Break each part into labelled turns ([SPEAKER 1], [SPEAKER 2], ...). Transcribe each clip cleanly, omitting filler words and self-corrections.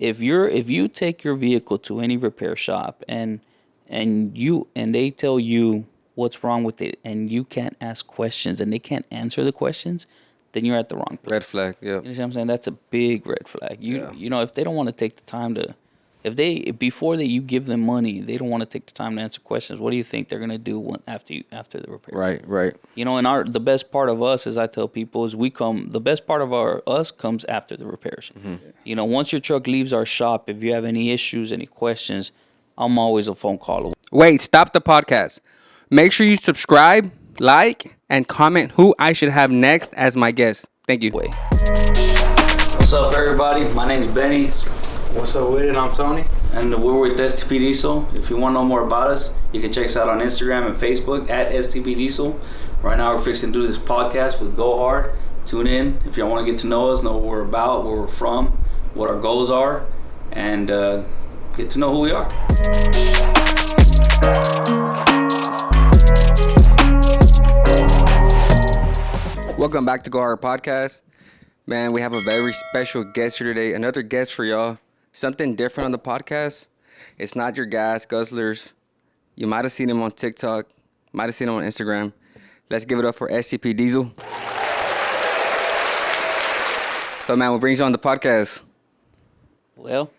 [SPEAKER 1] if you take your vehicle to any repair shop and they tell you what's wrong with it and you can't ask questions and they can't answer the questions, then you're at the wrong place.
[SPEAKER 2] Red flag, yeah.
[SPEAKER 1] You know what I'm saying? That's a big red flag. You know, if they don't want to take the time to, before you give them money, they don't want to take the time to answer questions, what do you think they're gonna do after the repair?
[SPEAKER 2] Right.
[SPEAKER 1] You know, and the best part of us, as I tell people, is the best part of us comes after the repairs.
[SPEAKER 2] Mm-hmm.
[SPEAKER 1] You know, once your truck leaves our shop, if you have any issues, any questions, I'm always a phone call away.
[SPEAKER 2] Wait, stop the podcast. Make sure you subscribe, like, and comment who I should have next as my guest. Thank you.
[SPEAKER 1] What's up, everybody? My name's Benny.
[SPEAKER 3] What's up with it? I'm Tony.
[SPEAKER 1] And we're with STP Diesel. If you want to know more about us, you can check us out on Instagram and Facebook at STP Diesel. Right now, we're fixing to do this podcast with Go Hard. Tune in if y'all want to get to know us, know what we're about, where we're from, what our goals are, and get to know who we are.
[SPEAKER 2] Welcome back to Go Hard Podcast. Man, we have a very special guest here today. Another guest for y'all. Something different on the podcast. It's not your gas guzzlers. You might have seen him on TikTok. Might have seen him on Instagram. Let's give it up for STP Diesel. So, man, what brings you on the podcast?
[SPEAKER 1] Well,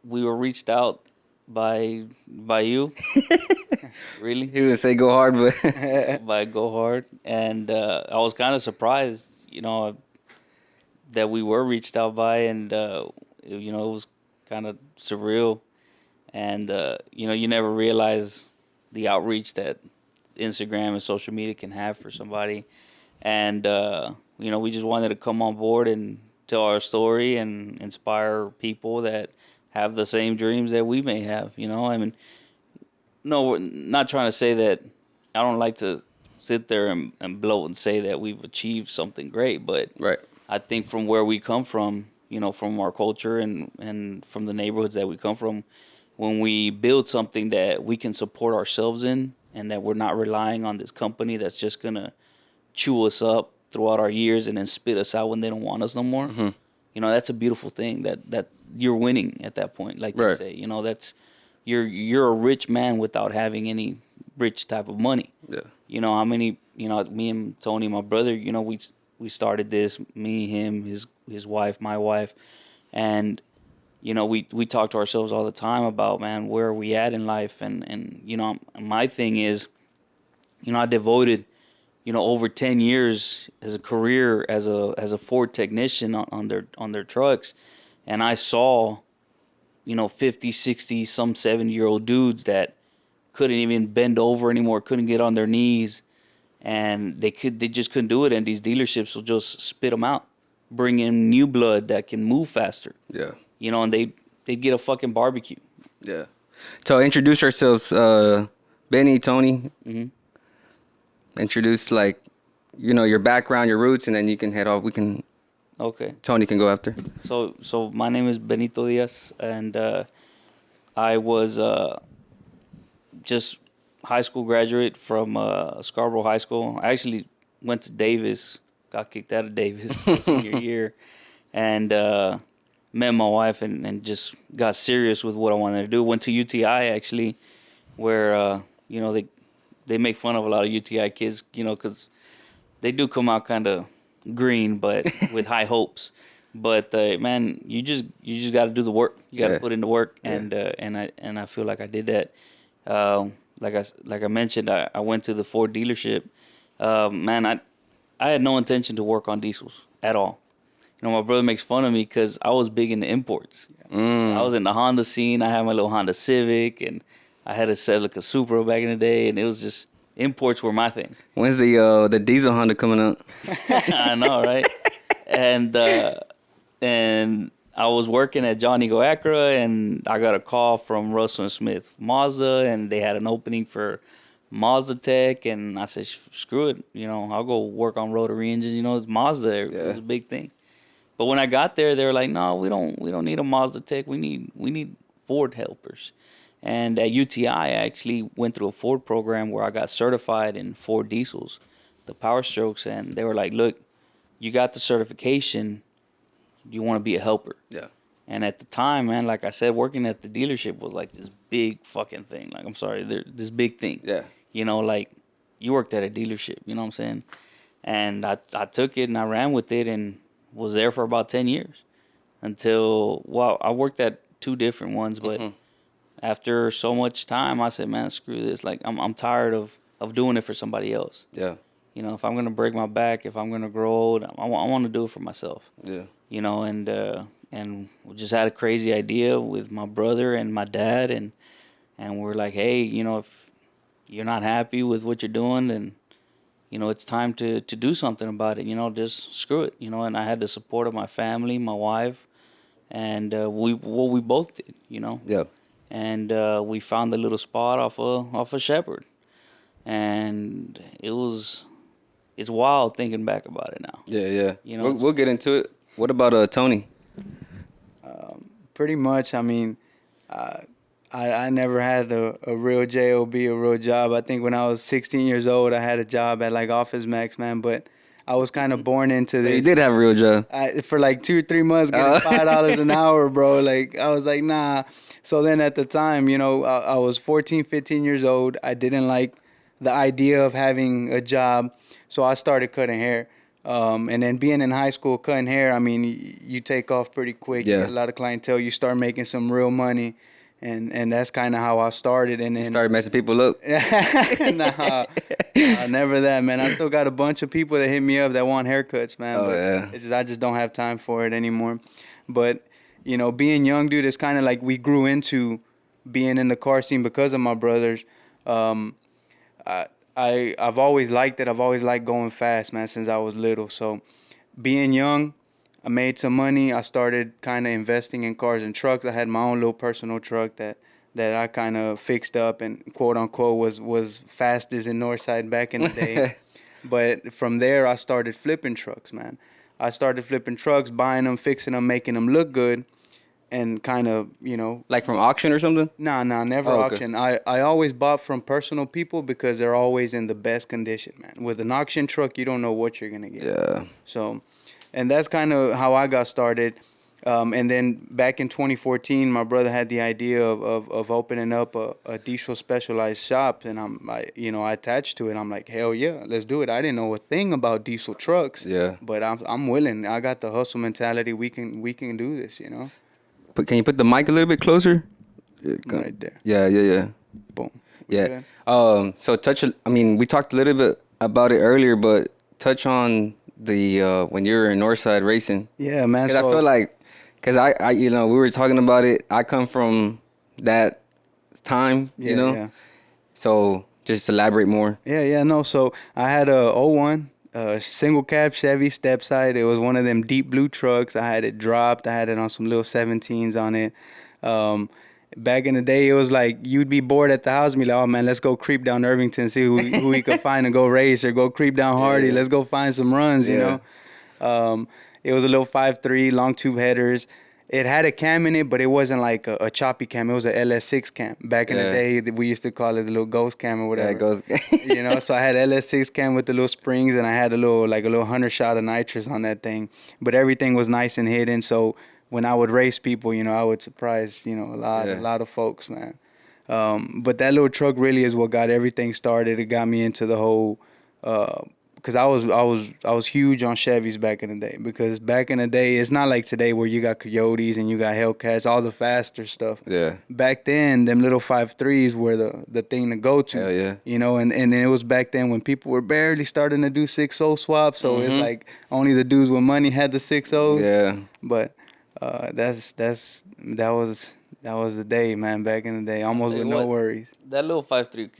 [SPEAKER 1] we were reached out by you. Really?
[SPEAKER 2] He would say go hard, but...
[SPEAKER 1] By Go Hard. And I was kind of surprised, you know, that we were reached out by, and, you know, it was kind of surreal. And, you know, you never realize the outreach that Instagram and social media can have for somebody. And, you know, we just wanted to come on board and tell our story and inspire people that have the same dreams that we may have, you know. I mean, no, we're not trying to say that. I don't like to sit there and bloat and say that we've achieved something great, but
[SPEAKER 2] Right.
[SPEAKER 1] I think from where we come from, you know, from our culture and from the neighborhoods that we come from, when we build something that we can support ourselves in and that we're not relying on this company that's just going to chew us up throughout our years and then spit us out when they don't want us no more, you know, that's a beautiful thing that you're winning at that point, like they say. You know, that's you're a rich man without having any rich type of money.
[SPEAKER 2] Yeah.
[SPEAKER 1] You know, how many, you know, me and Tony, my brother, you know, we started this, me, him, his wife, my wife, and, you know, we talk to ourselves all the time about, man, where are we at in life? And you know, my thing is, you know, I devoted, you know, over 10 years as a career as a Ford technician on their trucks, and I saw, you know, 50, 60, some 70-year-old dudes that couldn't even bend over anymore, couldn't get on their knees, and they just couldn't do it, and these dealerships will just spit them out, bring in new blood that can move faster.
[SPEAKER 2] Yeah.
[SPEAKER 1] You know, and they'd get a fucking barbecue.
[SPEAKER 2] Yeah. So introduce ourselves, Benny, Tony.
[SPEAKER 1] Mm-hmm.
[SPEAKER 2] Introduce, like, you know, your background, your roots, and then you can head off.
[SPEAKER 1] Okay.
[SPEAKER 2] Tony can go after.
[SPEAKER 1] So my name is Benito Diaz, and I was just high school graduate from Scarborough High School. I actually went to Davis, got kicked out of Davis my senior year, and met my wife and just got serious with what I wanted to do. Went to UTI, actually, where, you know, they make fun of a lot of UTI kids, you know, because they do come out kind of green, but with high hopes. But man, you just got to do the work. You got to put in the work, and I feel like I did that. Like I mentioned, I went to the Ford dealership. Man, I had no intention to work on diesels at all. You know, my brother makes fun of me because I was big into imports. I was in the Honda scene. I had my little Honda Civic, and I had a Celica Supra back in the day, and it was just imports were my thing.
[SPEAKER 2] When's the diesel Honda coming up?
[SPEAKER 1] I know, right? And I was working at Johnny Go Acura, and I got a call from Russell and Smith Mazda, and they had an opening for Mazda Tech, and I said, screw it, you know, I'll go work on rotary engines. You know, it's Mazda. It was a big thing. But when I got there, they were like, no, we don't need a Mazda Tech. We need Ford helpers. And at UTI, I actually went through a Ford program where I got certified in Ford diesels, the Power Strokes, and they were like, look, you got the certification, you want to be a helper.
[SPEAKER 2] Yeah.
[SPEAKER 1] And at the time, man, like I said, working at the dealership was like this big fucking thing. Like, I'm sorry, this big thing.
[SPEAKER 2] Yeah.
[SPEAKER 1] You know, like you worked at a dealership, you know what I'm saying? And I took it and I ran with it and was there for about 10 years until, well, I worked at 2 different ones, but after so much time, I said, man, screw this. Like, I'm tired of doing it for somebody else.
[SPEAKER 2] Yeah.
[SPEAKER 1] You know, if I'm going to break my back, if I'm going to grow old, I want to do it for myself.
[SPEAKER 2] Yeah.
[SPEAKER 1] You know, and we just had a crazy idea with my brother and my dad, and we're like, hey, you know, if you're not happy with what you're doing, then, you know, it's time to do something about it. You know, just screw it. You know, and I had the support of my family, my wife, and we both did. You know.
[SPEAKER 2] Yeah.
[SPEAKER 1] And we found a little spot off of Shepherd, and it's wild thinking back about it now.
[SPEAKER 2] Yeah, yeah.
[SPEAKER 1] You know,
[SPEAKER 2] We'll get into it. What about Tony?
[SPEAKER 3] Pretty much, I mean, I never had a real job, a real job. I think when I was 16 years old, I had a job at like Office Max, man, but I was kind of born into this.
[SPEAKER 2] You did have a real job.
[SPEAKER 3] For like 2 or 3 months, getting $5 an hour, bro. Like, I was like, nah. So then at the time, you know, I was 14, 15 years old. I didn't like the idea of having a job, so I started cutting hair. And then being in high school, cutting hair, I mean, you take off pretty quick.
[SPEAKER 2] Yeah.
[SPEAKER 3] You get a lot of clientele. You start making some real money. And that's kind of how I started. And then
[SPEAKER 2] You started messing people up.
[SPEAKER 3] nah, never that, man. I still got a bunch of people that hit me up that want haircuts, man.
[SPEAKER 2] Oh,
[SPEAKER 3] but
[SPEAKER 2] yeah.
[SPEAKER 3] It's just I just don't have time for it anymore. But, you know, being young, dude, it's kind of like we grew into being in the car scene because of my brothers. I've always liked it. I've always liked going fast, man, since I was little. So being young, I made some money. I started kind of investing in cars and trucks. I had my own little personal truck that I kind of fixed up and quote unquote was fastest in Northside back in the day. But from there, I started flipping trucks, man. I started flipping trucks, buying them, fixing them, making them look good, and kind of, you know.
[SPEAKER 2] Like from auction or something?
[SPEAKER 3] Nah, never auction. I always bought from personal people because they're always in the best condition, man. With an auction truck, you don't know what you're going to get.
[SPEAKER 2] Yeah.
[SPEAKER 3] So, and that's kind of how I got started. And then back in 2014, my brother had the idea of opening up a diesel specialized shop, and I attached to it. I'm like, hell yeah, let's do it. I didn't know a thing about diesel trucks.
[SPEAKER 2] Yeah.
[SPEAKER 3] But I'm willing. I got the hustle mentality. We can do this, you know.
[SPEAKER 2] But can you put the mic a little bit closer?
[SPEAKER 3] Right there.
[SPEAKER 2] Yeah.
[SPEAKER 3] Boom. We
[SPEAKER 2] Yeah.
[SPEAKER 3] good?
[SPEAKER 2] So we talked a little bit about it earlier, but touch on the when you were in Northside racing.
[SPEAKER 3] Yeah, man.
[SPEAKER 2] Because I feel like, because I we were talking about it. I come from that time, you know.
[SPEAKER 3] Yeah.
[SPEAKER 2] So just elaborate more.
[SPEAKER 3] Yeah, no. So I had a '01 single cab Chevy step side. It was one of them deep blue trucks. I had it dropped. I had it on some little 17s on it. Back in the day, it was like you'd be bored at the house and be like, oh, man, let's go creep down Irvington, see who we could find and go race, or go creep down Hardy.
[SPEAKER 2] Yeah.
[SPEAKER 3] Let's go find some runs, you know. It was a little 5.3, long tube headers. It had a cam in it, but it wasn't like a choppy cam. It was a LS6 cam. Back in the day, we used to call it the little ghost cam or whatever.
[SPEAKER 2] Yeah, ghost.
[SPEAKER 3] You know, so I had LS6 cam with the little springs, and I had a little 100 shot of nitrous on that thing. But everything was nice and hidden, so when I would race people, you know, I would surprise, you know, a lot of folks, man. But that little truck really is what got everything started. It got me into the whole, because I was huge on Chevys back in the day. Because back in the day, it's not like today where you got Coyotes and you got Hellcats, all the faster stuff.
[SPEAKER 2] Yeah.
[SPEAKER 3] Back then, them little 5.3s were the thing to go to.
[SPEAKER 2] Hell yeah.
[SPEAKER 3] You know, and it was back then when people were barely starting to do 6.0 swaps. So it's like only the dudes with money had the 6.0s.
[SPEAKER 2] Yeah.
[SPEAKER 3] But that was the day, man. Back in the day, almost with no worries.
[SPEAKER 1] That little 5.3,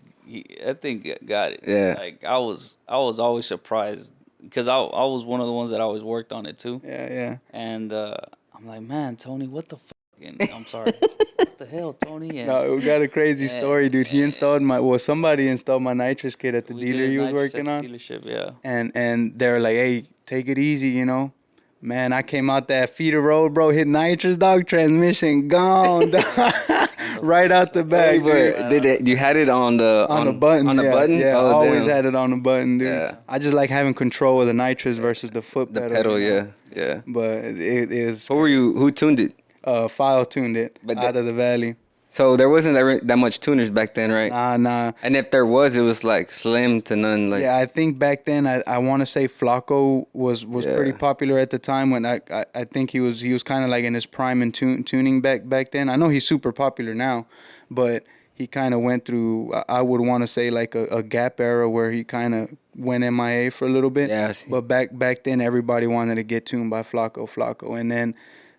[SPEAKER 1] I think got it.
[SPEAKER 2] Yeah.
[SPEAKER 1] Like I was always surprised because I was one of the ones that always worked on it too.
[SPEAKER 3] Yeah.
[SPEAKER 1] And I'm like, man, Tony, what the fuck? And I'm sorry, what the hell, Tony? And,
[SPEAKER 3] No, we got a crazy story, dude. He installed somebody installed my nitrous kit at the
[SPEAKER 1] we
[SPEAKER 3] dealer
[SPEAKER 1] did
[SPEAKER 3] he was
[SPEAKER 1] nitrous
[SPEAKER 3] working
[SPEAKER 1] at the
[SPEAKER 3] on.
[SPEAKER 1] dealership, yeah.
[SPEAKER 3] And they're like, hey, take it easy, you know. Man, I came out that feeder road, bro, hit nitrous, dog, transmission gone, dog. Right out the back.
[SPEAKER 2] But you had it on the
[SPEAKER 3] button.
[SPEAKER 2] On the button?
[SPEAKER 3] Yeah,
[SPEAKER 2] Oh,
[SPEAKER 3] always
[SPEAKER 2] damn.
[SPEAKER 3] had it on the button, dude.
[SPEAKER 2] Yeah.
[SPEAKER 3] I just like having control of the nitrous versus the foot
[SPEAKER 2] The
[SPEAKER 3] pedal.
[SPEAKER 2] pedal,
[SPEAKER 3] you know?
[SPEAKER 2] yeah.
[SPEAKER 3] But it is.
[SPEAKER 2] Who tuned it?
[SPEAKER 3] File tuned it
[SPEAKER 2] But
[SPEAKER 3] out of the valley.
[SPEAKER 2] So there wasn't that much tuners back then, right?
[SPEAKER 3] Nah.
[SPEAKER 2] And if there was, it was like slim to none. Like
[SPEAKER 3] Yeah, I think back then I want to say Flacco was
[SPEAKER 2] Yeah.
[SPEAKER 3] pretty popular at the time when I think he was kind of like in his prime in tuning back then. I know he's super popular now, but he kind of went through I would want to say like a gap era where he kind of went MIA for a little bit.
[SPEAKER 2] Yeah, I see.
[SPEAKER 3] But back then everybody wanted to get tuned by Flacco, and then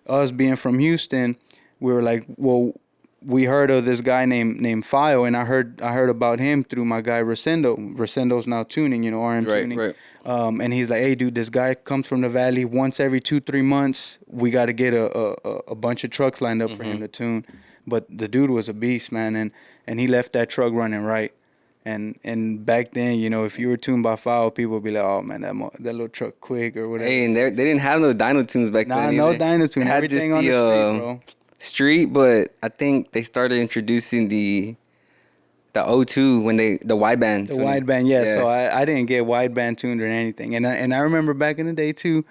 [SPEAKER 3] us being from Houston, we were like, well, we heard of this guy named Fio, and I heard about him through my guy Resendo. Resendo's now tuning, RM tuning.
[SPEAKER 2] Right.
[SPEAKER 3] And he's like, hey, dude, this guy comes from the valley once every 2-3 months. We got to get a bunch of trucks lined up for him to tune. But the dude was a beast, man, and he left that truck running right. And back then, if you were tuned by Fio, people would be like, oh man, that little truck quick or whatever.
[SPEAKER 2] Hey, and they didn't have no dyno tunes back then.
[SPEAKER 3] No
[SPEAKER 2] either.
[SPEAKER 3] dyno tune.
[SPEAKER 2] They had
[SPEAKER 3] Everything
[SPEAKER 2] just
[SPEAKER 3] on the street, bro.
[SPEAKER 2] Street, but I think they started introducing the O2 when the wideband.
[SPEAKER 3] The wideband, yeah. So I didn't get wideband tuned or anything. And I remember back in the day too,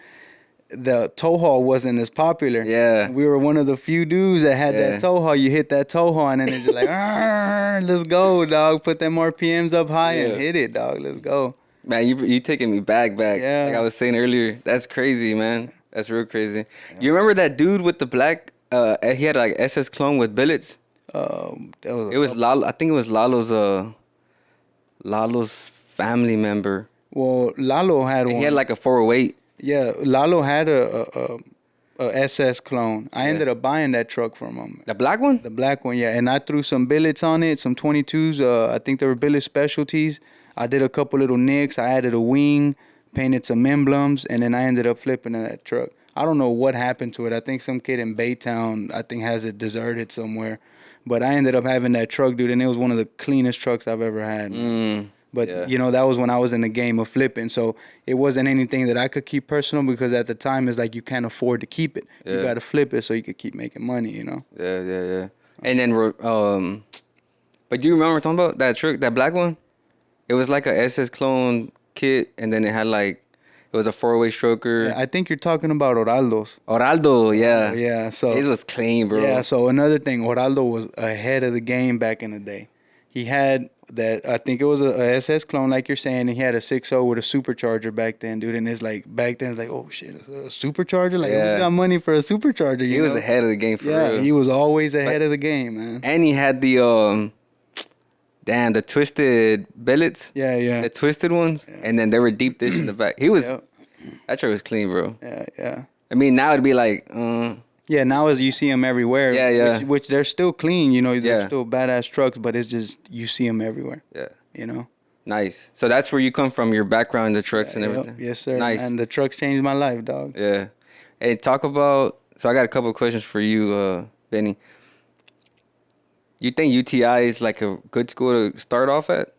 [SPEAKER 3] the tow haul wasn't as popular.
[SPEAKER 2] Yeah.
[SPEAKER 3] We were one of the few dudes that had that tow haul. You hit that tow haul and then it's just like, let's go, dog. Put them RPMs up high and hit it, dog. Let's go.
[SPEAKER 2] Man, you taking me back.
[SPEAKER 3] Yeah.
[SPEAKER 2] Like I was saying earlier, that's crazy, man. That's real crazy. Yeah. You remember that dude with the black? He had like SS clone with billets. It was Lalo. I think it was Lalo's family member.
[SPEAKER 3] Well, Lalo had one.
[SPEAKER 2] He had like a 408.
[SPEAKER 3] Yeah, Lalo had a SS clone. I ended up buying that truck from him.
[SPEAKER 2] The black one?
[SPEAKER 3] The black one, yeah. And I threw some billets on it, some 22s. I think they were billet specialties. I did a couple little nicks. I added a wing, painted some emblems, and then I ended up flipping that truck. I don't know what happened to it. I think some kid in Baytown, has it deserted somewhere. But I ended up having that truck, dude, and it was one of the cleanest trucks I've ever had. But, that was when I was in the game of flipping. So it wasn't anything that I could keep personal because at the time, it's like you can't afford to keep it. Yeah. You got to flip it so you could keep making money,
[SPEAKER 2] Yeah. And then, but do you remember talking about that truck, that black one? It was like a SS clone kit, and then it had like, it was a 408 stroker.
[SPEAKER 3] Yeah, I think you're talking about Oraldo's.
[SPEAKER 2] Oraldo, yeah.
[SPEAKER 3] Yeah, so.
[SPEAKER 2] His was clean, bro.
[SPEAKER 3] Yeah, so another thing, Oraldo was ahead of the game back in the day. He had that, I think it was a SS clone, like you're saying, and he had a 6.0 with a supercharger back then, dude. And it's like, back then, it's like, oh shit, a supercharger? Like, who's got money for a supercharger?
[SPEAKER 2] He was ahead of the game for real.
[SPEAKER 3] Yeah, he was always ahead of the game, man.
[SPEAKER 2] And he had the, the twisted billets.
[SPEAKER 3] Yeah.
[SPEAKER 2] The twisted ones. Yeah. And then they were deep dish in the back. He was, that truck was clean, bro.
[SPEAKER 3] Yeah.
[SPEAKER 2] I mean, now it'd be like,
[SPEAKER 3] Yeah, now as you see them everywhere.
[SPEAKER 2] Yeah.
[SPEAKER 3] Which they're still clean, they're still badass trucks, but it's just, you see them everywhere.
[SPEAKER 2] Yeah. Nice. So that's where you come from, your background in the trucks and everything.
[SPEAKER 3] Yes, sir.
[SPEAKER 2] Nice.
[SPEAKER 3] And the trucks changed my life, dog.
[SPEAKER 2] Yeah. Hey, talk about, so I got a couple of questions for you, Benny. You think UTI is like a good school to start off at?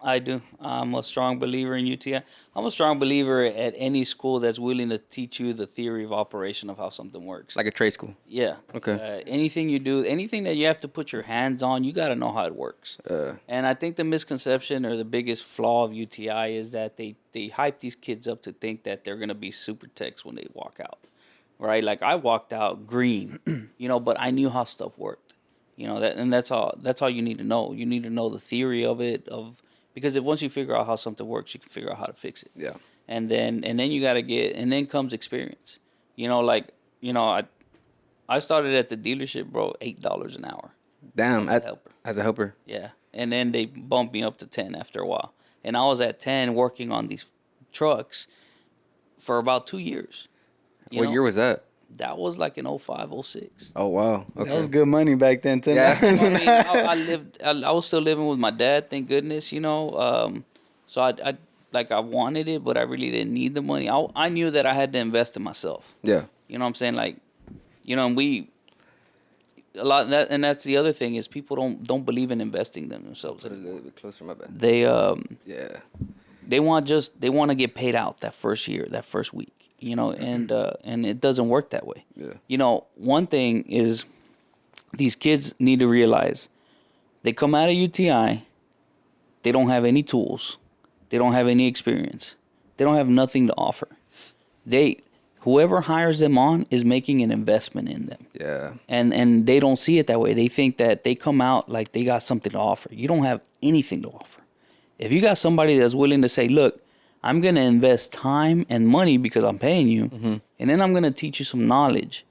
[SPEAKER 1] I do. I'm a strong believer in UTI. I'm a strong believer at any school that's willing to teach you the theory of operation of how something works.
[SPEAKER 2] Like a trade school?
[SPEAKER 1] Yeah.
[SPEAKER 2] Okay.
[SPEAKER 1] Anything you do, anything that you have to put your hands on, you got to know how it works. And I think the misconception or the biggest flaw of UTI is that they hype these kids up to think that they're going to be super techs when they walk out. Right? Like I walked out green, but I knew how stuff worked. That's all you need to know. You need to know the theory of it, because if once you figure out how something works, you can figure out how to fix it.
[SPEAKER 2] Yeah.
[SPEAKER 1] And then you got to and then comes experience. I started at the dealership, bro, $8 an hour.
[SPEAKER 2] Damn,
[SPEAKER 1] as a helper. Yeah. And then they bumped me up to 10 after a while. And I was at 10 working on these trucks for about 2 years.
[SPEAKER 2] What year was that?
[SPEAKER 1] That was like in 05, 06.
[SPEAKER 2] Oh, wow. Okay.
[SPEAKER 3] That was good money back then, too.
[SPEAKER 2] Yeah.
[SPEAKER 1] I was still living with my dad, thank goodness, So I wanted it, but I really didn't need the money. I knew that I had to invest in myself.
[SPEAKER 2] Yeah.
[SPEAKER 1] You know what I'm saying? Like, and and that's the other thing is people don't believe in investing in themselves.
[SPEAKER 2] Put it a little bit closer, my bad.
[SPEAKER 1] They want to get paid out that first year, that first week. And it doesn't work that way.
[SPEAKER 2] Yeah.
[SPEAKER 1] One thing is these kids need to realize they come out of UTI, they don't have any tools, they don't have any experience, they don't have nothing to offer. whoever hires them on is making an investment in them.
[SPEAKER 2] Yeah.
[SPEAKER 1] And they don't see it that way. They think that they come out like they got something to offer. You don't have anything to offer. If you got somebody that's willing to say, look, I'm going to invest time and money because I'm paying you, and then I'm going to teach you some knowledge.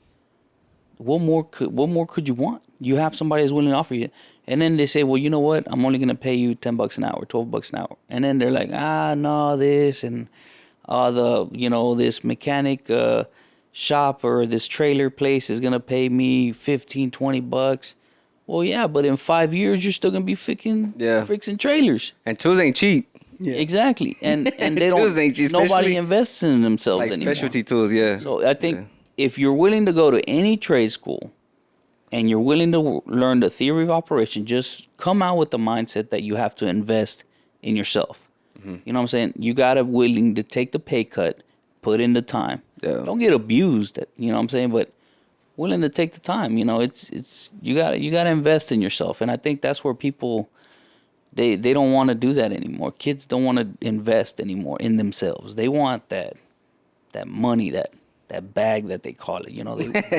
[SPEAKER 1] What more could you want? You have somebody that's willing to offer you. And then they say, well, you know what? I'm only going to pay you $10 an hour, $12 an hour. And then they're like, no, this and this mechanic shop or this trailer place is going to pay me $15, $20. Well, yeah, but in 5 years, you're still going to be fixing trailers.
[SPEAKER 2] And tools ain't cheap.
[SPEAKER 1] Yeah. Exactly. And they
[SPEAKER 2] Tools ain't cheap,
[SPEAKER 1] nobody invests in themselves
[SPEAKER 2] like
[SPEAKER 1] anymore.
[SPEAKER 2] specialty tools, yeah.
[SPEAKER 1] So I think if you're willing to go to any trade school and you're willing to learn the theory of operation, just come out with the mindset that you have to invest in yourself. You know what I'm saying? You got to willing to take the pay cut, put in the time.
[SPEAKER 2] Yeah.
[SPEAKER 1] Don't get abused, you know what I'm saying? But willing to take the time, it's you got to invest in yourself. And I think that's where people they don't want to do that anymore. Kids don't want to invest anymore in themselves. They want that money, that bag that they call it. They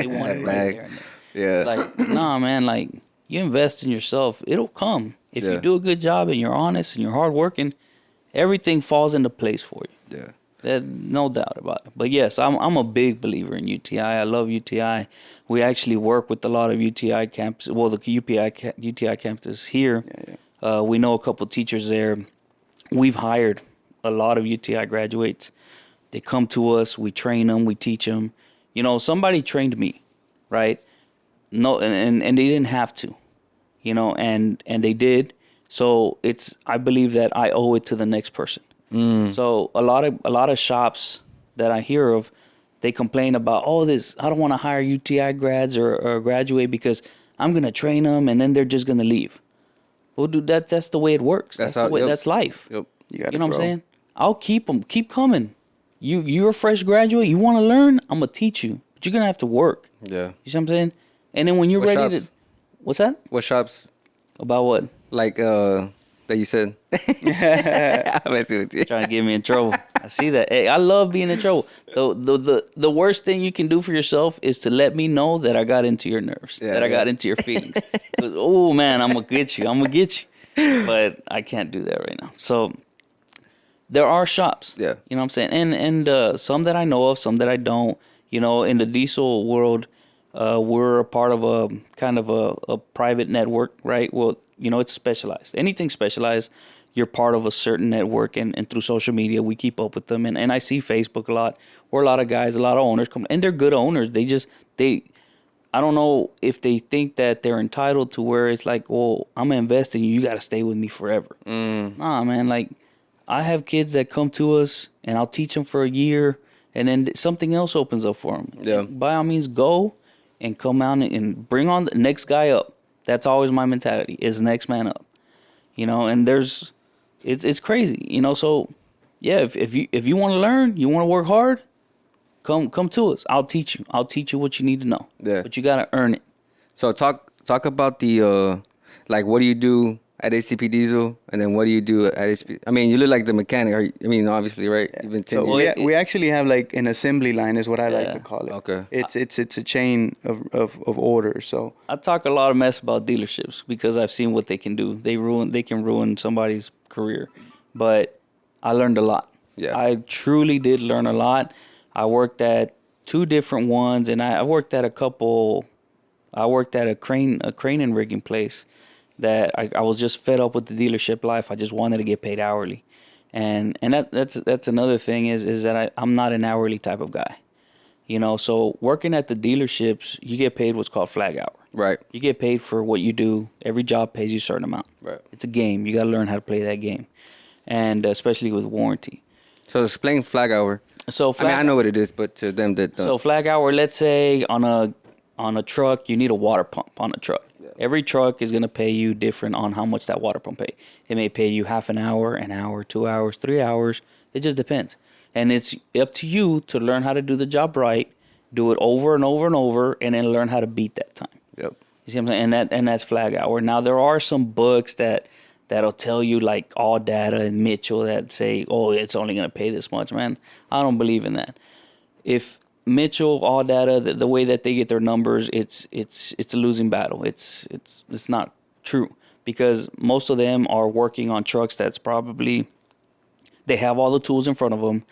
[SPEAKER 1] want it right there.
[SPEAKER 2] Yeah.
[SPEAKER 1] Like, nah, man, like you invest in yourself, it'll come. If you do a good job and you're honest and you're hardworking, everything falls into place for you.
[SPEAKER 2] Yeah.
[SPEAKER 1] There's no doubt about it. But yes, I'm a big believer in UTI. I love UTI. We actually work with a lot of UTI campus. Well, the UTI campus here. Yeah. We know a couple teachers there. We've hired a lot of UTI graduates. They come to us. We train them. We teach them. Somebody trained me, right? No, and they didn't have to, and they did. So I believe that I owe it to the next person. So a lot of shops that I hear of, they complain about, I don't want to hire UTI grads or graduate because I'm gonna train them and then they're just gonna leave. Well, dude, that's the way it works. That's life.
[SPEAKER 2] Yep.
[SPEAKER 1] You know what I'm saying? I'll keep them. Keep coming. You're a fresh graduate. You want to learn? I'm gonna teach you, but you're gonna have to work.
[SPEAKER 2] Yeah.
[SPEAKER 1] You see what I'm saying? And then when you're ready to, what's that?
[SPEAKER 2] What shops?
[SPEAKER 1] About what?
[SPEAKER 2] Like that you said. I'm messing with you.
[SPEAKER 1] Trying to get me in trouble. I see that. Hey, I love being in trouble. The worst thing you can do for yourself is to let me know that I got into your nerves, I got into your feelings. Oh man, I'm gonna get you. But I can't do that right now. So there are shops.
[SPEAKER 2] Yeah.
[SPEAKER 1] You know what I'm saying? And some that I know of, some that I don't. In the diesel world, we're a part of a kind of a private network, right? Well, it's specialized. Anything specialized, you're part of a certain network, and through social media, we keep up with them. And I see Facebook a lot, where a lot of guys, a lot of owners come, and they're good owners. I don't know if they think that they're entitled to where it's like, well, I'm gonna invest in you. You got to stay with me forever. Nah, man. Like, I have kids that come to us, and I'll teach them for a year, and then something else opens up for them.
[SPEAKER 2] Yeah.
[SPEAKER 1] By all means, go and come out and bring on the next guy up. That's always my mentality, is next man up. And it's crazy. So yeah, if you want to learn, you want to work hard, come to us. I'll teach you. I'll teach you what you need to know. Yeah. But you got to earn it.
[SPEAKER 2] So talk about the what do you do at STP Diesel, and then what do you do at STP? I mean, you look like the mechanic. Obviously, right? You've been 10 years.
[SPEAKER 3] We actually have like an assembly line, is what I like to call it.
[SPEAKER 2] Okay.
[SPEAKER 3] It's a chain of orders. So
[SPEAKER 1] I talk a lot of mess about dealerships because I've seen what they can do. They can ruin somebody's career, but I learned a lot.
[SPEAKER 2] Yeah.
[SPEAKER 1] I truly did learn a lot. I worked at 2 different ones, and I worked at a couple. I worked at a crane and rigging place that I was just fed up with the dealership life. I just wanted to get paid hourly. And that's another thing is that I'm not an hourly type of guy. So working at the dealerships, you get paid what's called flag hour.
[SPEAKER 2] Right.
[SPEAKER 1] You get paid for what you do. Every job pays you a certain amount.
[SPEAKER 2] Right.
[SPEAKER 1] It's a game. You got to learn how to play that game. And especially with warranty.
[SPEAKER 2] So explain flag hour.
[SPEAKER 1] So
[SPEAKER 2] I know what it is, but to them that don't.
[SPEAKER 1] So flag hour, let's say on a truck, you need a water pump on a truck. Yeah. Every truck is going to pay you different on how much that water pump pay. It may pay you half an hour, 2 hours, 3 hours. It just depends. And it's up to you to learn how to do the job right, do it over and over and over, and then learn how to beat that time.
[SPEAKER 2] Yep.
[SPEAKER 1] You see what I'm saying? And that's flag hour. Now, there are some books that'll tell you, like All Data and Mitchell, that say, oh, it's only going to pay this much. Man, I don't believe in that. If Mitchell, all data, the way that they get their numbers, it's a losing battle. It's not true, because most of them are working on trucks that's probably, they have all the tools in front of them.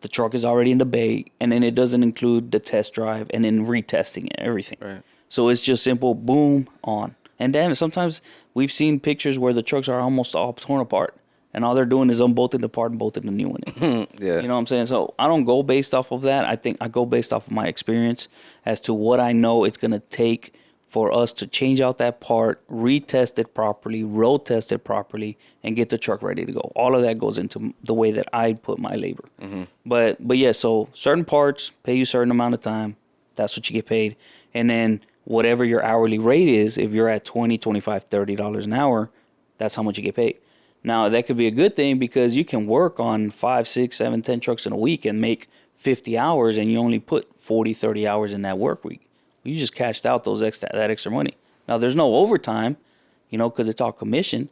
[SPEAKER 1] The truck is already in the bay, and then it doesn't include the test drive and then retesting it, everything.
[SPEAKER 2] Right.
[SPEAKER 1] So it's just simple, boom, on. And damn, sometimes we've seen pictures where the trucks are almost all torn apart, and all they're doing is unbolting the part and bolting the new one in.
[SPEAKER 2] Yeah.
[SPEAKER 1] You know what I'm saying? So I don't go based off of that. I think I go based off of my experience as to what I know it's going to take for us to change out that part, retest it properly, road test it properly, and get the truck ready to go. All of that goes into the way that I put my labor. But yeah, so certain parts pay you a certain amount of time. That's what you get paid. And then whatever your hourly rate is, if you're at $20, $25, $30 an hour, that's how much you get paid. Now, that could be a good thing, because you can work on 5, 6, 7, 10 trucks in a week and make 50 hours, and you only put 40, 30 hours in that work week. You just cashed out that extra money. Now, there's no overtime, because it's all commission.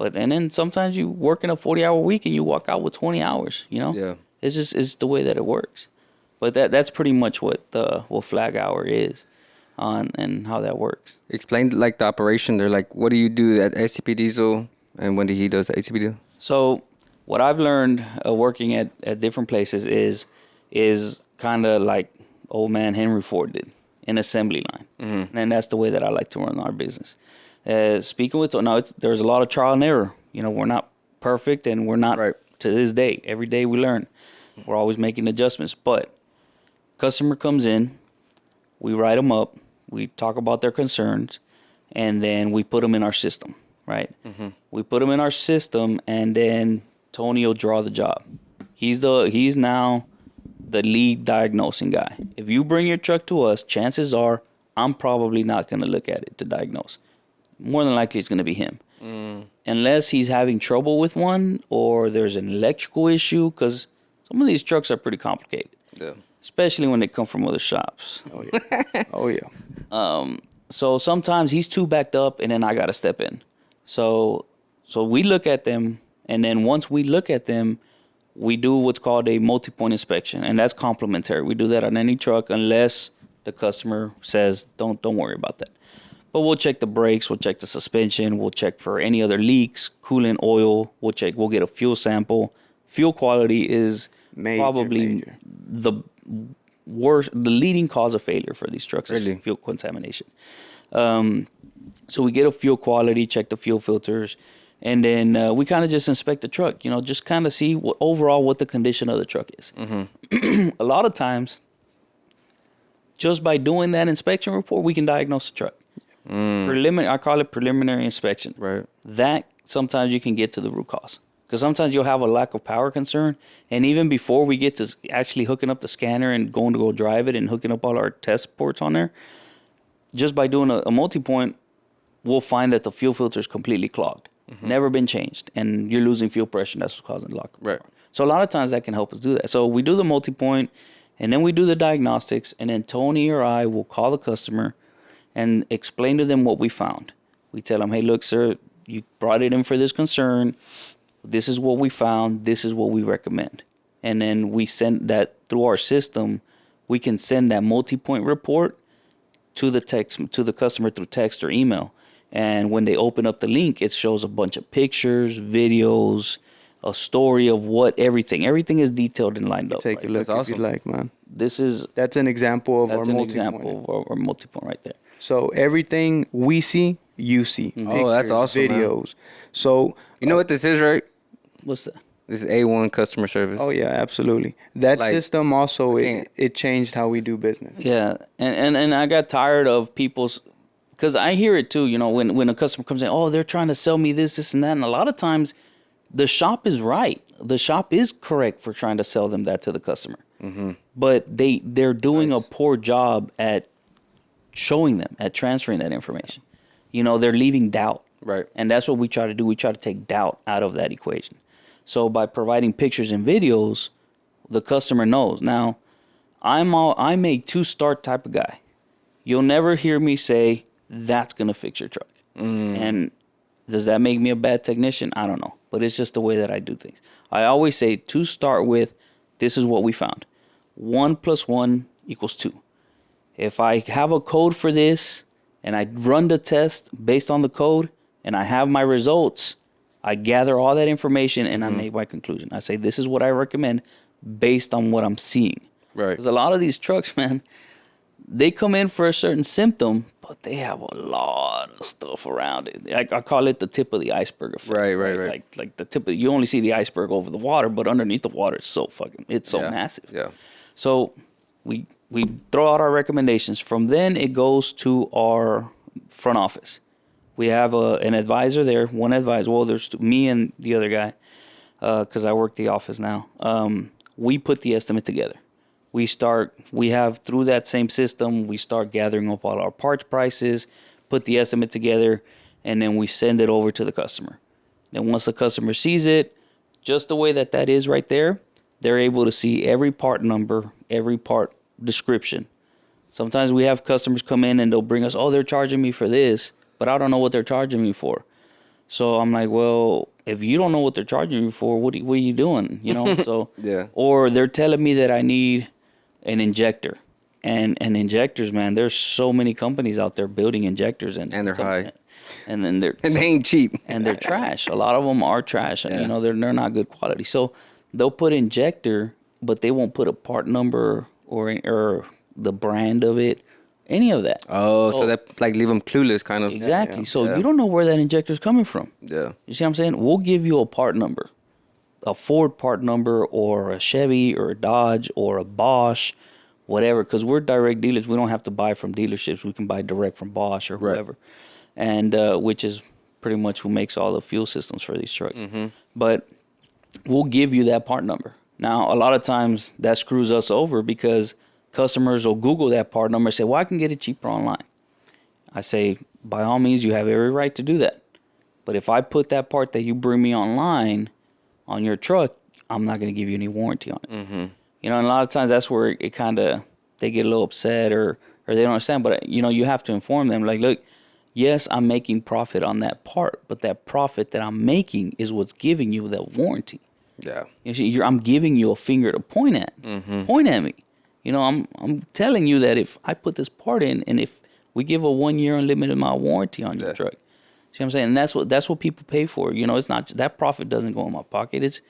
[SPEAKER 1] And then sometimes you work in a 40-hour week and you walk out with 20 hours,
[SPEAKER 2] Yeah.
[SPEAKER 1] It's the way that it works. But that's pretty much what flag hour is and how that works.
[SPEAKER 2] Explain like the operation. They're like, what do you do at STP Diesel, and when he does STP Diesel?
[SPEAKER 1] So what I've learned working at different places is kind of like old man Henry Ford did, an assembly line. And that's the way that I like to run our business. Speaking with, there's a lot of trial and error. We're not perfect, and we're not to this day. Every day we learn. We're always making adjustments. But customer comes in, we write them up, we talk about their concerns, and then we put them in our system, right? We put them in our system, and then Tony will draw the job. He's now the lead diagnosing guy. If you bring your truck to us, chances are I'm probably not going to look at it to diagnose. More than likely, it's going to be him. Unless he's having trouble with one, or there's an electrical issue, because some of these trucks are pretty complicated.
[SPEAKER 2] Yeah.
[SPEAKER 1] Especially when they come from other shops.
[SPEAKER 3] Oh, yeah. Oh, yeah.
[SPEAKER 1] So sometimes he's too backed up, and then I got to step in. So we look at them, and then once we look at them, we do what's called a multi-point inspection, and that's complimentary. We do that on any truck unless the customer says, don't worry about that. But we'll check the brakes, we'll check the suspension, we'll check for any other leaks, coolant, oil. We'll get a fuel sample. Fuel quality is probably the worst, the leading cause of failure for these trucks is fuel contamination. So we get a fuel quality, check the fuel filters, and then we kind of just inspect the truck, just kind of see what the condition of the truck is. A lot of times, just by doing that inspection report, we can diagnose the truck. I call it preliminary inspection.
[SPEAKER 2] Right.
[SPEAKER 1] That sometimes you can get to the root cause. Because sometimes you'll have a lack of power concern. And even before we get to actually hooking up the scanner and going to go drive it and hooking up all our test ports on there, just by doing a multi-point, we'll find that the fuel filter is completely clogged. Never been changed. And you're losing fuel pressure, and that's what's causing the lock.
[SPEAKER 2] Right.
[SPEAKER 1] So a lot of times that can help us do that. So we do the multi-point, and then we do the diagnostics, and then Tony or I will call the customer and explain to them what we found. We tell them, hey, look, sir, you brought it in for this concern. This is what we found. This is what we recommend. And then we send that through our system. We can send that multi-point report to the customer through text or email. And when they open up the link, it shows a bunch of pictures, videos, a story of everything is detailed and lined up.
[SPEAKER 3] Take a look if you like, man.
[SPEAKER 1] That's
[SPEAKER 3] an example of our multi-point.
[SPEAKER 1] example of our multi-point right there.
[SPEAKER 3] So everything we see, you see.
[SPEAKER 2] Oh, that's awesome,
[SPEAKER 3] videos.
[SPEAKER 2] Man.
[SPEAKER 3] So
[SPEAKER 2] you know what this is, right?
[SPEAKER 1] What's that?
[SPEAKER 2] This is A1 customer service.
[SPEAKER 3] Oh yeah, absolutely. That system also it changed how we do business.
[SPEAKER 1] Yeah, and I got tired of people's, because I hear it too. When a customer comes in, oh, they're trying to sell me this, and that, and a lot of times, the shop is right. The shop is correct for trying to sell them that to the customer. But they're doing a poor job at showing them, at transferring that information. They're leaving doubt.
[SPEAKER 2] Right.
[SPEAKER 1] And that's what we try to do. We try to take doubt out of that equation. So by providing pictures and videos, the customer knows. Now, I'm a two-start type of guy. You'll never hear me say, that's going to fix your truck. And does that make me a bad technician? I don't know. But it's just the way that I do things. I always say to start with, this is what we found. 1 + 1 equals 2. If I have a code for this and I run the test based on the code and I have my results, I gather all that information and I make my conclusion. I say, this is what I recommend based on what I'm seeing.
[SPEAKER 2] Right.
[SPEAKER 1] Because a lot of these trucks, man, they come in for a certain symptom, but they have a lot of stuff around it. I call it the tip of the iceberg effect.
[SPEAKER 2] Right.
[SPEAKER 1] Like the tip of, you only see the iceberg over the water, but underneath the water, it's so massive.
[SPEAKER 2] Yeah.
[SPEAKER 1] So we throw out our recommendations. From then, it goes to our front office. We have an advisor there, one advisor. Well, there's me and the other guy, because I work the office now. We put the estimate together. We have through that same system, we start gathering up all our parts prices, put the estimate together, and then we send it over to the customer. Then once the customer sees it, just the way that is right there, they're able to see every part number, every part description. Sometimes we have customers come in and they'll bring us, oh, they're charging me for this, but I don't know what they're charging me for. So I'm like, well, if you don't know what they're charging you for, what are you doing? You know, so
[SPEAKER 2] Yeah.
[SPEAKER 1] Or they're telling me that I need an injector, and injectors, man. There's so many companies out there building injectors, and
[SPEAKER 2] they're high,
[SPEAKER 1] and then
[SPEAKER 2] they ain't cheap,
[SPEAKER 1] and they're trash. A lot of them are trash, and you know they're not good quality. So they'll put injector, but they won't put a part number or the brand of it, any of that.
[SPEAKER 2] Oh, so that like leave them clueless, kind of.
[SPEAKER 1] Exactly. So you don't know where that injector is coming from.
[SPEAKER 2] Yeah.
[SPEAKER 1] You see what I'm saying? We'll give you a part number, a Ford part number, or a Chevy, or a Dodge, or a Bosch, whatever. Because we're direct dealers, we don't have to buy from dealerships. We can buy direct from Bosch or whoever, and which is pretty much who makes all the fuel systems for these trucks. But we'll give you that part number. Now, a lot of times that screws us over because customers will Google that part number and say, well, I can get it cheaper online. I say, by all means, you have every right to do that. But if I put that part that you bring me online on your truck, I'm not going to give you any warranty on it. You know, and a lot of times that's where it kind of, they get a little upset or they don't understand. But, you know, you have to inform them, like, look, yes, I'm making profit on that part, but that profit that I'm making is what's giving you that warranty.
[SPEAKER 2] Yeah.
[SPEAKER 1] You see, I'm giving you a finger to point at. Point at me. You know, I'm telling you that if I put this part in, and if we give a 1 year unlimited amount warranty on your truck, see what I'm saying? And that's what people pay for. You know, it's not that profit doesn't go in my pocket. It's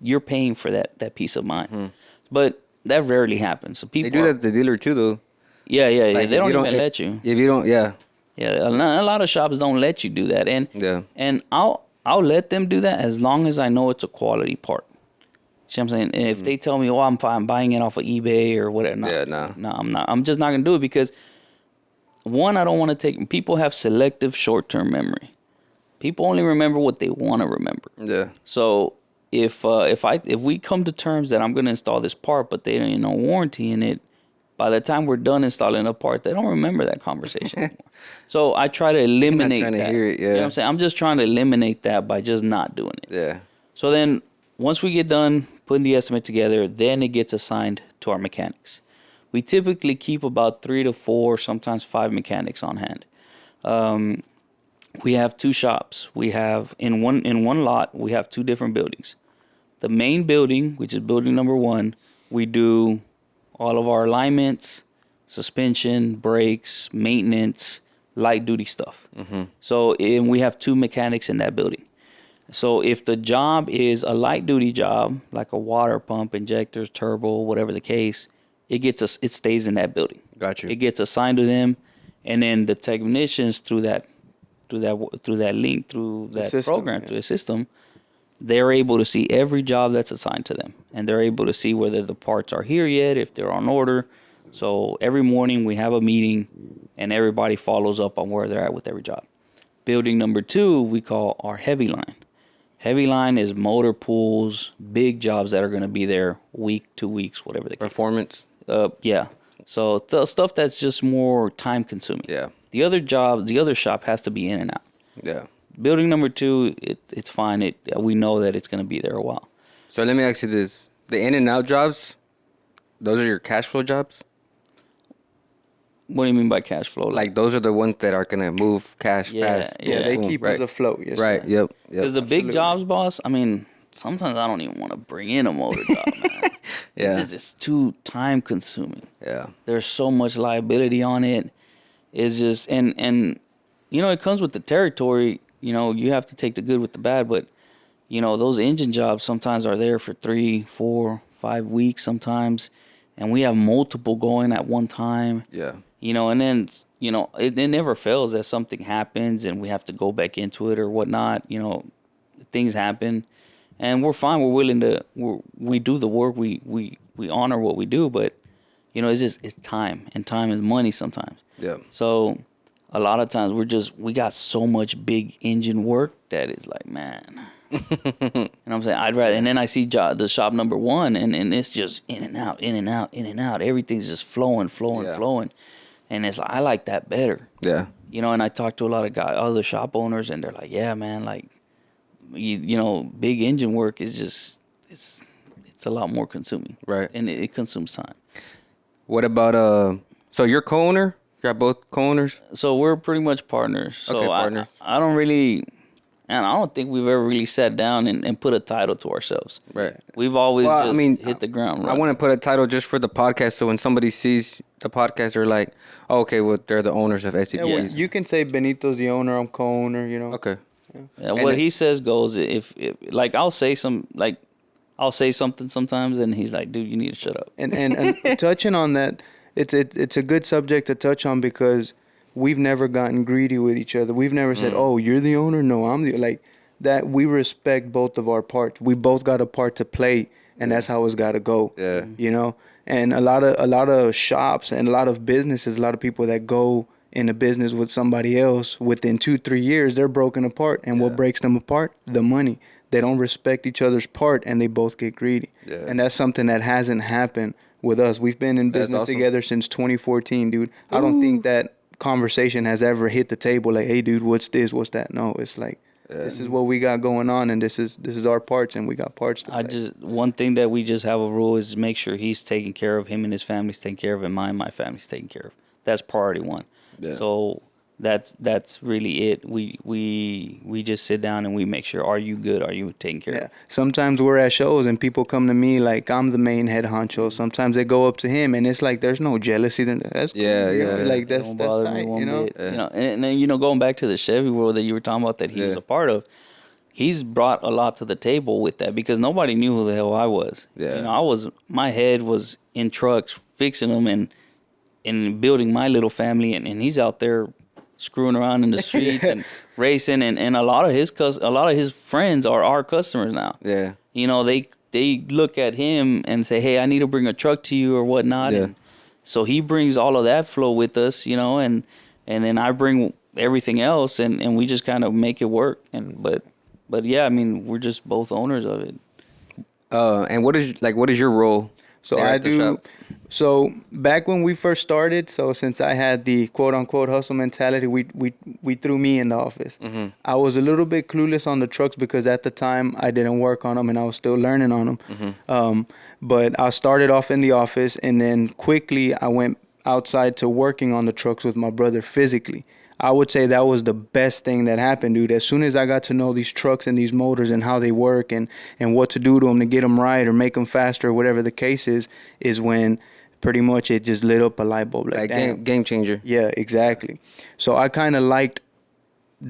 [SPEAKER 1] you're paying for that peace of mind. But that rarely happens. So people
[SPEAKER 2] they do that at the dealer too, though.
[SPEAKER 1] Yeah.
[SPEAKER 2] Like,
[SPEAKER 1] they don't even let you.
[SPEAKER 2] If you don't,
[SPEAKER 1] Yeah, a lot of shops don't let you do that, and I'll let them do that as long as I know it's a quality part. See what I'm saying? If they tell me, oh, I'm buying it off of eBay or whatever, no, I'm not. I'm just not gonna do it because one, I don't want to take. People have selective short-term memory. People only remember what they want to remember.
[SPEAKER 2] Yeah.
[SPEAKER 1] So if we come to terms that I'm gonna install this part, but they don't no warranty in it, by the time we're done installing a part, they don't remember that conversation anymore. So I try to eliminate
[SPEAKER 2] You're not trying
[SPEAKER 1] that.
[SPEAKER 2] to hear it,
[SPEAKER 1] You know what I'm saying? I'm just trying to eliminate that by just not doing it.
[SPEAKER 2] Yeah.
[SPEAKER 1] So then once we get done putting the estimate together, then it gets assigned to our mechanics. We typically keep about 3 to 4, sometimes 5 mechanics on hand. We have 2 shops. We have in one lot, we have 2 different buildings. The main building, which is building number 1, we do all of our alignments, suspension, brakes, maintenance, light duty stuff. So and we have 2 mechanics in that building. So if the job is a light duty job, like a water pump, injectors, turbo, whatever the case, it stays in that building.
[SPEAKER 2] Got you.
[SPEAKER 1] It gets assigned to them, and then the technicians through that link, through that program, through the system, they're able to see every job that's assigned to them, and they're able to see whether the parts are here yet, if they're on order. So every morning we have a meeting, and everybody follows up on where they're at with every job. Building number 2 we call our heavy line. Heavy line is motor pools, big jobs that are going to be there week, 2 weeks, whatever the case.
[SPEAKER 2] Performance.
[SPEAKER 1] Yeah. So stuff that's just more time consuming.
[SPEAKER 2] Yeah.
[SPEAKER 1] The other shop has to be in and out.
[SPEAKER 2] Yeah.
[SPEAKER 1] Building number 2, it's fine. We know that it's going to be there a while.
[SPEAKER 2] So let me ask you this: the in and out jobs, those are your cash flow jobs?
[SPEAKER 1] What do you mean by cash flow?
[SPEAKER 2] Like those are the ones that are gonna move cash fast.
[SPEAKER 3] Yeah, they
[SPEAKER 2] Boom,
[SPEAKER 3] keep
[SPEAKER 2] right.
[SPEAKER 3] us afloat. Yes,
[SPEAKER 2] Right.
[SPEAKER 3] sir.
[SPEAKER 2] Yep.
[SPEAKER 1] Because the big jobs, boss. I mean, sometimes I don't even want to bring in a motor job, man.
[SPEAKER 2] Yeah.
[SPEAKER 1] It's too time consuming.
[SPEAKER 2] Yeah.
[SPEAKER 1] There's so much liability on it. It's just and you know, it comes with the territory. You know, you have to take the good with the bad, but you know, those engine jobs sometimes are there for 3, 4, 5 weeks sometimes, and we have multiple going at one time.
[SPEAKER 2] Yeah.
[SPEAKER 1] You know, and then, you know, it never fails that something happens and we have to go back into it or whatnot. You know, things happen, and we're fine. We're willing to. We do the work. We honor what we do, but you know, it's time, and time is money sometimes.
[SPEAKER 2] Yeah.
[SPEAKER 1] So a lot of times we got so much big engine work that it's like, man. And I'm saying I'd rather, and then I see the shop number 1, and it's just in and out, in and out, in and out. Everything's just flowing, flowing. And it's I like that better.
[SPEAKER 2] Yeah.
[SPEAKER 1] You know, and I talk to a lot of other shop owners, and they're like, yeah, man, like, you know, big engine work is just, it's a lot more consuming.
[SPEAKER 2] Right.
[SPEAKER 1] And it consumes time.
[SPEAKER 2] What about, so you're co-owner? You're both co-owners?
[SPEAKER 1] So we're pretty much partners. So
[SPEAKER 2] Okay, partners.
[SPEAKER 1] I don't really, and I don't think we've ever really sat down and put a title to ourselves.
[SPEAKER 2] Right.
[SPEAKER 1] We've always hit the ground
[SPEAKER 2] I
[SPEAKER 1] running.
[SPEAKER 2] want to put a title just for the podcast, so when somebody sees the podcast, they're like, oh, okay, well, they're the owners of STP.
[SPEAKER 3] Yeah,
[SPEAKER 2] Diesel.
[SPEAKER 3] you can say Benito's the owner, I'm co-owner, you know.
[SPEAKER 2] Okay.
[SPEAKER 1] Yeah, what he says goes. If like I'll say something sometimes, and he's like, dude, you need to shut up.
[SPEAKER 3] And touching on that, it's a good subject to touch on because we've never gotten greedy with each other. We've never said, oh, you're the owner. No, I'm the, like that. We respect both of our parts. We both got a part to play, and that's how it's got to go.
[SPEAKER 2] Yeah.
[SPEAKER 3] You know, and a lot of shops and a lot of businesses, a lot of people that go in a business with somebody else, within 2-3 years, they're broken apart. And what breaks them apart? The money. They don't respect each other's part, and they both get greedy.
[SPEAKER 2] Yeah.
[SPEAKER 3] And that's something that hasn't happened with us. We've been in
[SPEAKER 2] That's
[SPEAKER 3] business
[SPEAKER 2] awesome.
[SPEAKER 3] together since 2014, dude. I don't think that conversation has ever hit the table like, hey, dude, what's this? What's that? No, it's like, this is what we got going on, and this is our parts, and we got parts to play.
[SPEAKER 1] One thing that we just have a rule is make sure he's taking care of him and his family's taken care of, and my family's taken care of. That's priority 1.
[SPEAKER 2] Yeah.
[SPEAKER 1] So that's really it. We just sit down and we make sure, are you good? Are you taking care of?
[SPEAKER 3] Sometimes we're at shows and people come to me like I'm the main head honcho. Sometimes they go up to him and it's like there's no jealousy. That's cool,
[SPEAKER 2] Yeah,
[SPEAKER 3] you know?
[SPEAKER 2] yeah.
[SPEAKER 3] Like
[SPEAKER 1] It
[SPEAKER 3] that's
[SPEAKER 1] don't bother me
[SPEAKER 3] tight,
[SPEAKER 1] one
[SPEAKER 3] you know.
[SPEAKER 1] bit. You know, and then, you know, going back to the Chevy world that you were talking about that he was a part of, he's brought a lot to the table with that because nobody knew who the hell I was.
[SPEAKER 2] Yeah.
[SPEAKER 1] You know, my head was in trucks fixing them and building my little family, and he's out there screwing around in the streets and racing, and a lot of his friends are our customers now.
[SPEAKER 2] Yeah.
[SPEAKER 1] You know, they look at him and say, hey, I need to bring a truck to you or whatnot.
[SPEAKER 2] Yeah.
[SPEAKER 1] And so he brings all of that flow with us, you know, and then I bring everything else, and we just kind of make it work. But yeah, I mean, we're just both owners of it.
[SPEAKER 2] And what is your role?
[SPEAKER 3] So
[SPEAKER 2] there
[SPEAKER 3] I
[SPEAKER 2] at the
[SPEAKER 3] do.
[SPEAKER 2] shop?
[SPEAKER 3] So back when we first started, so since I had the quote unquote hustle mentality, we threw me in the office.
[SPEAKER 2] Mm-hmm.
[SPEAKER 3] I was a little bit clueless on the trucks because at the time I didn't work on them and I was still learning on them.
[SPEAKER 2] Mm-hmm.
[SPEAKER 3] But I started off in the office and then quickly I went outside to working on the trucks with my brother physically. I would say that was the best thing that happened, dude. As soon as I got to know these trucks and these motors and how they work and what to do to them to get them right or make them faster or whatever the case is when pretty much it just lit up a light bulb. Like, damn.
[SPEAKER 2] Game changer.
[SPEAKER 3] Yeah, exactly. So I kind of liked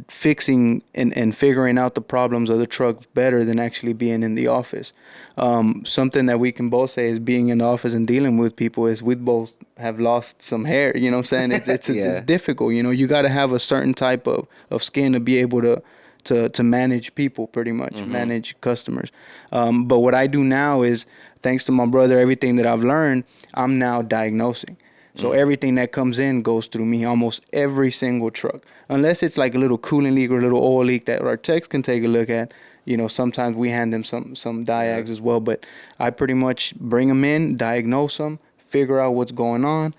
[SPEAKER 3] fixing and figuring out the problems of the trucks better than actually being in the office. Something that we can both say is being in the office and dealing with people is we both have lost some hair, you know what I'm saying? It's difficult, you know, you got to have a certain type of skin to be able to manage people pretty much, manage customers. But what I do now is, thanks to my brother, everything that I've learned, I'm now diagnosing. So everything that comes in goes through me, almost every single truck. Unless it's like a little coolant leak or a little oil leak that our techs can take a look at. You know, sometimes we hand them some diags as well. But I pretty much bring them in, diagnose them, figure out what's going on.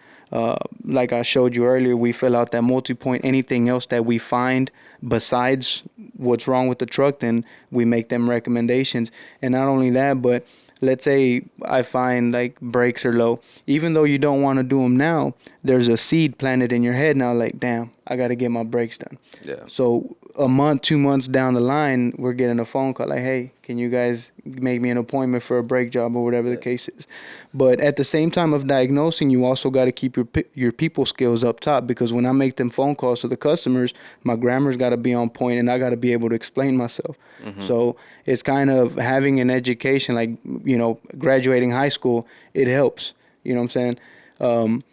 [SPEAKER 3] Like I showed you earlier, we fill out that multi-point. Anything else that we find besides what's wrong with the truck, then we make them recommendations. And not only that, but let's say I find like brakes are low. Even though you don't want to do them now, there's a seed planted in your head now, like, damn, I got to get my brakes done.
[SPEAKER 2] Yeah.
[SPEAKER 3] So a month, 2 months down the line, we're getting a phone call like, hey, can you guys make me an appointment for a brake job or whatever the case is? But at the same time of diagnosing, you also got to keep your people skills up top, because when I make them phone calls to the customers, my grammar's got to be on point and I got to be able to explain myself. So it's kind of having an education, like, graduating high school, it helps. You know what I'm saying?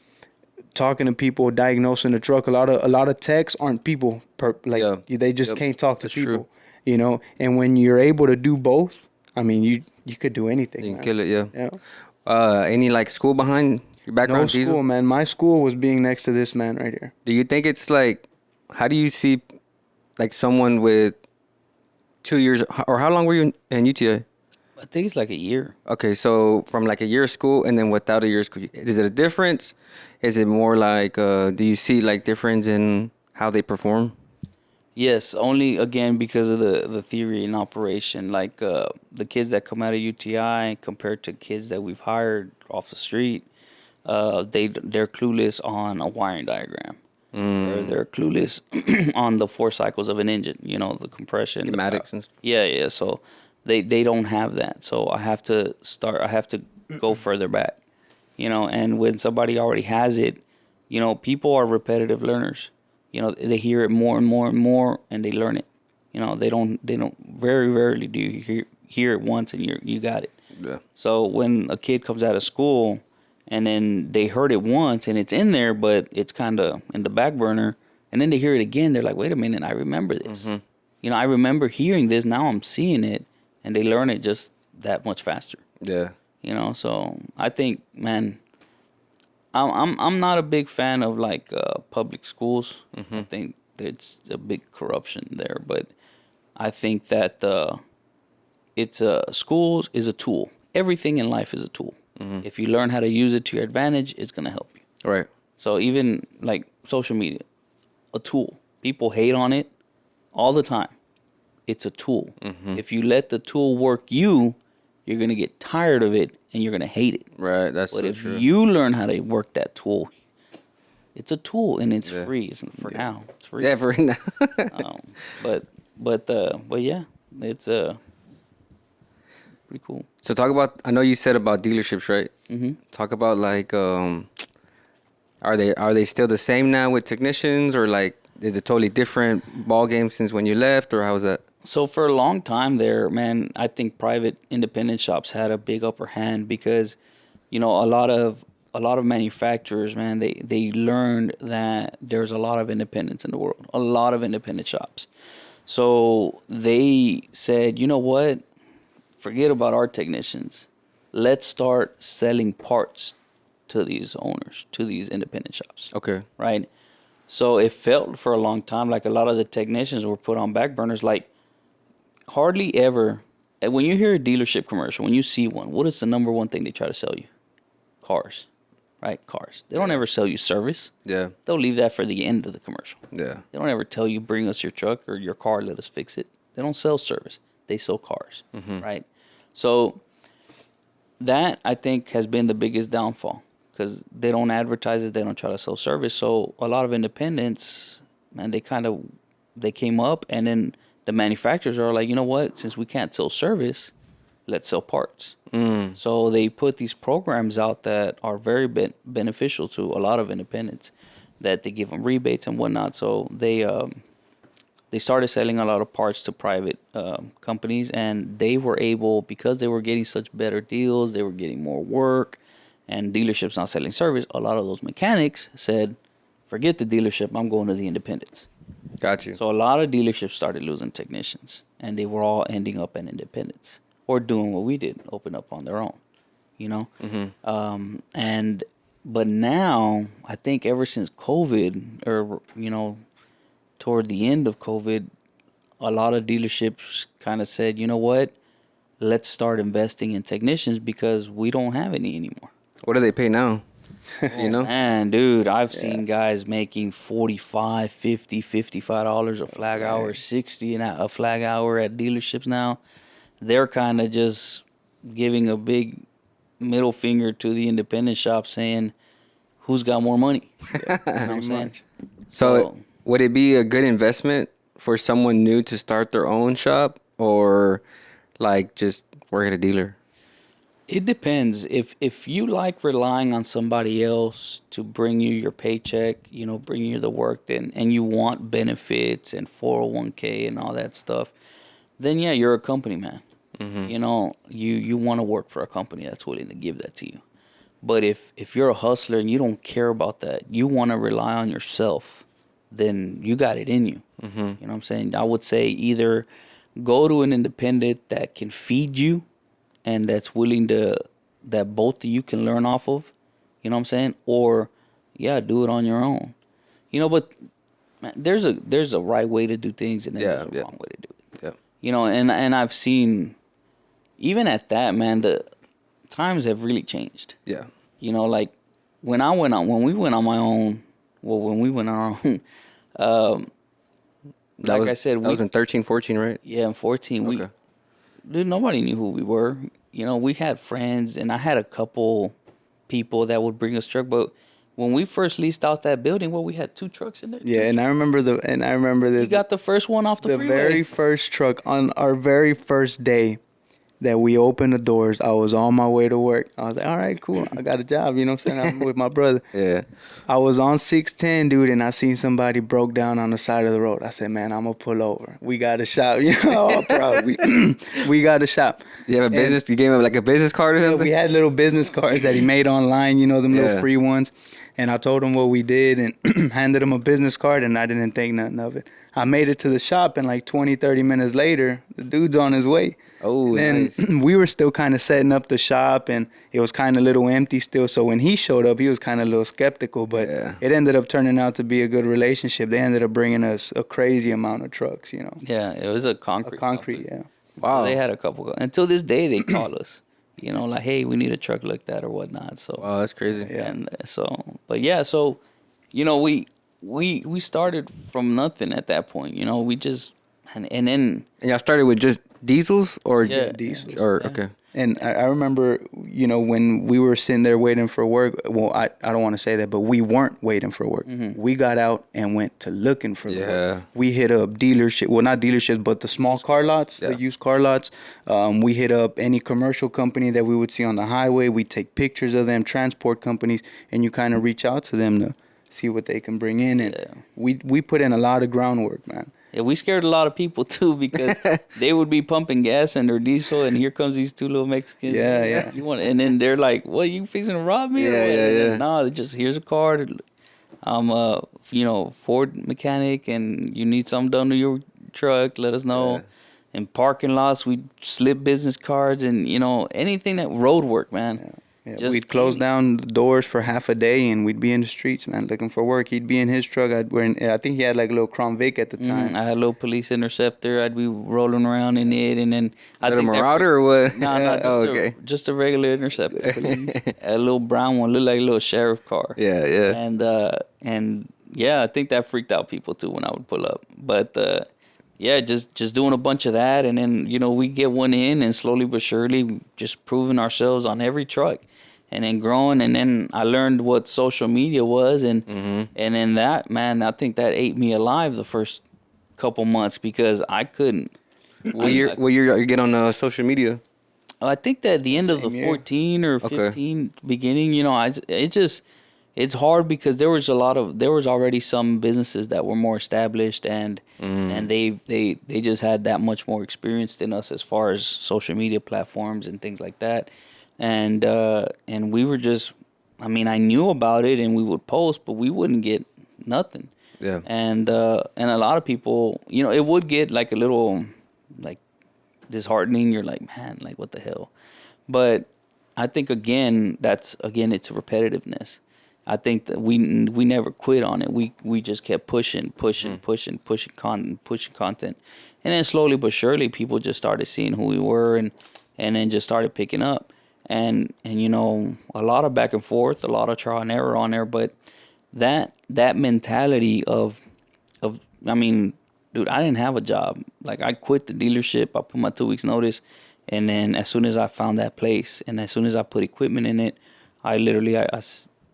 [SPEAKER 3] Talking to people, diagnosing the truck. A lot of techs aren't people. They just can't talk to
[SPEAKER 2] That's
[SPEAKER 3] people.
[SPEAKER 2] true.
[SPEAKER 3] And when you're able to do both, I mean, you could do anything.
[SPEAKER 2] You can
[SPEAKER 3] man.
[SPEAKER 2] kill it, yeah.
[SPEAKER 3] Yeah.
[SPEAKER 2] Any like school behind your background?
[SPEAKER 3] No school,
[SPEAKER 2] Diesel?
[SPEAKER 3] man. My school was being next to this man right here.
[SPEAKER 2] Do you think it's like, how do you see like someone with 2 years, or how long were you in UTA?
[SPEAKER 1] I think it's like a year.
[SPEAKER 2] Okay, so from like a year of school and then without a year of school, is it a difference? Is it more like, do you see like difference in how they perform?
[SPEAKER 1] Yes, only again because of the theory and operation. Like the kids that come out of UTI compared to kids that we've hired off the street, they're clueless on a wiring diagram, or they're clueless on the 4 cycles of an engine. The compression,
[SPEAKER 2] Schematics and stuff.
[SPEAKER 1] Yeah. So they don't have that. So I have to go further back. And when somebody already has it, people are repetitive learners. They hear it more and more and more, and they learn it. They don't very rarely do you hear it once and you got it.
[SPEAKER 2] Yeah.
[SPEAKER 1] So when a kid comes out of school and then they heard it once and it's in there, but it's kind of in the back burner, and then they hear it again, they're like, wait a minute, I remember this. I remember hearing this, now I'm seeing it, and they learn it just that much faster.
[SPEAKER 2] Yeah.
[SPEAKER 1] So I think, man, I'm not a big fan of like public schools. I think there's a big corruption there, but I think that schools is a tool. Everything in life is a tool. If you learn how to use it to your advantage, it's gonna help you.
[SPEAKER 2] Right.
[SPEAKER 1] So even like social media, a tool. People hate on it all the time. It's a tool. If you let the tool work you're gonna get tired of it and you're gonna hate it.
[SPEAKER 2] Right. That's
[SPEAKER 1] But
[SPEAKER 2] so
[SPEAKER 1] if
[SPEAKER 2] true.
[SPEAKER 1] you learn how to work that tool, it's a tool and it's free. It's for now. It's free.
[SPEAKER 2] Yeah, for now.
[SPEAKER 1] But yeah, it's pretty cool.
[SPEAKER 2] So talk about, I know you said about dealerships, right?
[SPEAKER 1] Mm-hmm.
[SPEAKER 2] Talk about like, are they still the same now with technicians, or like is it totally different ball game since when you left, or how was that?
[SPEAKER 1] So for a long time there, man, I think private independent shops had a big upper hand because, a lot of manufacturers, man, they learned that there's a lot of independents in the world, a lot of independent shops. So they said, you know what? Forget about our technicians. Let's start selling parts to these owners, to these independent shops.
[SPEAKER 2] Okay.
[SPEAKER 1] Right? So it felt for a long time like a lot of the technicians were put on back burners. Like hardly ever, when you hear a dealership commercial, when you see one, what is the number one thing they try to sell you? Cars, right? Cars. They don't ever sell you service.
[SPEAKER 2] Yeah.
[SPEAKER 1] They'll leave that for the end of the commercial.
[SPEAKER 2] Yeah.
[SPEAKER 1] They don't ever tell you, bring us your truck or your car, let us fix it. They don't sell service. They sell cars, right? So that, I think, has been the biggest downfall because they don't advertise it. They don't try to sell service. So a lot of independents, man, they came up, and then the manufacturers are like, you know what? Since we can't sell service, let's sell parts. So they put these programs out that are very beneficial to a lot of independents, that they give them rebates and whatnot. So they started selling a lot of parts to private companies, and they were able, because they were getting such better deals, they were getting more work, and dealerships not selling service, a lot of those mechanics said, forget the dealership, I'm going to the independents.
[SPEAKER 2] Got you.
[SPEAKER 1] So a lot of dealerships started losing technicians, and they were all ending up in independents or doing what we did, open up on their own, But now, I think ever since COVID, or, toward the end of COVID, a lot of dealerships kind of said, you know what, let's start investing in technicians because we don't have any anymore.
[SPEAKER 2] What do they pay now? You know?
[SPEAKER 1] Man, dude, I've seen guys making $45, $50, $55 a flag hour, 60 a flag hour at dealerships now. They're kind of just giving a big middle finger to the independent shop saying, who's got more money. You know what I'm
[SPEAKER 3] Pretty
[SPEAKER 1] saying?
[SPEAKER 3] much.
[SPEAKER 2] So would it be a good investment for someone new to start their own shop, or like just work at a dealer?
[SPEAKER 1] It depends. If you like relying on somebody else to bring you your paycheck, you know, bring you the work, then and you want benefits and 401k and all that stuff, then yeah, you're a company man. You know, you want to work for a company that's willing to give that to you. But if you're a hustler and you don't care about that, you want to rely on yourself, then you got it in you. You know what I'm saying? I would say either go to an independent that can feed you and that's willing to, that both of you can learn off of, you know what I'm saying? Or, yeah, do it on your own. You know, but man, there's a right way to do things and then there's a wrong way to do it.
[SPEAKER 2] Yeah.
[SPEAKER 1] You know, and I've seen, even at that, man, the times have really changed.
[SPEAKER 2] Yeah.
[SPEAKER 1] You know, like when we went on my own, when we went on our own, I said,
[SPEAKER 2] that was in 13, 14, right?
[SPEAKER 1] Yeah, in 14,
[SPEAKER 2] Okay.
[SPEAKER 1] dude, nobody knew who we were. You know, we had friends, and I had a couple people that would bring us truck. But when we first leased out that building, we had 2 trucks in there.
[SPEAKER 3] Yeah, and I remember
[SPEAKER 1] We
[SPEAKER 3] this.
[SPEAKER 1] got the first one off the freeway.
[SPEAKER 3] Very first truck on our very first day that we opened the doors. I was on my way to work. I was like, all right, cool. I got a job. You know what I'm saying? I'm with my brother.
[SPEAKER 2] Yeah.
[SPEAKER 3] I was on 610, dude, and I seen somebody broke down on the side of the road. I said, man, I'm going to pull over. We got a shop. You know, all proud. We got a shop.
[SPEAKER 2] You have a business? You gave him like a business card or something?
[SPEAKER 3] We had little business cards that he made online, you know, them little
[SPEAKER 2] Yeah.
[SPEAKER 3] free ones. And I told him what we did and handed him a business card, and I didn't think nothing of it. I made it to the shop, and like 20, 30 minutes later, the dude's on his way.
[SPEAKER 2] Oh,
[SPEAKER 3] and
[SPEAKER 2] nice.
[SPEAKER 3] we were still kind of setting up the shop, and it was kind of a little empty still. So when he showed up, he was kind of a little skeptical, but
[SPEAKER 2] Yeah.
[SPEAKER 3] it ended up turning out to be a good relationship. They ended up bringing us a crazy amount of trucks, you know.
[SPEAKER 1] Yeah, it was a concrete.
[SPEAKER 3] Concrete,
[SPEAKER 1] company.
[SPEAKER 3] yeah.
[SPEAKER 2] Wow.
[SPEAKER 1] So they had a couple. Until this day, they call us. You know, like, hey, we need a truck like that or whatnot. So.
[SPEAKER 2] Wow, that's crazy.
[SPEAKER 1] And but yeah, so, you know, we started from nothing at that point. You know, we just and then
[SPEAKER 2] And y'all started with just diesels or
[SPEAKER 1] Yeah,
[SPEAKER 3] diesels.
[SPEAKER 2] Or
[SPEAKER 1] yeah.
[SPEAKER 2] okay.
[SPEAKER 3] And I remember, you know, when we were sitting there waiting for work, well, I don't want to say that, but we weren't waiting for work. We got out and went to looking for
[SPEAKER 2] Yeah.
[SPEAKER 3] work. We hit up dealership, well, not dealerships, but the small car lots,
[SPEAKER 2] Yeah.
[SPEAKER 3] the used car lots. We hit up any commercial company that we would see on the highway. We take pictures of them, transport companies, and you kind of reach out to them to see what they can bring in. And we put in a lot of groundwork, man.
[SPEAKER 1] Yeah, we scared a lot of people too because they would be pumping gas in their diesel, and here comes these 2 little Mexicans.
[SPEAKER 3] Yeah, yeah.
[SPEAKER 1] You want, and then they're like, "What, are you fixing to rob me?" or
[SPEAKER 2] Yeah,
[SPEAKER 1] what?"
[SPEAKER 2] yeah,
[SPEAKER 1] And then,
[SPEAKER 2] yeah.
[SPEAKER 1] No, they just here's a card. I'm a Ford mechanic, and you need something done to your truck. Let us know.
[SPEAKER 2] Yeah.
[SPEAKER 1] In parking lots, we slip business cards, and anything that road work, man.
[SPEAKER 3] Yeah,
[SPEAKER 1] Just
[SPEAKER 3] we'd close
[SPEAKER 1] any-
[SPEAKER 3] down the doors for half a day, and we'd be in the streets, man, looking for work. He'd be in his truck. I think he had like a little Crown Vic at the time.
[SPEAKER 1] I had a little police interceptor. I'd be rolling around in it, and then I
[SPEAKER 2] Is that a
[SPEAKER 1] think that
[SPEAKER 2] Marauder or what?
[SPEAKER 1] No, not just,
[SPEAKER 2] Oh, okay.
[SPEAKER 1] just a regular interceptor. A little brown one, looked like a little sheriff car.
[SPEAKER 2] Yeah, yeah.
[SPEAKER 1] And yeah, I think that freaked out people too when I would pull up. But yeah, just doing a bunch of that, and then we get one in, and slowly but surely, just proving ourselves on every truck, and then growing. And then I learned what social media was, and then that, man, I think that ate me alive the first couple months because I couldn't.
[SPEAKER 2] What year you get on social media?
[SPEAKER 1] I think that at the end of the
[SPEAKER 3] Same year.
[SPEAKER 1] 14 or
[SPEAKER 2] Okay.
[SPEAKER 1] 15 beginning, it's hard because there was already some businesses that were more established and they just had that much more experience than us as far as social media platforms and things like that. And we were just, I knew about it and we would post, but we wouldn't get nothing.
[SPEAKER 2] Yeah.
[SPEAKER 1] And a lot of people, it would get like a little like disheartening. You're like, man, like what the hell? But I think it's repetitiveness. I think that we never quit on it. We just kept pushing content, and then slowly but surely people just started seeing who we were, and then just started picking up, and a lot of back and forth, a lot of trial and error on there, but that mentality of dude, I didn't have a job. Like, I quit the dealership. I put my 2 weeks notice. And then as soon as I found that place and as soon as I put equipment in it, I literally, I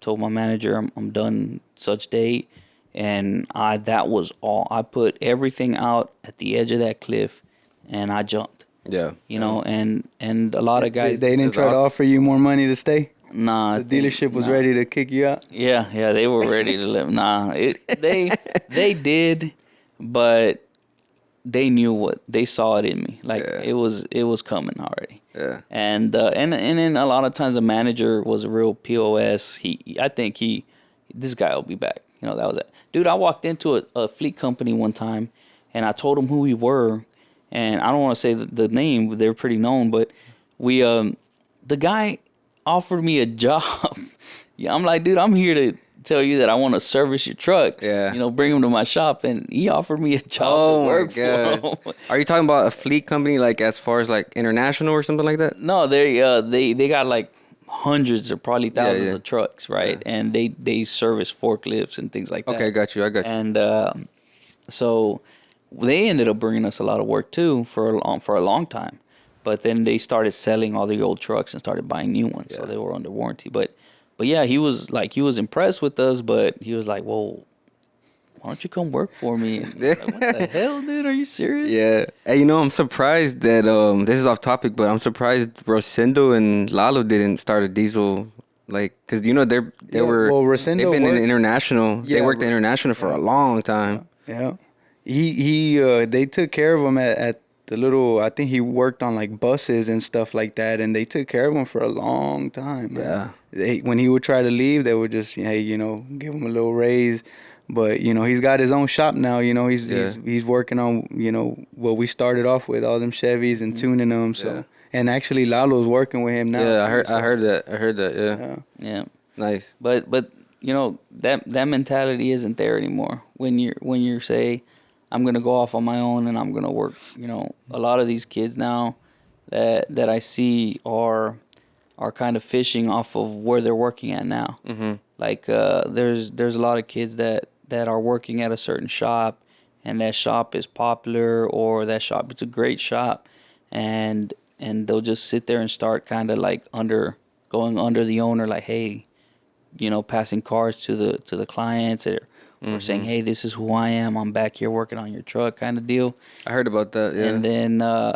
[SPEAKER 1] told my manager I'm done such date, and that was all. I put everything out at the edge of that cliff, and I jumped.
[SPEAKER 2] Yeah.
[SPEAKER 1] You know, and a lot of guys.
[SPEAKER 3] They didn't try to offer you more money to stay.
[SPEAKER 1] Nah,
[SPEAKER 3] The dealership was ready to kick you out.
[SPEAKER 1] Yeah, they were ready to live. Nah, they did, but they knew what they saw it in me. Like it was coming already.
[SPEAKER 2] Yeah.
[SPEAKER 1] And then a lot of times the manager was a real POS. I think this guy will be back. You know, that was it. Dude, I walked into a fleet company one time, and I told them who we were, and I don't want to say the name. They're pretty known, but the guy offered me a job. Yeah, I'm like, dude, I'm here to tell you that I want to service your trucks.
[SPEAKER 2] Yeah.
[SPEAKER 1] You know, bring them to my shop, and he offered me a job to work for him.
[SPEAKER 2] Are you talking about a fleet company, like as far as like international or something like that?
[SPEAKER 1] No, they got like hundreds or probably thousands of trucks, right?
[SPEAKER 2] Yeah.
[SPEAKER 1] And they service forklifts and things like that.
[SPEAKER 2] Okay, got you. I got you.
[SPEAKER 1] And so they ended up bringing us a lot of work too for a long time. But then they started selling all the old trucks and started buying new ones, so they were under warranty. But yeah, he was impressed with us, but he was like, well, why don't you come work for me? And like, what the hell, dude? Are you serious?
[SPEAKER 2] Yeah. Hey, you know, I'm surprised that this is off topic, but I'm surprised Rosendo and Lalo didn't start a diesel, like, because you know they've been in international.
[SPEAKER 3] Yeah,
[SPEAKER 2] they worked in international for a long time.
[SPEAKER 3] Yeah. They took care of him at the little, I think he worked on like buses and stuff like that, and they took care of him for a long time. Man. Yeah. When he would try to leave, they would just, hey, you know, give him a little raise. But, you know, he's got his own shop now. You know, he's working on, you know, what we started off with, all them Chevys and tuning them. So, and actually Lalo's working with him now.
[SPEAKER 2] Yeah, I heard that.
[SPEAKER 1] Yeah.
[SPEAKER 2] Nice.
[SPEAKER 1] But you know, that mentality isn't there anymore. When you say, I'm gonna go off on my own and I'm gonna work. You know, a lot of these kids now that I see are kind of fishing off of where they're working at now.
[SPEAKER 2] Mm-hmm.
[SPEAKER 1] Like there's a lot of kids that are working at a certain shop, and that shop is popular, or that shop, it's a great shop, and they'll just sit there and start kind of like going under the owner, like, hey, you know, passing cards to the clients, or saying, hey, this is who I am, I'm back here working on your truck, kind of deal.
[SPEAKER 2] I heard about that. Yeah.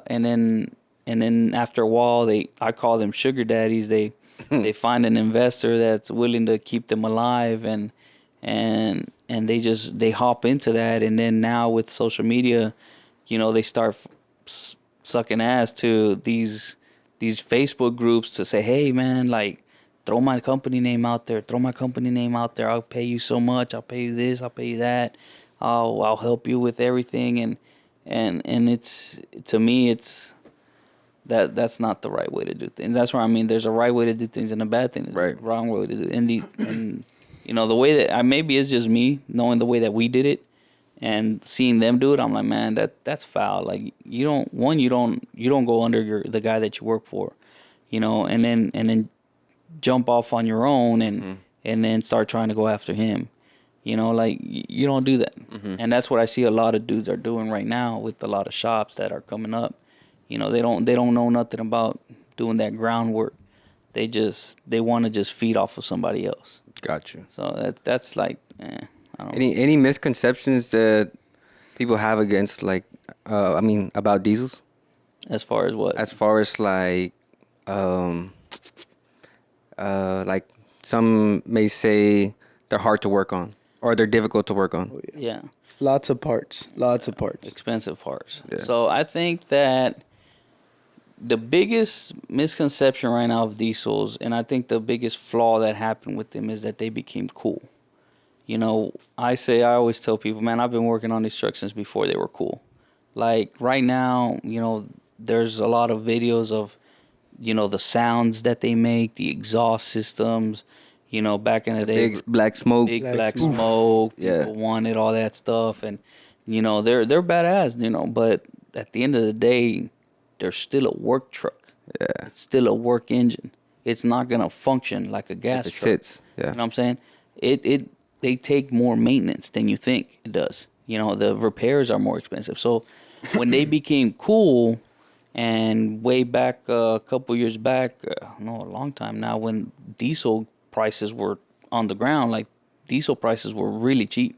[SPEAKER 1] And then after a while, I call them sugar daddies. They find an investor that's willing to keep them alive, and they hop into that. And then now with social media, you know, they start sucking ass to these Facebook groups to say, hey man, like, throw my company name out there. I'll pay you so much. I'll pay you this. I'll pay you that. I'll help you with everything. And it's, to me, it's that's not the right way to do things. That's where, I mean, there's a right way to do things and a bad thing,
[SPEAKER 2] right?
[SPEAKER 1] Wrong way to do it. And you know, the way that maybe it's just me knowing the way that we did it and seeing them do it. I'm like, man, that's foul. Like, you don't go under the guy that you work for, you know, and then jump off on your own and then start trying to go after him. You know, like, you don't do that. And that's what I see a lot of dudes are doing right now with a lot of shops that are coming up. You know, they don't know nothing about doing that groundwork. They want to just feed off of somebody else.
[SPEAKER 2] Got you.
[SPEAKER 1] So that's like, I don't know.
[SPEAKER 2] Any misconceptions that people have against, like, about diesels?
[SPEAKER 1] As far as what?
[SPEAKER 2] As far as like some may say they're hard to work on or they're difficult to work on.
[SPEAKER 3] Oh,
[SPEAKER 1] Yeah.
[SPEAKER 3] Lots of parts.
[SPEAKER 1] Expensive parts.
[SPEAKER 2] Yeah.
[SPEAKER 1] So I think that the biggest misconception right now of diesels, and I think the biggest flaw that happened with them, is that they became cool. You know, I always tell people, man, I've been working on these trucks since before they were cool. Like, right now, you know, there's a lot of videos of, you know, the sounds that they make, the exhaust systems. You know, back in the day,
[SPEAKER 2] big black smoke.
[SPEAKER 1] People wanted all that stuff, and you know, they're badass. You know, but at the end of the day, they're still a work truck.
[SPEAKER 2] Yeah,
[SPEAKER 1] it's still a work engine. It's not gonna function like a gas truck.
[SPEAKER 2] Sits. Yeah,
[SPEAKER 1] you know what I'm saying? They take more maintenance than you think it does. You know, the repairs are more expensive. So when they became cool, and way back a couple years back, a long time now, when diesel prices were on the ground, like diesel prices were really cheap,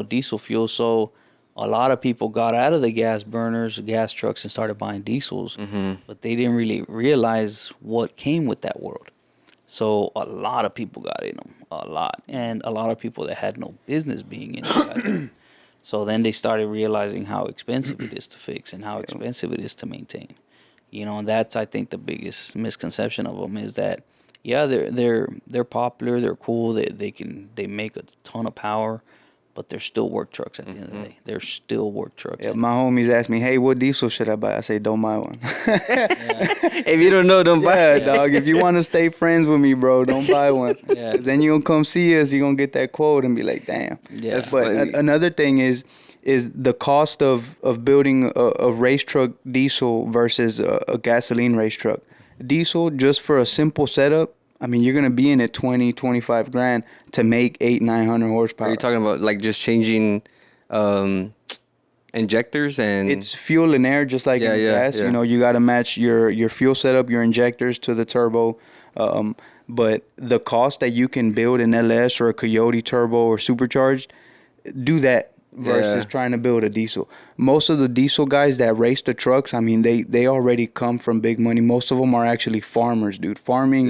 [SPEAKER 1] diesel fuel. So a lot of people got out of the gas burners, gas trucks, and started buying diesels, but they didn't really realize what came with that world. So a lot of people got in them, a lot, and a lot of people that had no business being in them. So then they started realizing how expensive it is to fix and how expensive it is to maintain. And that's, I think, the biggest misconception of them is that, yeah, they're popular, they're cool, they make a ton of power, but they're still work trucks at the end of the day. They're still work trucks.
[SPEAKER 3] Yeah, my homies ask me, hey, what diesel should I buy? I say, don't buy one.
[SPEAKER 2] If you don't know, don't buy.
[SPEAKER 3] Yeah, dog. If you want to stay friends with me, bro, don't buy one.
[SPEAKER 1] Yeah.
[SPEAKER 3] 'Cause then you gonna come see us, you gonna get that quote and be like, damn.
[SPEAKER 1] Yeah.
[SPEAKER 3] But another thing is the cost of building a race truck diesel versus a gasoline race truck. Diesel, just for a simple setup, I mean, you're going to be in at 20, 25 grand to make 900 horsepower.
[SPEAKER 2] Are you talking about like just changing injectors and...
[SPEAKER 3] It's fuel and air, just like in gas.
[SPEAKER 2] Yeah.
[SPEAKER 3] You got to match your fuel setup, your injectors to the turbo. But the cost that you can build an LS or a Coyote turbo or supercharged, do that versus trying to build a diesel. Most of the diesel guys that race the trucks, I mean, they already come from big money. Most of them are actually farmers, dude. Farming,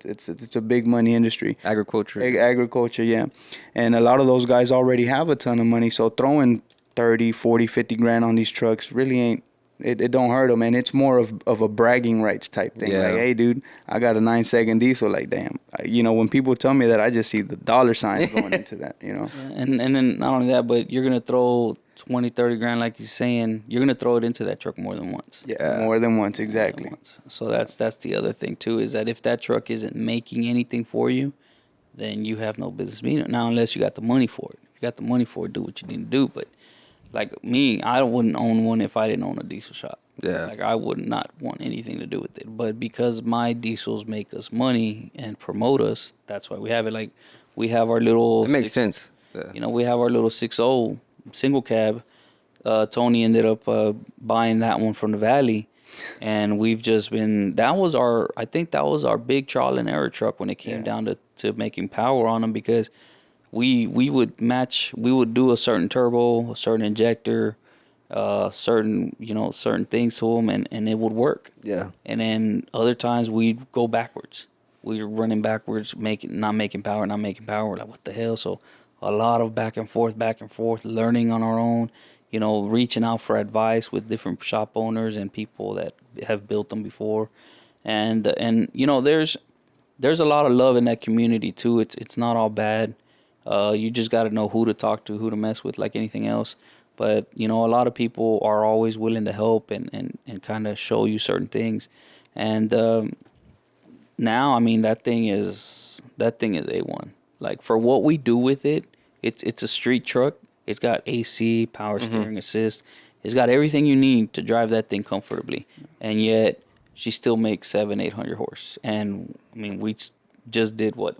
[SPEAKER 3] it's a big money industry.
[SPEAKER 2] Agriculture.
[SPEAKER 3] Agriculture, yeah. And a lot of those guys already have a ton of money, so throwing 30, 40, 50 grand on these trucks really ain't, it don't hurt them, and it's more of a bragging rights type thing. Like, hey, dude, I got a 9-second diesel. Like, damn. When people tell me that, I just see the dollar signs going into that,
[SPEAKER 1] Yeah, and then not only that, but you're going to throw 20, 30 grand, like you're saying, you're going to throw it into that truck more than once.
[SPEAKER 3] Yeah, more than once, exactly.
[SPEAKER 1] So that's the other thing, too, is that if that truck isn't making anything for you, then you have no business being it. Now, unless you got the money for it. If you got the money for it, do what you need to do. But like me, I wouldn't own one if I didn't own a diesel shop.
[SPEAKER 2] Yeah.
[SPEAKER 1] Like, I would not want anything to do with it. But because my diesels make us money and promote us, that's why we have it. Like, we have our little...
[SPEAKER 2] It makes sense.
[SPEAKER 1] Yeah. We have our little 6.0 single cab. Tony ended up buying that one from the Valley. And we've just been... I think that was our big trial and error truck when it came down to making power on them, because... We would do a certain turbo, a certain injector, certain things to them, and it would work.
[SPEAKER 2] Yeah.
[SPEAKER 1] And then other times we'd go backwards. We were running backwards, not making power. We're like, what the hell? So a lot of back and forth, learning on our own, reaching out for advice with different shop owners and people that have built them before. And there's a lot of love in that community too. It's not all bad. You just got to know who to talk to, who to mess with, like anything else. But, a lot of people are always willing to help and kind of show you certain things. And now, I mean, that thing is A1. Like, for what we do with it, it's a street truck. It's got AC, power steering assist. It's got everything you need to drive that thing comfortably. And yet, she still makes 700-800 horse. And, I mean, we just did like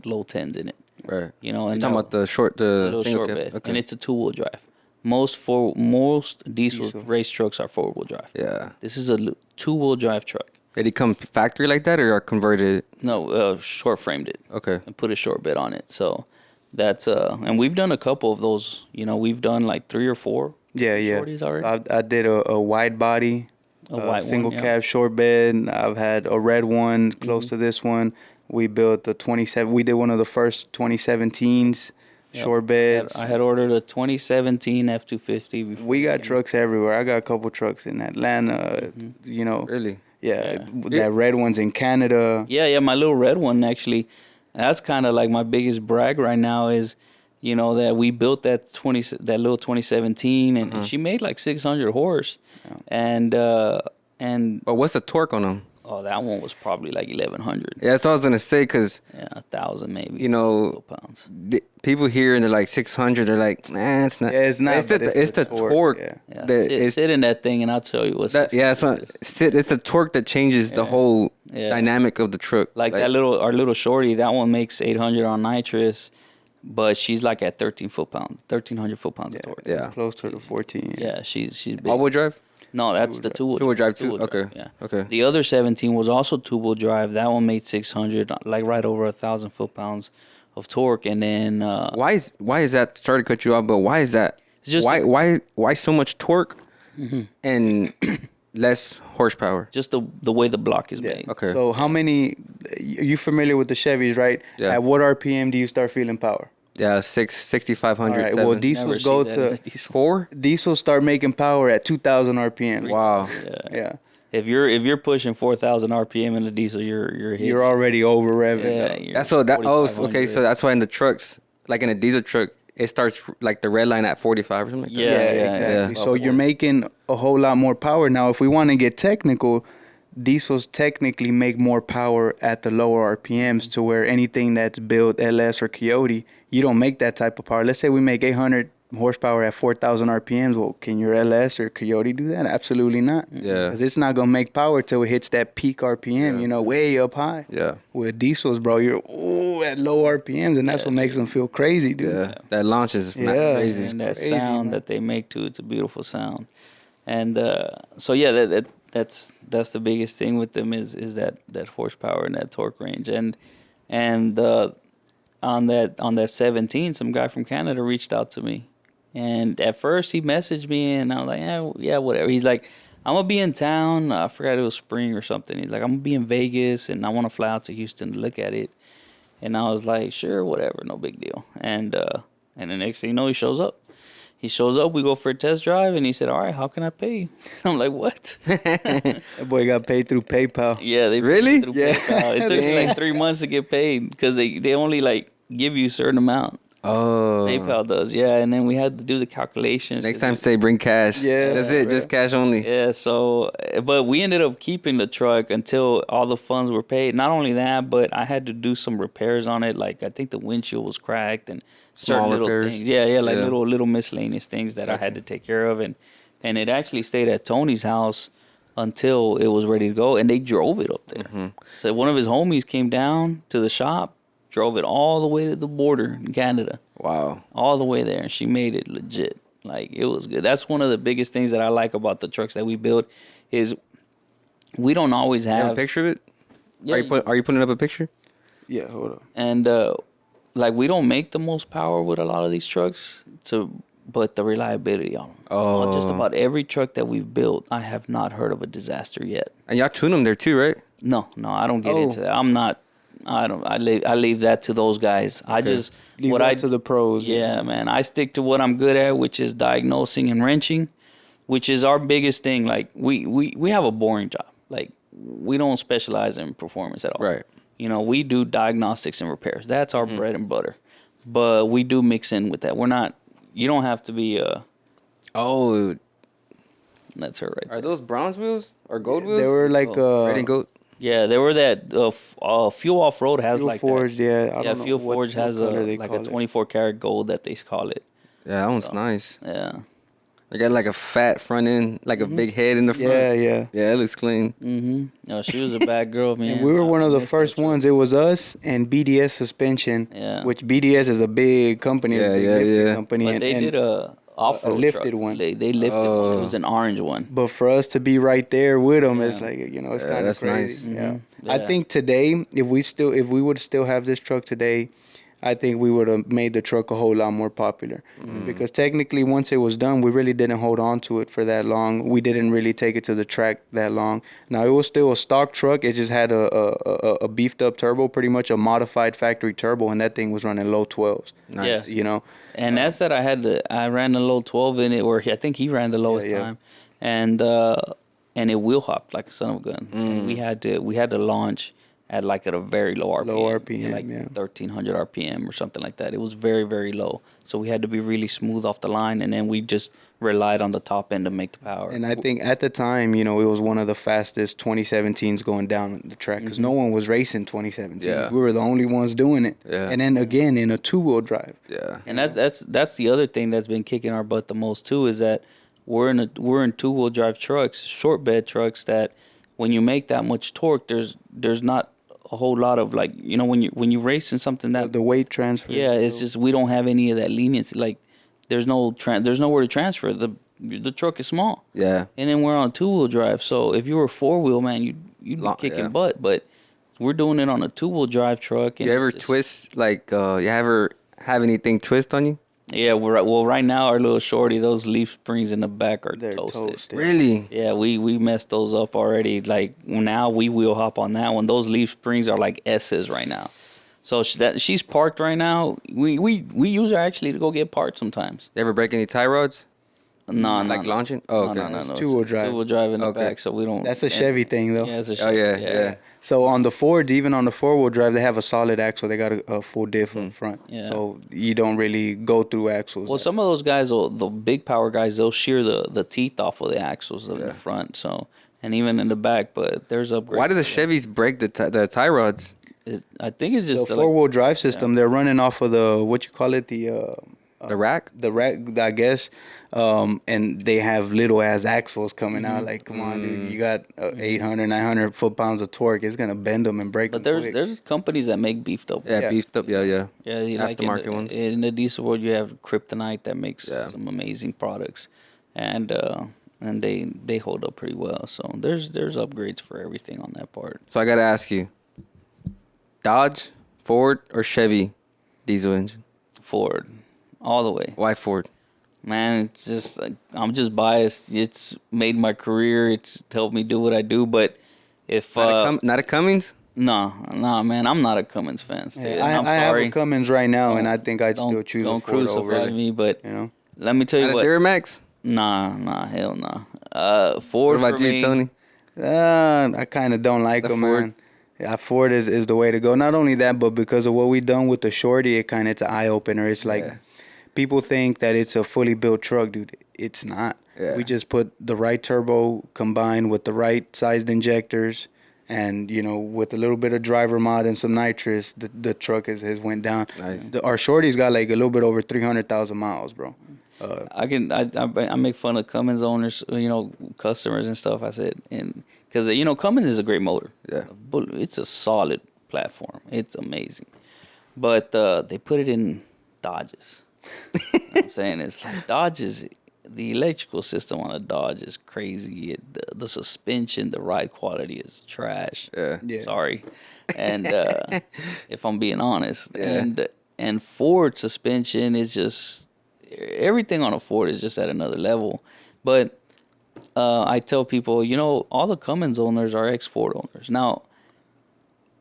[SPEAKER 1] low 10s in it.
[SPEAKER 2] Right.
[SPEAKER 1] And
[SPEAKER 2] you're talking about the little
[SPEAKER 1] short bed. Okay. And it's a 2-wheel drive. Most diesel race trucks are 4-wheel drive.
[SPEAKER 2] Yeah.
[SPEAKER 1] This is a 2-wheel drive truck.
[SPEAKER 2] Did it come factory like that, or are converted?
[SPEAKER 1] No, short framed it.
[SPEAKER 2] Okay.
[SPEAKER 1] And put a short bed on it. So that's and we've done a couple of those. We've done like 3 or 4. Shorties already.
[SPEAKER 3] I did a wide body,
[SPEAKER 1] a white
[SPEAKER 3] single
[SPEAKER 1] one,
[SPEAKER 3] cab short bed. I've had a red one close to this one. We built the 27. We did one of the first 2017s short beds.
[SPEAKER 1] I had ordered a 2017 F250 before.
[SPEAKER 3] We got trucks everywhere. I got a couple trucks in Atlanta.
[SPEAKER 2] Really?
[SPEAKER 3] Yeah, that red one's in Canada.
[SPEAKER 1] Yeah. My little red one, actually, that's kind of like my biggest brag right now is, that we built that little 2017, and she made like 600 horse, and.
[SPEAKER 2] But what's the torque on them?
[SPEAKER 1] Oh, that one was probably like 1,100.
[SPEAKER 2] Yeah, that's what I was gonna say, because
[SPEAKER 1] 1,000 maybe.
[SPEAKER 2] Pounds. People hear and they're like 600. They're like, nah, it's not.
[SPEAKER 3] Yeah, it's not.
[SPEAKER 2] It's the torque.
[SPEAKER 1] Yeah. Sit in that thing, and I'll tell you what's.
[SPEAKER 2] It's the torque that changes the whole dynamic of the truck.
[SPEAKER 1] Like our little shorty, that one makes 800 on nitrous, but she's like at 1,300 foot-pounds of torque.
[SPEAKER 2] Yeah,
[SPEAKER 3] close to the 14.
[SPEAKER 1] Yeah, she's big.
[SPEAKER 2] All-wheel drive.
[SPEAKER 1] No, that's the two-wheel
[SPEAKER 2] Two-wheel drive too?
[SPEAKER 1] Two-wheel drive,
[SPEAKER 2] Okay.
[SPEAKER 1] yeah.
[SPEAKER 2] Okay.
[SPEAKER 1] The other 17 was also two-wheel drive. That one made 600, like right over 1,000 foot-pounds of torque. And then
[SPEAKER 2] Why is that? Sorry to cut you off, but why is that?
[SPEAKER 1] It's just
[SPEAKER 2] why so much torque and less horsepower?
[SPEAKER 1] just the way the block is made.
[SPEAKER 2] Okay.
[SPEAKER 3] So how many? You familiar with the Chevys, right?
[SPEAKER 2] Yeah.
[SPEAKER 3] At what RPM do you start feeling power?
[SPEAKER 2] Yeah, 6,500.
[SPEAKER 3] All right.
[SPEAKER 2] 7.
[SPEAKER 3] Well,
[SPEAKER 1] Never
[SPEAKER 3] diesels
[SPEAKER 1] see
[SPEAKER 3] go
[SPEAKER 1] that in a
[SPEAKER 3] to
[SPEAKER 1] diesel.
[SPEAKER 2] 4?
[SPEAKER 3] diesels start making power at 2,000 RPM.
[SPEAKER 2] Wow.
[SPEAKER 3] Yeah.
[SPEAKER 1] If you're pushing 4,000 RPM in a diesel, you're hitting.
[SPEAKER 3] You're already over revving.
[SPEAKER 1] Yeah,
[SPEAKER 3] though.
[SPEAKER 1] you're
[SPEAKER 2] That's what that. Oh, okay.
[SPEAKER 1] 4,500.
[SPEAKER 2] So that's why in the trucks, like in a diesel truck, it starts like the red line at 45 or something like that.
[SPEAKER 1] Yeah,
[SPEAKER 3] Yeah,
[SPEAKER 1] yeah,
[SPEAKER 3] exactly.
[SPEAKER 1] yeah.
[SPEAKER 3] So you're making a whole lot more power. Now, if we want to get technical, diesels technically make more power at the lower RPMs to where anything that's built LS or Coyote, you don't make that type of power. Let's say we make 800 horsepower at 4,000 RPMs. Well, can your LS or Coyote do that? Absolutely not.
[SPEAKER 2] Yeah.
[SPEAKER 3] Because it's not going to make power till it hits that peak RPM,
[SPEAKER 2] Yeah.
[SPEAKER 3] way up high.
[SPEAKER 2] Yeah.
[SPEAKER 3] With diesels, bro, you're at low RPMs, and that's what makes them feel crazy, dude.
[SPEAKER 2] Yeah. That launch is
[SPEAKER 3] Yeah.
[SPEAKER 2] crazy.
[SPEAKER 1] And that
[SPEAKER 3] crazy,
[SPEAKER 1] sound
[SPEAKER 3] man.
[SPEAKER 1] that they make too, it's a beautiful sound. And so yeah, that's the biggest thing with them is that horsepower and that torque range. And on that 17, some guy from Canada reached out to me. And at first he messaged me and I was like, yeah, whatever. He's like, I'm gonna be in town. I forgot it was spring or something. He's like, I'm gonna be in Vegas and I want to fly out to Houston to look at it. And I was like, sure, whatever, no big deal. And the next thing you know, he shows up. He shows up, we go for a test drive, and he said, all right, how can I pay you? I'm like, what?
[SPEAKER 3] That boy got paid through PayPal.
[SPEAKER 1] Yeah, they
[SPEAKER 2] Really?
[SPEAKER 1] paid through
[SPEAKER 3] Yeah.
[SPEAKER 1] PayPal. It took me like 3 months to get paid because they only like give you a certain amount.
[SPEAKER 2] Oh.
[SPEAKER 1] PayPal does, yeah. And then we had to do the calculations.
[SPEAKER 2] Next
[SPEAKER 1] 'cause
[SPEAKER 2] time, say bring cash.
[SPEAKER 3] Yeah,
[SPEAKER 2] That's it.
[SPEAKER 3] right.
[SPEAKER 2] Just cash only.
[SPEAKER 1] Yeah, so, but we ended up keeping the truck until all the funds were paid. Not only that, but I had to do some repairs on it. Like, I think the windshield was cracked and certain
[SPEAKER 2] Small
[SPEAKER 1] little
[SPEAKER 2] repairs?
[SPEAKER 1] things. Yeah, like
[SPEAKER 2] Yeah.
[SPEAKER 1] little miscellaneous things that I had to take care of. And it actually stayed at Tony's house until it was ready to go. And they drove it up there.
[SPEAKER 2] Mm-hmm.
[SPEAKER 1] So one of his homies came down to the shop, drove it all the way to the border in Canada.
[SPEAKER 2] Wow.
[SPEAKER 1] All the way there, and she made it legit. Like, it was good. That's one of the biggest things that I like about the trucks that we build is we don't always
[SPEAKER 2] You have
[SPEAKER 1] have
[SPEAKER 2] a picture of it?
[SPEAKER 1] Yeah,
[SPEAKER 2] Are you putting up a picture?
[SPEAKER 3] Yeah, hold up.
[SPEAKER 1] and like, we don't make the most power with a lot of these trucks, but the reliability on them.
[SPEAKER 2] Oh.
[SPEAKER 1] Just about every truck that we've built, I have not heard of a disaster yet.
[SPEAKER 2] And y'all tune them there too, right?
[SPEAKER 1] No, I don't get
[SPEAKER 2] Oh.
[SPEAKER 1] into that. I leave that to those guys. I just
[SPEAKER 3] Leave
[SPEAKER 1] what
[SPEAKER 3] that
[SPEAKER 1] I
[SPEAKER 3] to the pros.
[SPEAKER 1] Yeah, man. I stick to what I'm good at, which is diagnosing and wrenching, which is our biggest thing. Like, we have a boring job. Like, we don't specialize in performance at all.
[SPEAKER 2] Right.
[SPEAKER 1] You know, we do diagnostics and repairs. That's our bread and butter. But we do mix in with that. We're not. You don't have to be.
[SPEAKER 2] Oh,
[SPEAKER 1] That's her right there.
[SPEAKER 2] are those bronze wheels or gold wheels?
[SPEAKER 3] They were like
[SPEAKER 2] Red and gold.
[SPEAKER 1] Yeah, they were that. Fuel Off Road has
[SPEAKER 3] Fuel
[SPEAKER 1] like
[SPEAKER 3] Forge,
[SPEAKER 1] that.
[SPEAKER 3] yeah. I
[SPEAKER 1] Yeah,
[SPEAKER 3] don't know
[SPEAKER 1] Fuel
[SPEAKER 3] what
[SPEAKER 1] Forge has a
[SPEAKER 3] color they
[SPEAKER 1] like
[SPEAKER 3] call
[SPEAKER 1] a
[SPEAKER 3] it.
[SPEAKER 1] 24 karat gold that they call it.
[SPEAKER 2] Yeah, that one's nice.
[SPEAKER 1] Yeah.
[SPEAKER 2] They got like a fat front end, like a big head in the front.
[SPEAKER 3] Yeah, yeah.
[SPEAKER 2] Yeah, it looks clean.
[SPEAKER 1] No, she was a bad girl, man.
[SPEAKER 3] And we were one of the
[SPEAKER 1] missed
[SPEAKER 3] first
[SPEAKER 1] that truck.
[SPEAKER 3] ones. It was us and BDS Suspension,
[SPEAKER 1] Yeah.
[SPEAKER 3] which BDS is a big company,
[SPEAKER 2] Yeah,
[SPEAKER 3] a big
[SPEAKER 2] yeah,
[SPEAKER 3] lifting
[SPEAKER 2] yeah.
[SPEAKER 3] company.
[SPEAKER 1] But they
[SPEAKER 3] and,
[SPEAKER 1] did a off-road
[SPEAKER 3] lifted
[SPEAKER 1] truck.
[SPEAKER 3] one.
[SPEAKER 1] They lifted one. It was an orange one.
[SPEAKER 3] But for us to be right there with them, it's
[SPEAKER 1] Yeah.
[SPEAKER 3] like, it's
[SPEAKER 2] Yeah,
[SPEAKER 3] kind of
[SPEAKER 2] that's
[SPEAKER 3] crazy.
[SPEAKER 2] nice.
[SPEAKER 3] Yeah.
[SPEAKER 1] Yeah.
[SPEAKER 3] I think today, if we would still have this truck today, I think we would have made the truck a whole lot more popular. Because technically, once it was done, we really didn't hold on to it for that long. We didn't really take it to the track that long. Now, it was still a stock truck. It just had a beefed up turbo, pretty much a modified factory turbo, and that thing was running low 12s.
[SPEAKER 2] Nice.
[SPEAKER 1] Yeah. And that's that I ran the low 12 in it, or I think he ran the lowest
[SPEAKER 3] yeah.
[SPEAKER 1] time. And it wheel hopped like a son of a gun. And we had to launch at a very low RPM.
[SPEAKER 3] Low RPM,
[SPEAKER 1] like
[SPEAKER 3] yeah.
[SPEAKER 1] 1,300 RPM or something like that. It was very, very low. So we had to be really smooth off the line, and then we just relied on the top end to make the power.
[SPEAKER 3] And I think at the time, it was one of the fastest 2017s going down the track because no one was racing 2017.
[SPEAKER 2] Yeah.
[SPEAKER 3] We were the only ones doing it.
[SPEAKER 2] Yeah.
[SPEAKER 3] And then again, in a two-wheel drive.
[SPEAKER 2] Yeah.
[SPEAKER 1] And that's the other thing that's been kicking our butt the most too, is that we're in two-wheel drive trucks, short bed trucks, that when you make that much torque, there's not a whole lot of when you race in something that
[SPEAKER 3] The weight transfer.
[SPEAKER 1] it's just we don't have any of that leniency. Like, there's nowhere to transfer. the truck is small.
[SPEAKER 2] Yeah.
[SPEAKER 1] And then we're on 2-wheel drive. So if you were 4-wheel, man, you'd be kicking butt. But we're doing it on a 2-wheel drive truck. And
[SPEAKER 2] You ever twist, like, you ever have anything twist on you?
[SPEAKER 1] Yeah, right now our little shorty, those leaf springs in the back are
[SPEAKER 3] They're toasted.
[SPEAKER 2] Really?
[SPEAKER 1] Yeah, we messed those up already. Like now we wheel hop on that one. Those leaf springs are like S's right now. So she's parked right now. We use her actually to go get parts sometimes.
[SPEAKER 2] You ever break any tie rods?
[SPEAKER 1] No,
[SPEAKER 2] Like launching? Oh, okay.
[SPEAKER 1] No.
[SPEAKER 3] It's 2-wheel drive.
[SPEAKER 1] 2-wheel drive in the
[SPEAKER 2] Okay.
[SPEAKER 1] back, so we don't.
[SPEAKER 3] That's a Chevy thing, though.
[SPEAKER 1] Yeah, it's a
[SPEAKER 2] Oh,
[SPEAKER 1] Chevy.
[SPEAKER 2] yeah.
[SPEAKER 3] So on the Fords, even on the 4-wheel drive, they have a solid axle. They got a full diff up front.
[SPEAKER 1] Yeah.
[SPEAKER 3] So you don't really go through axles.
[SPEAKER 1] Well, some of those guys, the big power guys, they'll shear the teeth off of the axles in the front. So and even in the back, but there's upgrades.
[SPEAKER 2] Why do the Chevys break the tie rods?
[SPEAKER 1] I think it's just
[SPEAKER 3] the 4-wheel drive system. They're running off of the
[SPEAKER 2] The rack?
[SPEAKER 3] the rack, I guess, and they have little ass axles coming out. Like, come on, dude, you got 800, 900 foot-pounds of torque. It's gonna bend them and break
[SPEAKER 1] But
[SPEAKER 3] them.
[SPEAKER 1] there's companies that make beefed up.
[SPEAKER 2] Yeah, beefed up. Yeah.
[SPEAKER 1] Yeah, like
[SPEAKER 2] Aftermarket ones.
[SPEAKER 1] In the diesel world, you have Kryptonite that makes some amazing products, and they hold up pretty well. So there's upgrades for everything on that part.
[SPEAKER 2] So I got to ask you, Dodge, Ford, or Chevy diesel engine?
[SPEAKER 1] Ford, all the way.
[SPEAKER 2] Why Ford?
[SPEAKER 1] Man, it's just I'm just biased. It's made my career. It's helped me do what I do. But if
[SPEAKER 2] Not a Cummins?
[SPEAKER 1] no, man, I'm not a Cummins fan. Still.
[SPEAKER 3] I,
[SPEAKER 1] I'm
[SPEAKER 3] I have
[SPEAKER 1] sorry.
[SPEAKER 3] a Cummins right now, and I think I'd still choose a
[SPEAKER 1] Don't
[SPEAKER 3] Ford
[SPEAKER 1] crucify
[SPEAKER 3] over it.
[SPEAKER 1] me, but
[SPEAKER 3] You know,
[SPEAKER 1] let me tell you
[SPEAKER 2] Not a
[SPEAKER 1] what.
[SPEAKER 2] Duramax?
[SPEAKER 1] Nah, hell nah. Ford.
[SPEAKER 2] What about
[SPEAKER 1] for
[SPEAKER 2] you,
[SPEAKER 1] me,
[SPEAKER 2] Tony?
[SPEAKER 3] I kind of don't like
[SPEAKER 2] The
[SPEAKER 3] them,
[SPEAKER 2] Ford?
[SPEAKER 3] man. Yeah, Ford is the way to go. Not only that, but because of what we done with the Shorty, it's an eye opener. It's like people think that it's a fully built truck, dude. It's not.
[SPEAKER 2] Yeah.
[SPEAKER 3] We just put the right turbo combined with the right sized injectors, and with a little bit of driver mod and some nitrous, the truck has went down.
[SPEAKER 2] Nice.
[SPEAKER 3] Our Shorty's got like a little bit over 300,000 miles, bro.
[SPEAKER 1] I make fun of Cummins owners, customers and stuff. I said, and because Cummins is a great motor.
[SPEAKER 2] Yeah.
[SPEAKER 1] But it's a solid platform. It's amazing, but they put it in Dodges. You know what I'm saying it's like Dodges. The electrical system on a Dodge is crazy. The suspension, the ride quality is trash.
[SPEAKER 3] Yeah.
[SPEAKER 1] Sorry, and if I'm being honest, and Ford suspension is just everything on a Ford is just at another level. But I tell people, all the Cummins owners are ex-Ford owners. Now,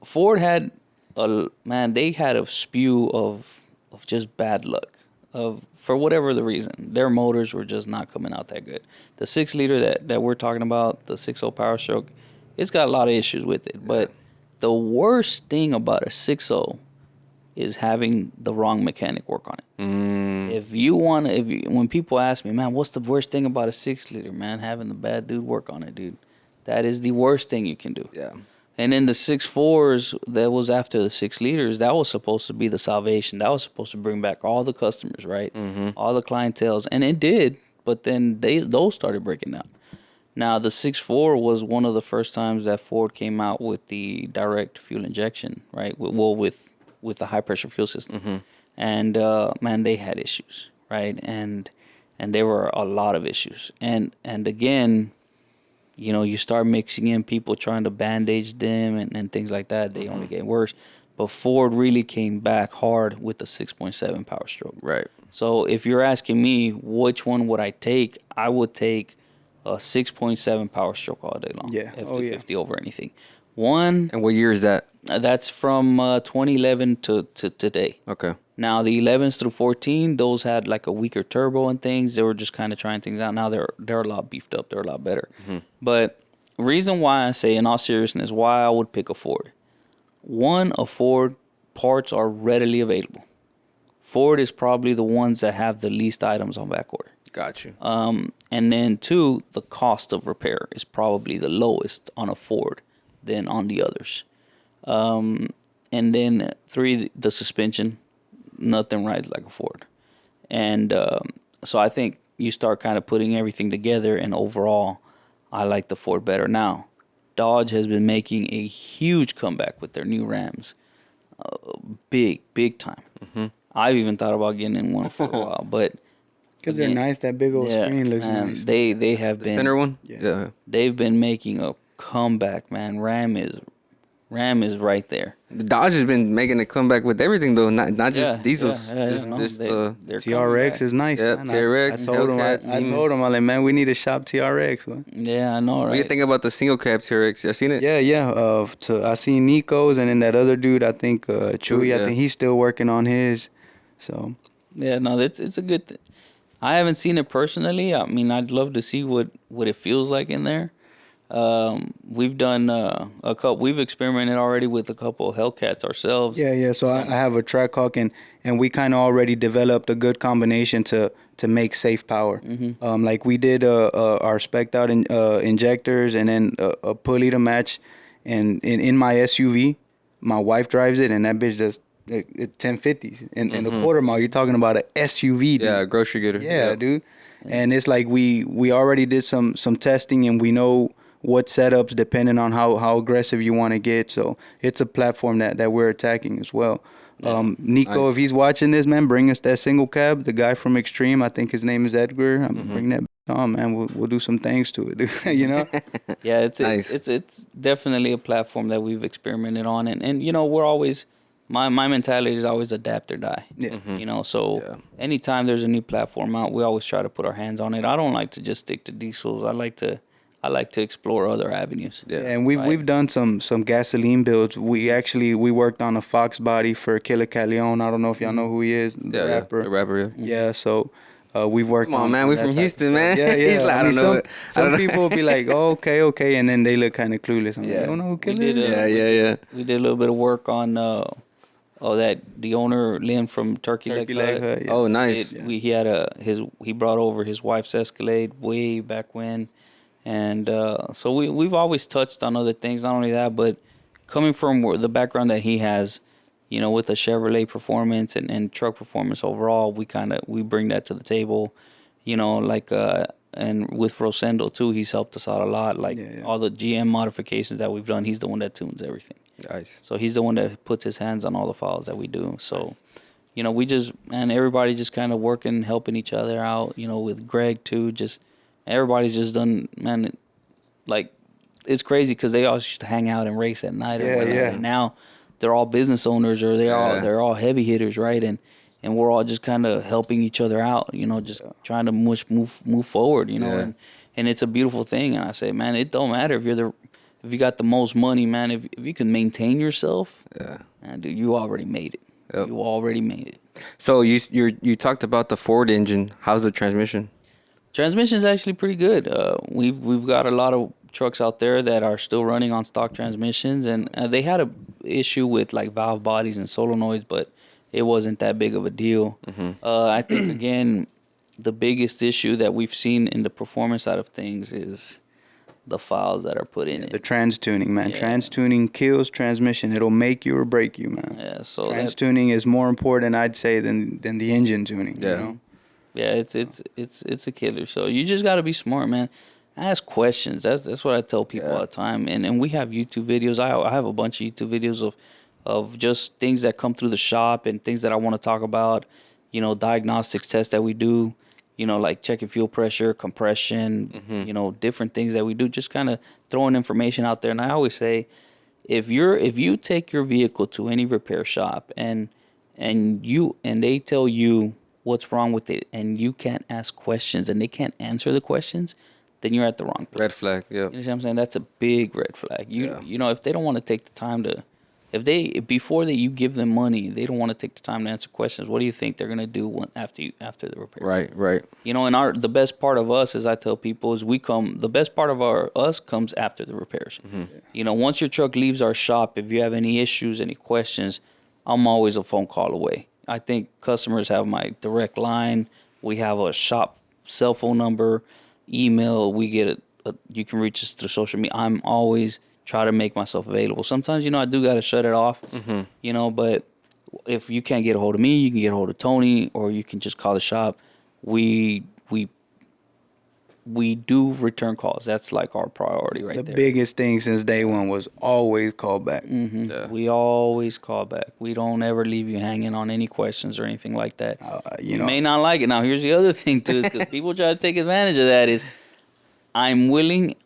[SPEAKER 1] Ford had they had a spew of just bad luck. For whatever the reason, their motors were just not coming out that good. The 6-liter that we're talking about, the 6.0 Power Stroke, it's got a lot of issues with it. But the worst thing about a 6.0 is having the wrong mechanic work on it. When people ask me, man, what's the worst thing about a 6-liter, man? Having the bad dude work on it, dude. That is the worst thing you can do.
[SPEAKER 2] Yeah.
[SPEAKER 1] And in the 6.4s, that was after the 6-liters, that was supposed to be the salvation. That was supposed to bring back all the customers, right? Mm-hmm. All the clientels. And it did, but then those started breaking down. Now, the 6.4 was one of the first times that Ford came out with the direct fuel injection, right? With the high-pressure fuel system. Mm-hmm. And, man, they had issues, right? And there were a lot of issues. And again, you start mixing in people trying to bandage them and things like that. They only get worse. But Ford really came back hard with the 6.7 Power Stroke.
[SPEAKER 2] Right.
[SPEAKER 1] So if you're asking me which one would I take, I would take a 6.7 Power Stroke all day long.
[SPEAKER 3] Yeah.
[SPEAKER 1] F250 over anything. One,
[SPEAKER 2] And what year is that?
[SPEAKER 1] that's from 2011 to today.
[SPEAKER 2] Okay.
[SPEAKER 1] Now, the 11s through 14, those had like a weaker turbo and things. They were just kind of trying things out. Now they're a lot beefed up. They're a lot better. Mm-hmm. But reason why I say, in all seriousness, why I would pick a Ford. One, a Ford parts are readily available. Ford is probably the ones that have the least items on back order.
[SPEAKER 2] Got you.
[SPEAKER 1] And then 2, the cost of repair is probably the lowest on a Ford than on the others. And then 3, the suspension. Nothing rides like a Ford. And so I think you start kind of putting everything together, and overall, I like the Ford better. Now, Dodge has been making a huge comeback with their new Rams. Big time. Mm-hmm. I've even thought about getting in one for a while. But
[SPEAKER 3] Because they're nice. That big old screen looks nice.
[SPEAKER 1] They have
[SPEAKER 2] The
[SPEAKER 1] been
[SPEAKER 2] center one.
[SPEAKER 3] Yeah.
[SPEAKER 1] They've been making a comeback, man. Ram is right there.
[SPEAKER 2] The Dodge has been making a comeback with everything though, not just diesels.
[SPEAKER 1] They're
[SPEAKER 3] TRX is nice.
[SPEAKER 2] Yeah,
[SPEAKER 3] Man.
[SPEAKER 2] TRX.
[SPEAKER 3] I told him. I told him. I like, man, we need to shop TRX. Man.
[SPEAKER 1] Yeah, I know, right?
[SPEAKER 2] What do you think about the single cab TRX? You seen it?
[SPEAKER 3] Yeah. I seen Nico's, and then that other dude. I think Chewy.
[SPEAKER 2] Yeah.
[SPEAKER 3] I think he's still working on his. So.
[SPEAKER 1] Yeah, no, it's a good thing. I haven't seen it personally. I mean, I'd love to see what it feels like in there. We've done a couple. We've experimented already with a couple of Hellcats ourselves.
[SPEAKER 3] Yeah. So I have a Trackhawk, and we kind of already developed a good combination to make safe power.
[SPEAKER 1] Mm-hmm.
[SPEAKER 3] Like we did our spec'd out injectors, and then a pulley to match. And in my SUV, my wife drives it, and that bitch does 1050s. And the quarter mile, you're talking about a SUV, dude.
[SPEAKER 2] Yeah, grocery getter.
[SPEAKER 3] Yeah, dude. And it's like we already did some testing, and we know what setups depending on how aggressive you want to get. So it's a platform that we're attacking as well. Nico,
[SPEAKER 2] Nice.
[SPEAKER 3] if he's watching this, man, bring us that single cab. The guy from Extreme, I think his name is Edgar. Bring that on, man. We'll do some things to it, dude. You know?
[SPEAKER 1] Yeah, it's
[SPEAKER 2] Nice.
[SPEAKER 1] it's definitely a platform that we've experimented on, and you know, we're always my mentality is always adapt or die.
[SPEAKER 3] Yeah.
[SPEAKER 1] You know, so anytime there's a new platform out, we always try to put our hands on it. I don't like to just stick to diesels. I like to explore other avenues.
[SPEAKER 2] Yeah.
[SPEAKER 3] And we've done some gasoline builds. We worked on a Fox body for Killer Calion. I don't know if y'all know who he is, the rapper.
[SPEAKER 2] The rapper. Yeah.
[SPEAKER 3] Yeah, so we've worked
[SPEAKER 2] Come on, man.
[SPEAKER 3] on
[SPEAKER 2] We
[SPEAKER 3] that
[SPEAKER 2] from
[SPEAKER 3] type of
[SPEAKER 2] Houston,
[SPEAKER 3] stuff.
[SPEAKER 2] man.
[SPEAKER 3] Yeah.
[SPEAKER 2] He's like, I don't know.
[SPEAKER 3] Some people will be like, oh, okay, and then they look kind of clueless. I'm like,
[SPEAKER 2] Yeah.
[SPEAKER 3] I don't know who
[SPEAKER 1] We
[SPEAKER 3] Killer
[SPEAKER 1] did
[SPEAKER 3] is.
[SPEAKER 2] Yeah.
[SPEAKER 1] We did a little bit of work on the owner Lynn from Turkey Leg Hut.
[SPEAKER 3] Hut, yeah.
[SPEAKER 2] Oh, nice.
[SPEAKER 1] He brought over his wife's Escalade way back when, and so we've always touched on other things. Not only that, but coming from the background that he has, you know, with the Chevrolet performance and truck performance overall, we bring that to the table, you know, like and with Rosendo too, he's helped us out a lot. Like all the GM modifications that we've done, he's the one that tunes everything.
[SPEAKER 2] Nice.
[SPEAKER 1] So he's the one that puts his hands on all the files that we do. So, you know, everybody just kind of working, helping each other out, you know, with Greg too. Just everybody's just done, man, like it's crazy because they all used to hang out and race at night. And now they're all business owners or they're all heavy hitters, right? And we're all just kind of helping each other out, you know, just trying to move forward, you know. And it's a beautiful thing. And I say, man, it don't matter if you got the most money, man. If you can maintain yourself, man, dude, you already made it.
[SPEAKER 2] Yep.
[SPEAKER 1] You already made it.
[SPEAKER 2] So you talked about the Ford engine. How's the transmission?
[SPEAKER 1] Transmission is actually pretty good. We've got a lot of trucks out there that are still running on stock transmissions, and they had a issue with like valve bodies and solenoids, but it wasn't that big of a deal. I think again, the biggest issue that we've seen in the performance side of things is the files that are put in it.
[SPEAKER 3] The trans tuning, man.
[SPEAKER 1] Yeah.
[SPEAKER 3] Trans tuning kills transmission. It'll make you or break you, man.
[SPEAKER 1] Yeah, so
[SPEAKER 3] Trans tuning is more important, I'd say, than the engine tuning.
[SPEAKER 2] Yeah.
[SPEAKER 3] You know?
[SPEAKER 1] yeah, it's a killer. So you just got to be smart, man. Ask questions. That's what I tell people all the time. And we have YouTube videos. I have a bunch of YouTube videos of just things that come through the shop and things that I want to talk about. You know, diagnostics tests that we do. You know, like checking fuel pressure, compression, you know, different things that we do, just kind of throwing information out there. And I always say, if you take your vehicle to any repair shop and they tell you what's wrong with it and you can't ask questions and they can't answer the questions, then you're at the wrong place.
[SPEAKER 2] Red flag. Yeah.
[SPEAKER 1] You know what I'm saying? That's a big red flag. You know, if they don't want to take the time to, before you give them money, they don't want to take the time to answer questions. What do you think they're gonna do after the repair? Right. You know, and the best part of us, as I tell people, is the best part of us comes after the repairs. You know, once your truck leaves our shop, if you have any issues, any questions, I'm always a phone call away. I think customers have my direct line. We have a shop cell phone number, email. We get you can reach us through social media. I'm always try to make myself available. Sometimes, you know, I do got to shut it off, you know, but if you can't get a hold of me, you can get a hold of Tony, or you can just call the shop. We we do return calls. That's like our priority right there.
[SPEAKER 3] The biggest thing since day one was always call back.
[SPEAKER 2] Yeah.
[SPEAKER 1] We always call back. We don't ever leave you hanging on any questions or anything like that.
[SPEAKER 3] You
[SPEAKER 1] may not like it. Now, here's the other thing, too, is because people try to take advantage of that is I'm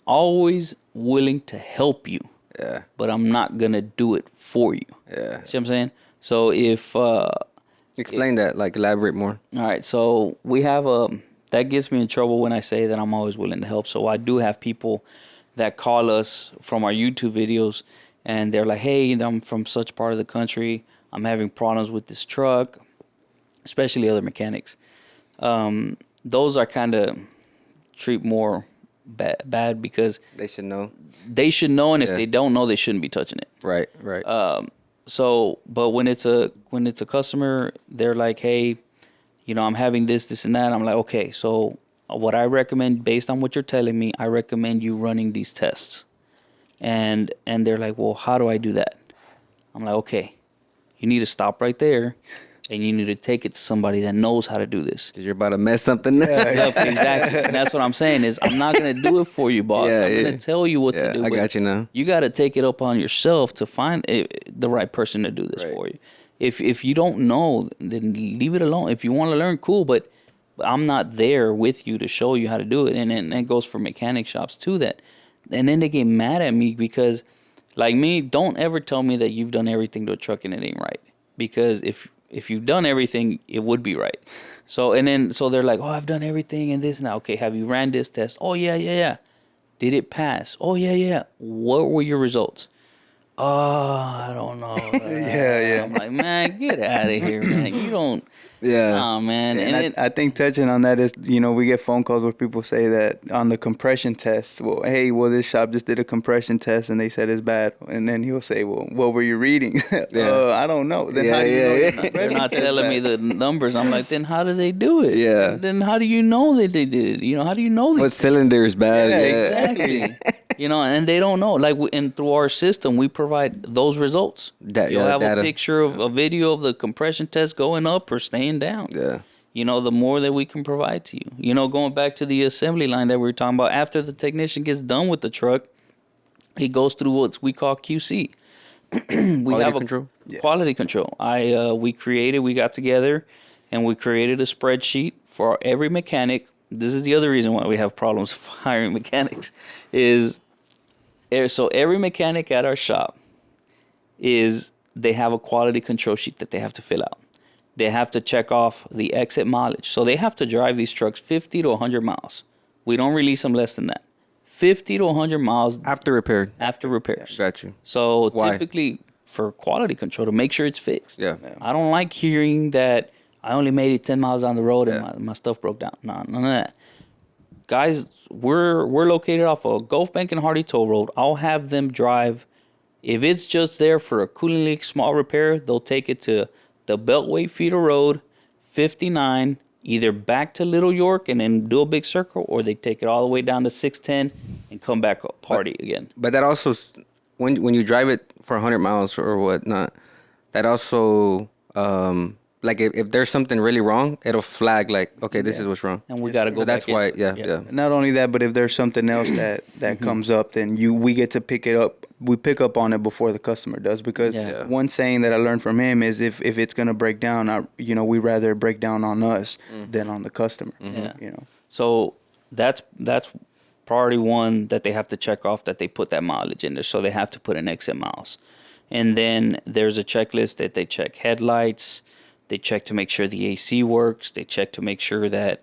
[SPEAKER 1] always willing to help you.
[SPEAKER 2] Yeah.
[SPEAKER 1] But I'm not going to do it for you.
[SPEAKER 2] Yeah.
[SPEAKER 1] See what I'm saying? So if...
[SPEAKER 2] Explain that, like elaborate more.
[SPEAKER 1] All right, so we have that gets me in trouble when I say that I'm always willing to help. So I do have people that call us from our YouTube videos, and they're like, hey, I'm from such part of the country. I'm having problems with this truck, especially other mechanics. Those are kind of treat more bad because
[SPEAKER 2] They should know.
[SPEAKER 1] they should know, and if
[SPEAKER 2] Yeah.
[SPEAKER 1] they don't know, they shouldn't be touching it.
[SPEAKER 2] Right.
[SPEAKER 1] So, but when it's a customer, they're like, hey, I'm having this, and that. I'm like, okay, so what I recommend, based on what you're telling me, I recommend you running these tests. And they're like, well, how do I do that? I'm like, okay, you need to stop right there, and you need to take it to somebody that knows how to do this.
[SPEAKER 2] Because you're about to mess something up.
[SPEAKER 1] Exactly. And that's what I'm saying is I'm not going to do it for you, boss.
[SPEAKER 2] Yeah,
[SPEAKER 1] I'm
[SPEAKER 2] yeah.
[SPEAKER 1] going to tell you what to do.
[SPEAKER 2] I
[SPEAKER 1] but
[SPEAKER 2] got you now.
[SPEAKER 1] You got to take it upon yourself to find the right person to do this
[SPEAKER 2] Right.
[SPEAKER 1] for you. If you don't know, then leave it alone. If you want to learn, cool, but I'm not there with you to show you how to do it. And it goes for mechanic shops too. And then they get mad at me because, like me, don't ever tell me that you've done everything to a truck and it ain't right. Because if you've done everything, it would be right. So they're like, oh, I've done everything and this and that. Okay, have you ran this test? Oh, yeah. Did it pass? Oh, yeah. What were your results? Oh, I don't know.
[SPEAKER 3] Yeah.
[SPEAKER 1] I'm like, man, get out of here, man. You don't.
[SPEAKER 2] Yeah.
[SPEAKER 1] Nah, man.
[SPEAKER 3] And I think touching on that is, we get phone calls where people say that on the compression test, well, hey, this shop just did a compression test and they said it's bad. And then he'll say, well, what were you reading? I don't know. Then how do you know
[SPEAKER 1] They're not telling me the numbers. I'm like, then how do they do it?
[SPEAKER 2] Yeah.
[SPEAKER 1] Then how do you know that they did it? How do you know these
[SPEAKER 2] What cylinder is bad?
[SPEAKER 1] Yeah, exactly. And they don't know. Like, and through our system, we provide those results. You'll have
[SPEAKER 2] data.
[SPEAKER 1] a picture of a video of the compression test going up or staying down.
[SPEAKER 2] Yeah.
[SPEAKER 1] The more that we can provide to you. Going back to the assembly line that we were talking about, after the technician gets done with the truck, he goes through what we call QC.
[SPEAKER 2] Quality control?
[SPEAKER 1] Quality control. We got together and we created a spreadsheet for every mechanic. This is the other reason why we have problems hiring mechanics so every mechanic at our shop they have a quality control sheet that they have to fill out. They have to check off the exit mileage. So they have to drive these trucks 50 to 100 miles. We don't release them less than that. 50 to 100 miles
[SPEAKER 2] After repaired.
[SPEAKER 1] after repairs.
[SPEAKER 2] Got you.
[SPEAKER 1] So
[SPEAKER 2] Why?
[SPEAKER 1] typically for quality control to make sure it's fixed.
[SPEAKER 2] Yeah.
[SPEAKER 1] I don't like hearing that I only made it 10 miles down the road and my stuff broke down. No, none of that. Guys, we're located off of Gulf Bank and Hardy Toll Road. I'll have them drive. If it's just there for a cooling leak, small repair, they'll take it to the Beltway Feeder Road, 59, either back to Little York and then do a big circle, or they take it all the way down to 610 and come back up, party again.
[SPEAKER 2] But that also, when you drive it for 100 miles or whatnot, that also, like if there's something really wrong, it'll flag like, okay, this is what's wrong.
[SPEAKER 1] And we got to go
[SPEAKER 2] That's
[SPEAKER 1] back
[SPEAKER 2] why,
[SPEAKER 1] into it.
[SPEAKER 2] yeah.
[SPEAKER 3] Not only that, but if there's something else that comes up, then we get to pick it up. We pick up on it before the customer does, because one saying that I learned from him is if it's gonna break down, we rather break down on us than on the customer.
[SPEAKER 1] So that's priority one that they have to check off, that they put that mileage in there. So they have to put in exit miles. And then there's a checklist that they check headlights. They check to make sure the AC works. They check to make sure that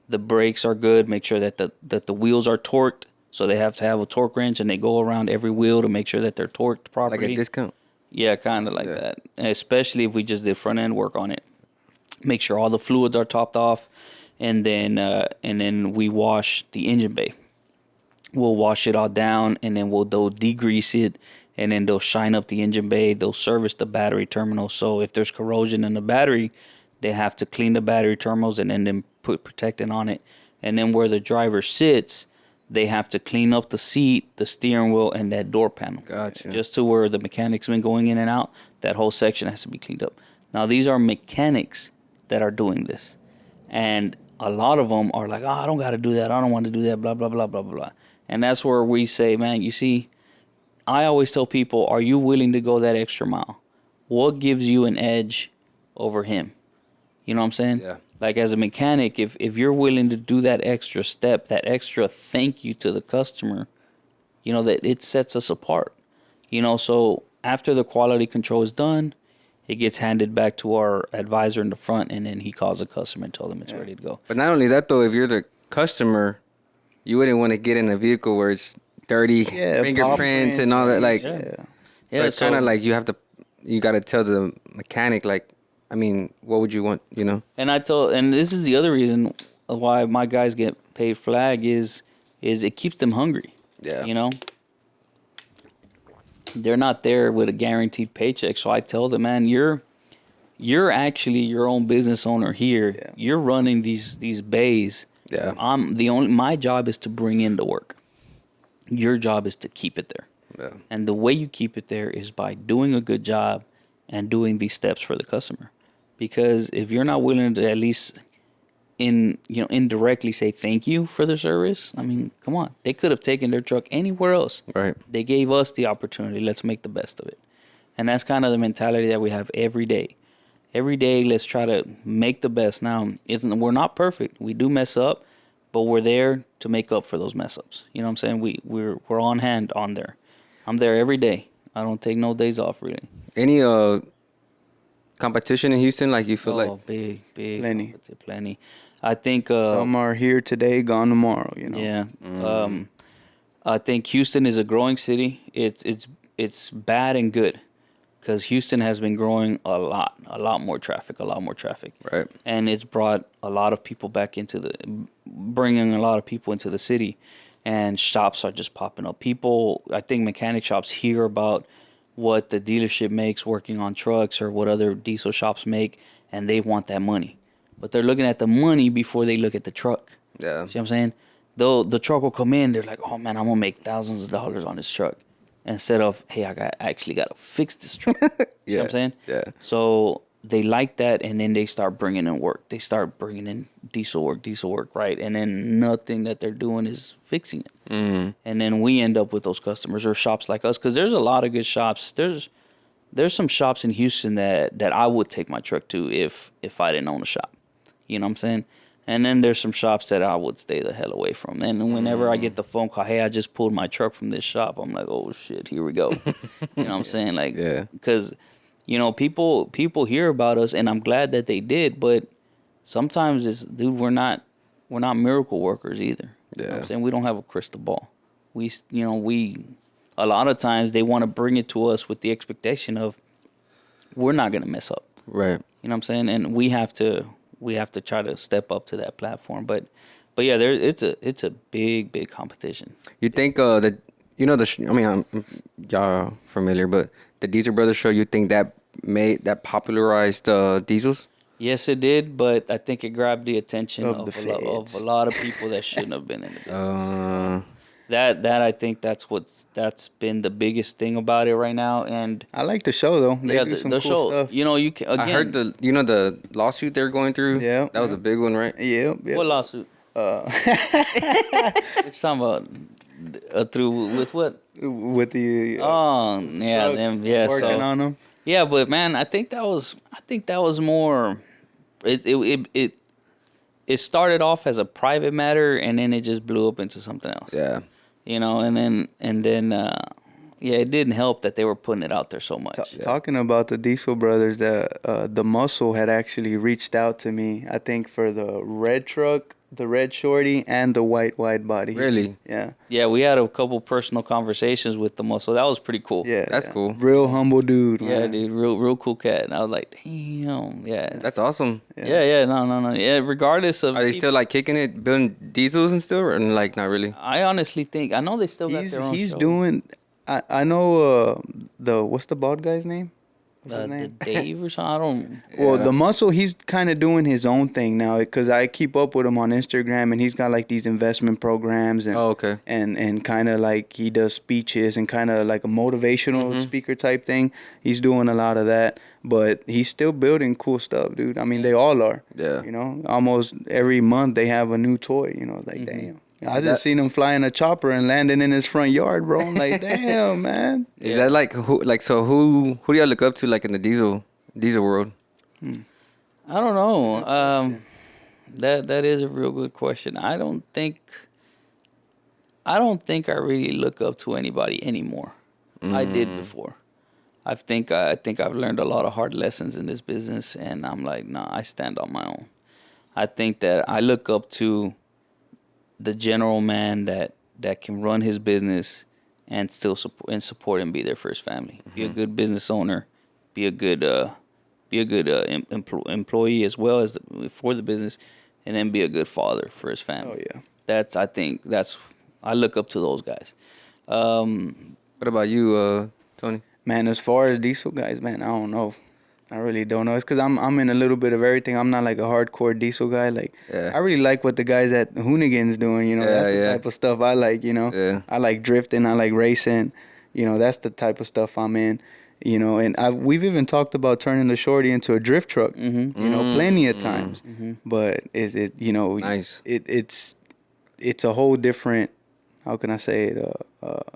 [SPEAKER 1] the brakes are good, make sure that the wheels are torqued. So they have to have a torque wrench, and they go around every wheel to make sure that they're torqued properly.
[SPEAKER 2] Like a discount.
[SPEAKER 1] Yeah, kind of like that. Especially if we just did front end work on it. Make sure all the fluids are topped off, and then we wash the engine bay. We'll wash it all down, and then they'll degrease it, and then they'll shine up the engine bay. They'll service the battery terminal. So if there's corrosion in the battery, they have to clean the battery terminals and then put protectant on it. And then where the driver sits, they have to clean up the seat, the steering wheel, and that door panel.
[SPEAKER 2] Gotcha.
[SPEAKER 1] Just to where the mechanic's been going in and out, that whole section has to be cleaned up. Now, these are mechanics that are doing this. And a lot of them are like, oh, I don't got to do that. I don't want to do that, blah, blah, blah, blah, blah. And that's where we say, man, you see, I always tell people, are you willing to go that extra mile? What gives you an edge over him? You know what I'm saying?
[SPEAKER 2] Yeah.
[SPEAKER 1] Like as a mechanic, if you're willing to do that extra step, that extra thank you to the customer, you know, that it sets us apart. You know, so after the quality control is done, it gets handed back to our advisor in the front, and then he calls the customer and tells them it's ready to go.
[SPEAKER 2] But not only that, though, if you're the customer, you wouldn't want to get in a vehicle where it's dirty, fingerprints and all that. Like, so it's kind of like you got to tell the mechanic, like, I mean, what would you want, you know?
[SPEAKER 1] And this is the other reason why my guys get paid flag is it keeps them hungry.
[SPEAKER 2] Yeah.
[SPEAKER 1] You know? They're not there with a guaranteed paycheck. So I tell them, man, you're actually your own business owner here. Yeah. You're running these bays.
[SPEAKER 2] Yeah.
[SPEAKER 1] My job is to bring in the work. Your job is to keep it there.
[SPEAKER 2] Yeah.
[SPEAKER 1] And the way you keep it there is by doing a good job and doing these steps for the customer. Because if you're not willing to at least indirectly say thank you for the service, I mean, come on. They could have taken their truck anywhere else.
[SPEAKER 2] Right.
[SPEAKER 1] They gave us the opportunity. Let's make the best of it. And that's kind of the mentality that we have every day. Every day, let's try to make the best. Now, we're not perfect. We do mess up, but we're there to make up for those mess ups. You know what I'm saying? We're on hand on there. I'm there every day. I don't take no days off, really.
[SPEAKER 2] Any competition in Houston, like you feel like?
[SPEAKER 1] Big.
[SPEAKER 3] Plenty.
[SPEAKER 1] I think
[SPEAKER 3] some are here today, gone tomorrow. You know.
[SPEAKER 1] Yeah. I think Houston is a growing city. It's bad and good, because Houston has been growing a lot more traffic.
[SPEAKER 2] Right.
[SPEAKER 1] And it's brought a lot of people bringing a lot of people into the city, and shops are just popping up. I think mechanic shops hear about what the dealership makes working on trucks or what other diesel shops make, and they want that money. But they're looking at the money before they look at the truck.
[SPEAKER 2] Yeah.
[SPEAKER 1] See what I'm saying? Though the truck will come in, they're like, oh man, I'm going to make thousands of dollars on this truck. Instead of, hey, I actually got to fix this truck. See what I'm saying?
[SPEAKER 2] Yeah.
[SPEAKER 1] So they like that, and then they start bringing in work. They start bringing in diesel work, right? And then nothing that they're doing is fixing it. Mm-hmm. And then we end up with those customers or shops like us, because there's a lot of good shops. There's some shops in Houston that I would take my truck to if I didn't own a shop. You know what I'm saying? And then there's some shops that I would stay the hell away from. And whenever I get the phone call, hey, I just pulled my truck from this shop, I'm like, oh shit, here we go. You know what I'm saying? Like, because people hear about us, and I'm glad that they did, but sometimes it's, dude, we're not miracle workers either. You know what I'm saying? We don't have a crystal ball. We a lot of times they want to bring it to us with the expectation of we're not going to mess up.
[SPEAKER 2] Right.
[SPEAKER 1] You know what I'm saying? And we have to try to step up to that platform. But yeah, it's a big competition.
[SPEAKER 2] You think that, you know, y'all are familiar, but the Diesel Brothers show, you think that popularized diesels?
[SPEAKER 1] Yes, it did, but I think it grabbed the attention of a lot of people that shouldn't have been in the business. That I think that's been the biggest thing about it right now. And
[SPEAKER 3] I like the show though. They do some cool stuff.
[SPEAKER 1] You know, you can again.
[SPEAKER 2] I heard the lawsuit they're going through.
[SPEAKER 3] Yeah,
[SPEAKER 2] that was a big one, right?
[SPEAKER 3] Yeah.
[SPEAKER 1] What lawsuit? It's talking about through with what?
[SPEAKER 3] With the
[SPEAKER 1] working
[SPEAKER 3] on them.
[SPEAKER 1] Yeah, but man, I think that was more. It started off as a private matter, and then it just blew up into something else.
[SPEAKER 2] Yeah.
[SPEAKER 1] You know, and then it didn't help that they were putting it out there so much.
[SPEAKER 3] Talking about the Diesel Brothers, the Muscle had actually reached out to me, I think, for the red truck, the red shorty, and the white wide body.
[SPEAKER 2] Really?
[SPEAKER 3] Yeah.
[SPEAKER 1] Yeah, we had a couple personal conversations with the Muscle. That was pretty cool.
[SPEAKER 3] Yeah,
[SPEAKER 2] that's cool.
[SPEAKER 3] Real humble dude.
[SPEAKER 1] Yeah,
[SPEAKER 3] man.
[SPEAKER 1] dude, real cool cat. And I was like, damn, yeah.
[SPEAKER 2] That's awesome.
[SPEAKER 1] Yeah, no. Yeah, regardless of.
[SPEAKER 2] Are they still like kicking it, building diesels and stuff, or like not really?
[SPEAKER 1] I honestly think, I know they still got their own
[SPEAKER 3] He's
[SPEAKER 1] show.
[SPEAKER 3] doing. I know what's the bald guy's name? What's his
[SPEAKER 1] The
[SPEAKER 3] name?
[SPEAKER 1] Dave or something. I don't.
[SPEAKER 3] Well,
[SPEAKER 2] Yeah.
[SPEAKER 3] the muscle, he's kind of doing his own thing now because I keep up with him on Instagram, and he's got like these investment programs and
[SPEAKER 2] Oh, okay.
[SPEAKER 3] and kind of like he does speeches and kind of like a motivational speaker type thing. He's doing a lot of that, but he's still building cool stuff, dude. I mean, they all are.
[SPEAKER 2] Yeah.
[SPEAKER 3] You know, almost every month they have a new toy. You know, it's like damn. I
[SPEAKER 2] Is
[SPEAKER 3] just
[SPEAKER 2] that-
[SPEAKER 3] seen him flying a chopper and landing in his front yard, bro. I'm like, damn, man.
[SPEAKER 2] Is that like who do y'all look up to like in the diesel world?
[SPEAKER 1] I don't know. That is a real good question. I don't think I really look up to anybody anymore. I did before. I think I've learned a lot of hard lessons in this business, and I'm like, nah, I stand on my own. I think that I look up to the general man that can run his business and still support and be there for his family. Be a good business owner. Be a good employee as well as for the business, and then be a good father for his family.
[SPEAKER 3] Oh yeah.
[SPEAKER 1] I look up to those guys.
[SPEAKER 2] What about you, Tony?
[SPEAKER 3] Man, as far as diesel guys, man, I don't know. I really don't know. It's because I'm in a little bit of everything. I'm not like a hardcore diesel guy. Like,
[SPEAKER 2] Yeah.
[SPEAKER 3] I really like what the guys at Hoonigan's doing. You know,
[SPEAKER 2] Yeah,
[SPEAKER 3] that's the
[SPEAKER 2] yeah.
[SPEAKER 3] type of stuff I like. You know,
[SPEAKER 2] Yeah.
[SPEAKER 3] I like drifting. I like racing. You know, that's the type of stuff I'm in. You know, and we've even talked about turning the Shorty into a drift truck.
[SPEAKER 1] Mm-hmm.
[SPEAKER 3] You know, plenty of times. But is it? You know,
[SPEAKER 2] Nice.
[SPEAKER 3] It's a whole different. How can I say it?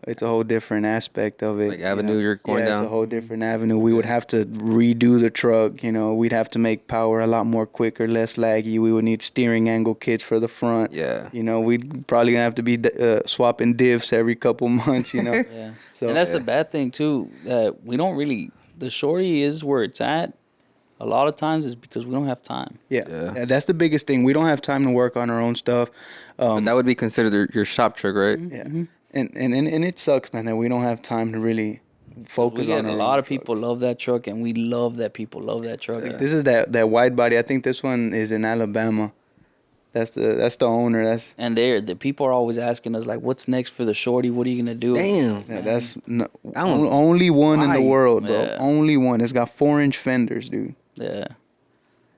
[SPEAKER 3] It's a whole different aspect of it.
[SPEAKER 2] Like avenue you're going
[SPEAKER 3] It's
[SPEAKER 2] down?
[SPEAKER 3] a whole different avenue. We would have to redo the truck. You know, we'd have to make power a lot more quicker, less laggy. We would need steering angle kits for the front.
[SPEAKER 2] Yeah.
[SPEAKER 3] You know, we'd probably gonna have to be swapping diffs every couple months. You know.
[SPEAKER 1] Yeah.
[SPEAKER 3] So
[SPEAKER 1] And that's the bad thing too, that we don't really, the Shorty is where it's at. A lot of times is because we don't have time.
[SPEAKER 3] yeah.
[SPEAKER 2] Yeah.
[SPEAKER 3] Yeah, that's the biggest thing. We don't have time to work on our own stuff.
[SPEAKER 2] But that would be considered your shop truck, right?
[SPEAKER 3] Yeah. And it sucks, man, that we don't have time to really focus
[SPEAKER 1] We
[SPEAKER 3] on
[SPEAKER 1] get
[SPEAKER 3] our
[SPEAKER 1] a lot
[SPEAKER 3] own
[SPEAKER 1] of people
[SPEAKER 3] trucks.
[SPEAKER 1] love that truck, and we love that people love that truck.
[SPEAKER 3] This is that wide body. I think this one is in Alabama. That's the owner.
[SPEAKER 1] And the people are always asking us like, "What's next for the Shorty? What are you gonna do?"
[SPEAKER 2] Damn.
[SPEAKER 3] That's no,
[SPEAKER 2] That one's
[SPEAKER 3] only one in the
[SPEAKER 2] wide.
[SPEAKER 3] world, bro.
[SPEAKER 1] Yeah.
[SPEAKER 3] Only one. It's got 4-inch fenders, dude.
[SPEAKER 1] Yeah.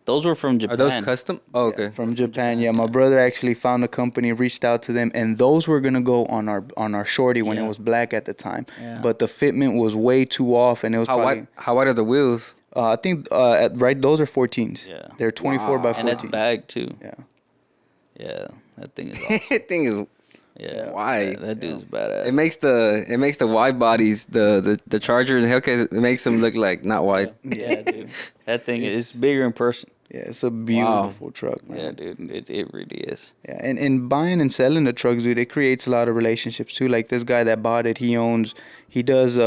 [SPEAKER 1] Those were from Japan.
[SPEAKER 2] Are those custom? Oh, okay.
[SPEAKER 3] From Japan. Yeah, my brother actually found a company, reached out to them, and those were gonna go on our Shorty when it
[SPEAKER 1] Yeah.
[SPEAKER 3] was black at the time.
[SPEAKER 1] Yeah.
[SPEAKER 3] But the fitment was way too off, and it was
[SPEAKER 2] How
[SPEAKER 3] probably.
[SPEAKER 2] wide? How wide are the wheels?
[SPEAKER 3] I think right. Those are 14s.
[SPEAKER 1] Yeah.
[SPEAKER 3] They're 24 by 14s.
[SPEAKER 1] And that's bag too.
[SPEAKER 3] Yeah.
[SPEAKER 1] Yeah. That thing is awesome.
[SPEAKER 2] That thing is.
[SPEAKER 1] Yeah.
[SPEAKER 2] Wide.
[SPEAKER 1] That dude's badass.
[SPEAKER 2] It makes the wide bodies the Charger and Hellcat. It makes them look like not wide.
[SPEAKER 1] Yeah, dude. That thing is bigger in person.
[SPEAKER 3] Yeah, it's a beautiful truck, man.
[SPEAKER 1] Yeah, dude. It really is.
[SPEAKER 3] Yeah, and buying and selling the trucks, dude, it creates a lot of relationships too. Like this guy that bought it, he does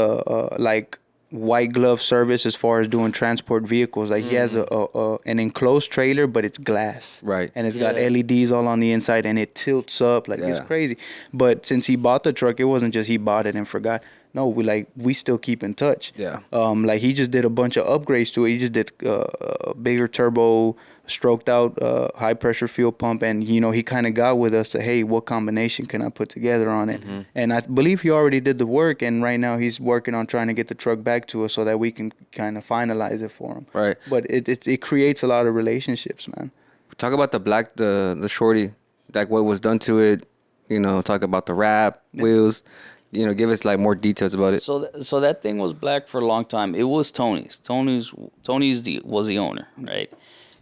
[SPEAKER 3] like white glove service as far as doing transport vehicles. Like he has an enclosed trailer, but it's glass,
[SPEAKER 2] Right.
[SPEAKER 3] And it's got
[SPEAKER 1] Yeah.
[SPEAKER 3] LEDs all on the inside, and it tilts up like it's
[SPEAKER 2] Yeah.
[SPEAKER 3] crazy. But since he bought the truck, it wasn't just he bought it and forgot. No, we still keep in touch.
[SPEAKER 2] Yeah.
[SPEAKER 3] Like he just did a bunch of upgrades to it. He just did a bigger turbo, stroked out high pressure fuel pump, and you know he kind of got with us to, hey, what combination can I put together on it? And I believe he already did the work, and right now he's working on trying to get the truck back to us so that we can kind of finalize it for him.
[SPEAKER 2] Right.
[SPEAKER 3] But it creates a lot of relationships, man.
[SPEAKER 2] Talk about the Shorty, like what was done to it. You know, talk about the wrap, wheels. You know, give us like more details about it.
[SPEAKER 1] So that thing was black for a long time. It was Tony's. Tony's was the owner, right?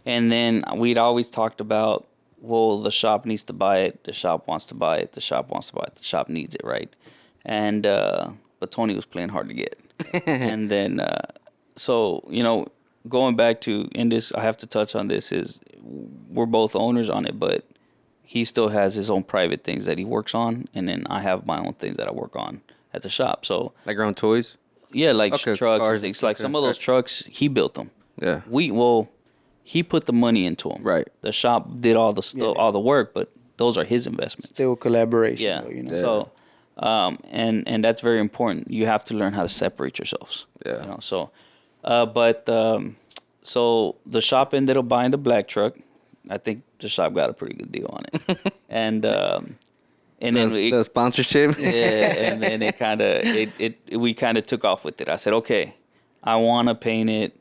[SPEAKER 1] And then we'd always talked about, well, the shop needs to buy it. The shop wants to buy it. The shop wants to buy it. The shop needs it, right? And but Tony was playing hard to get. And then so you know, going back to in this, I have to touch on this is we're both owners on it, but he still has his own private things that he works on, and then I have my own things that I work on at the shop. So
[SPEAKER 2] Like your own toys.
[SPEAKER 1] yeah, like
[SPEAKER 2] Okay,
[SPEAKER 1] trucks
[SPEAKER 2] cars
[SPEAKER 1] and things. Like
[SPEAKER 2] okay.
[SPEAKER 1] some of those trucks, he built them.
[SPEAKER 2] Yeah.
[SPEAKER 1] He put the money into them.
[SPEAKER 2] Right.
[SPEAKER 1] The shop did all the stuff, all the work, but those are his investments.
[SPEAKER 3] Still collaboration,
[SPEAKER 1] Yeah.
[SPEAKER 3] though, you know.
[SPEAKER 1] So, and that's very important. You have to learn how to separate yourselves.
[SPEAKER 2] Yeah.
[SPEAKER 1] You know. So, so the shop ended up buying the black truck. I think the shop got a pretty good deal on it, and then
[SPEAKER 2] The sponsorship.
[SPEAKER 1] yeah, and then we kind of took off with it. I said, okay, I want to paint it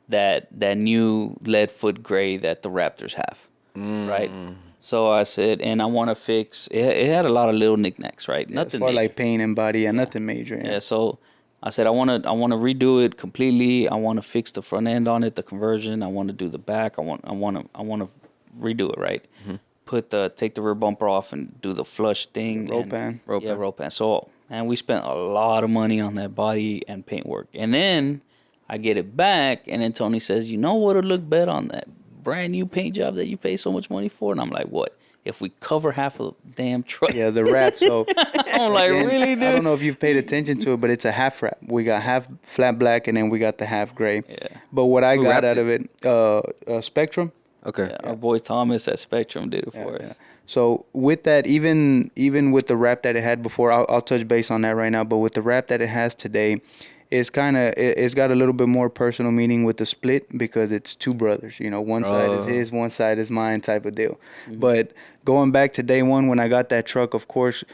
[SPEAKER 1] that new lead foot gray that the Raptors have, right? So I said, and I want to fix. It had a lot of little knickknacks, right? Nothing
[SPEAKER 3] for
[SPEAKER 1] major.
[SPEAKER 3] like paint and body, nothing major.
[SPEAKER 1] Yeah. So I said I want to redo it completely. I want to fix the front end on it, the conversion. I want to do the back. I want to redo it, right? Take the rear bumper off and do the flush thing.
[SPEAKER 3] Roll pan.
[SPEAKER 1] Roll pan. So, and we spent a lot of money on that body and paint work. And then I get it back, and then Tony says, you know what would look better on that brand new paint job that you pay so much money for? And I'm like, what? If we cover half of the damn truck.
[SPEAKER 3] Yeah, the wrap. So
[SPEAKER 1] I'm like, really, dude?
[SPEAKER 3] I don't know if you've paid attention to it, but it's a half wrap. We got half flat black, and then we got the half gray.
[SPEAKER 1] Yeah.
[SPEAKER 3] But what I
[SPEAKER 2] Who
[SPEAKER 3] got
[SPEAKER 2] wrapped
[SPEAKER 3] out of it, Spectrum.
[SPEAKER 2] Okay.
[SPEAKER 1] Yeah, our boy Thomas at Spectrum did it for us.
[SPEAKER 3] Yeah. So with that, even with the wrap that it had before, I'll touch base on that right now. But with the wrap that it has today, it's got a little bit more personal meaning with the split because it's two brothers. You know, one side is his, one side is mine, type of deal. But going back to day one when I got that truck, of course,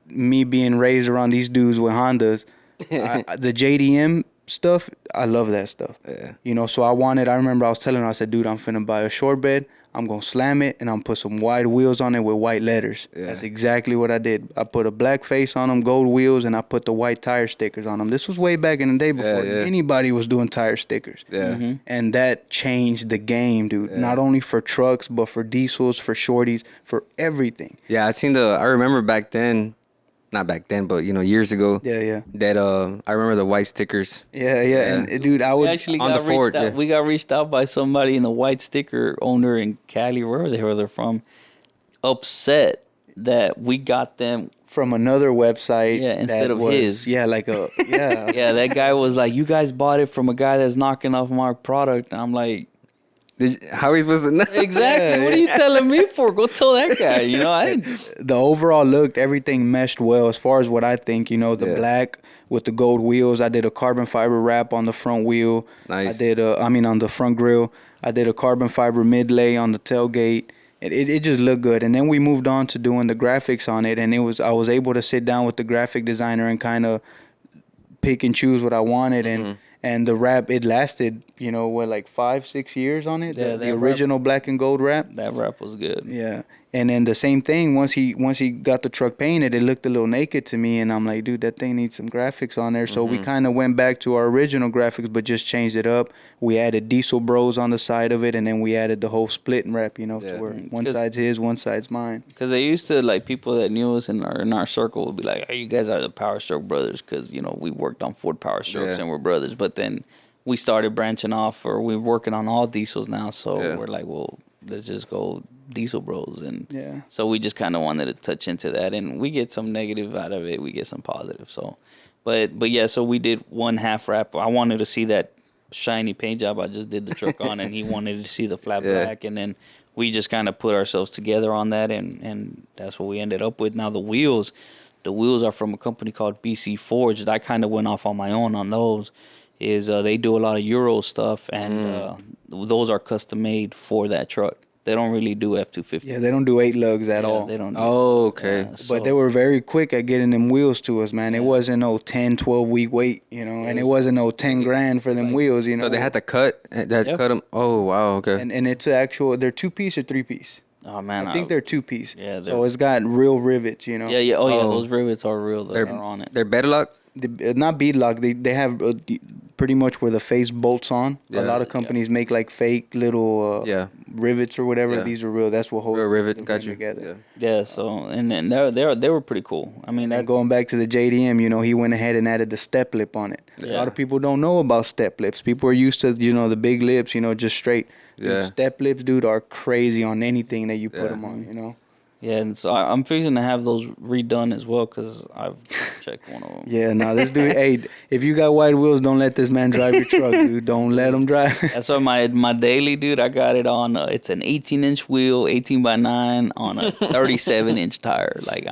[SPEAKER 3] me being raised around these dudes with Hondas, the JDM stuff, I love that stuff.
[SPEAKER 2] Yeah.
[SPEAKER 3] You know, so I remember I was telling her, I said, dude, I'm finna buy a short bed. I'm going to slam it, and I'm going to put some wide wheels on it with white letters.
[SPEAKER 2] Yeah.
[SPEAKER 3] That's exactly what I did. I put a black face on them, gold wheels, and I put the white tire stickers on them. This was way back in the day before anybody was doing tire stickers.
[SPEAKER 2] Yeah.
[SPEAKER 3] And that changed the game, dude.
[SPEAKER 2] Yeah.
[SPEAKER 3] Not only for trucks, but for diesels, for shorties, for everything.
[SPEAKER 2] Yeah, I remember back then, not back then, but, years ago.
[SPEAKER 3] Yeah.
[SPEAKER 2] That, I remember the white stickers.
[SPEAKER 3] Yeah. And, dude, I
[SPEAKER 1] We
[SPEAKER 3] would...
[SPEAKER 1] actually
[SPEAKER 2] on
[SPEAKER 1] got
[SPEAKER 2] the Ford,
[SPEAKER 1] reached out.
[SPEAKER 2] yeah.
[SPEAKER 1] We got reached out by somebody in the white sticker owner in Cali, wherever the hell they're from, upset that we got them.
[SPEAKER 3] From another website.
[SPEAKER 1] Yeah, instead
[SPEAKER 3] that
[SPEAKER 1] of
[SPEAKER 3] was,
[SPEAKER 1] his.
[SPEAKER 3] Yeah, like a... Yeah.
[SPEAKER 1] Yeah, that guy was like, you guys bought it from a guy that's knocking off my product. And I'm like,
[SPEAKER 2] How are you supposed to know?
[SPEAKER 1] exactly. What are you telling me for? Go tell that guy. I didn't.
[SPEAKER 3] The overall look, everything meshed well as far as what I think. The black with the gold wheels. I did a carbon fiber wrap on the front wheel.
[SPEAKER 2] Nice.
[SPEAKER 3] I did on the front grille. I did a carbon fiber mid lay on the tailgate. It just looked good. And then we moved on to doing the graphics on it, and I was able to sit down with the graphic designer and kind of pick and choose what I wanted. And the wrap, it lasted, like 5-6 years on it.
[SPEAKER 1] Yeah,
[SPEAKER 3] the original black and gold wrap.
[SPEAKER 1] That wrap was good.
[SPEAKER 3] Yeah. And then the same thing, once he got the truck painted, it looked a little naked to me. And I'm like, dude, that thing needs some graphics on there. So we kind of went back to our original graphics, but just changed it up. We added Diesel Bros on the side of it, and then we added the whole split and wrap, to where one side's his, one side's mine.
[SPEAKER 1] Because they used to, like, people that knew us in our circle would be like, oh, you guys are the Power Stroke brothers because, we worked on Ford Power Strokes and we're brothers. But then we started branching off, or we're working on all diesels now. So we're like, well, let's just go Diesel Bros. And so we just kind of wanted to touch into that. And we get some negative out of it. We get some positive. So, but yeah, so we did one half wrap. I wanted to see that shiny paint job I just did the truck on, and he wanted to see the flat black. And then we just kind of put ourselves together on that. And that's what we ended up with. Now the wheels are from a company called BC Forged. I kind of went off on my own on those. They do a lot of Euro stuff, and those are custom made for that truck. They don't really do F-250.
[SPEAKER 3] Yeah, they don't do 8 lugs at all.
[SPEAKER 1] They don't do
[SPEAKER 2] okay.
[SPEAKER 3] But they were very quick at getting them wheels to us, man. It wasn't no 10, 12-week wait, and it wasn't no 10 grand for them wheels,
[SPEAKER 2] So they had to cut them. Oh, wow, okay.
[SPEAKER 3] And it's they're 2-piece or 3-piece.
[SPEAKER 1] Oh, man.
[SPEAKER 3] I think they're 2-piece.
[SPEAKER 1] Yeah.
[SPEAKER 3] So it's got real rivets,
[SPEAKER 1] Yeah. Oh, yeah. Those rivets are real. They're on it.
[SPEAKER 2] They're better luck?
[SPEAKER 3] Not beadlock. They have pretty much where the face bolts on.
[SPEAKER 2] Yeah.
[SPEAKER 3] A lot of companies make like fake little rivets or whatever.
[SPEAKER 2] Yeah.
[SPEAKER 3] These are real. That's what holds
[SPEAKER 2] Real rivet,
[SPEAKER 3] the
[SPEAKER 2] got
[SPEAKER 3] thing
[SPEAKER 2] you.
[SPEAKER 3] together.
[SPEAKER 1] Yeah. So and then they were pretty cool. I mean,
[SPEAKER 3] And going back to the JDM, he went ahead and added the step lip on it. A lot of people don't know about step lips. People are used to the big lips, just straight.
[SPEAKER 2] Yeah.
[SPEAKER 3] Dude, step lips, dude, are crazy on anything that you put them on.
[SPEAKER 1] Yeah, and so I'm fixing to have those redone as well because I've checked one of them.
[SPEAKER 3] Yeah, no, this dude. Hey, if you got white wheels, don't let this man drive your truck, dude. Don't let him drive.
[SPEAKER 1] That's why my daily, dude, I got it on. It's an 18-inch wheel, 18x9 on a 37-inch tire. Like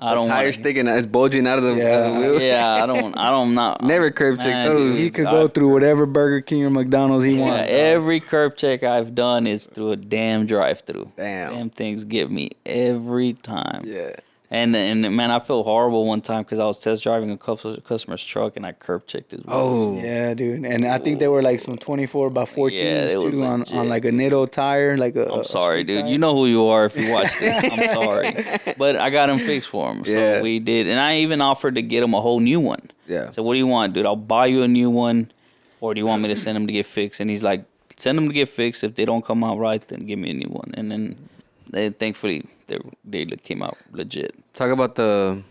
[SPEAKER 1] I don't.
[SPEAKER 2] Tire sticking, it's bulging out of the wheel.
[SPEAKER 1] Yeah, I don't not.
[SPEAKER 2] Never curb check
[SPEAKER 1] Man,
[SPEAKER 2] those.
[SPEAKER 3] He could go through whatever Burger King or McDonald's he wants.
[SPEAKER 1] Every curb check I've done is through a damn drive-through.
[SPEAKER 2] Damn.
[SPEAKER 1] Things get me every time.
[SPEAKER 2] Yeah.
[SPEAKER 1] And man, I felt horrible one time because I was test driving a customer's truck and I curb checked his wheels.
[SPEAKER 2] Oh,
[SPEAKER 3] Yeah, dude. And I think they were like some 24 by 14s
[SPEAKER 1] Yeah, it was
[SPEAKER 3] too on
[SPEAKER 1] legit,
[SPEAKER 3] like a Nitto tire, like a.
[SPEAKER 1] I'm
[SPEAKER 3] a
[SPEAKER 1] sorry,
[SPEAKER 3] street
[SPEAKER 1] dude.
[SPEAKER 3] tire.
[SPEAKER 1] You know who you are if you watch this. I'm sorry, but I got him fixed for him. So
[SPEAKER 2] Yeah.
[SPEAKER 1] we did, and I even offered to get him a whole new one.
[SPEAKER 2] Yeah.
[SPEAKER 1] So what do you want, dude? I'll buy you a new one, or do you want me to send him to get fixed? And he's like, send them to get fixed. If they don't come out right, then give me a new one. And then thankfully they came out legit.
[SPEAKER 2] Talk about the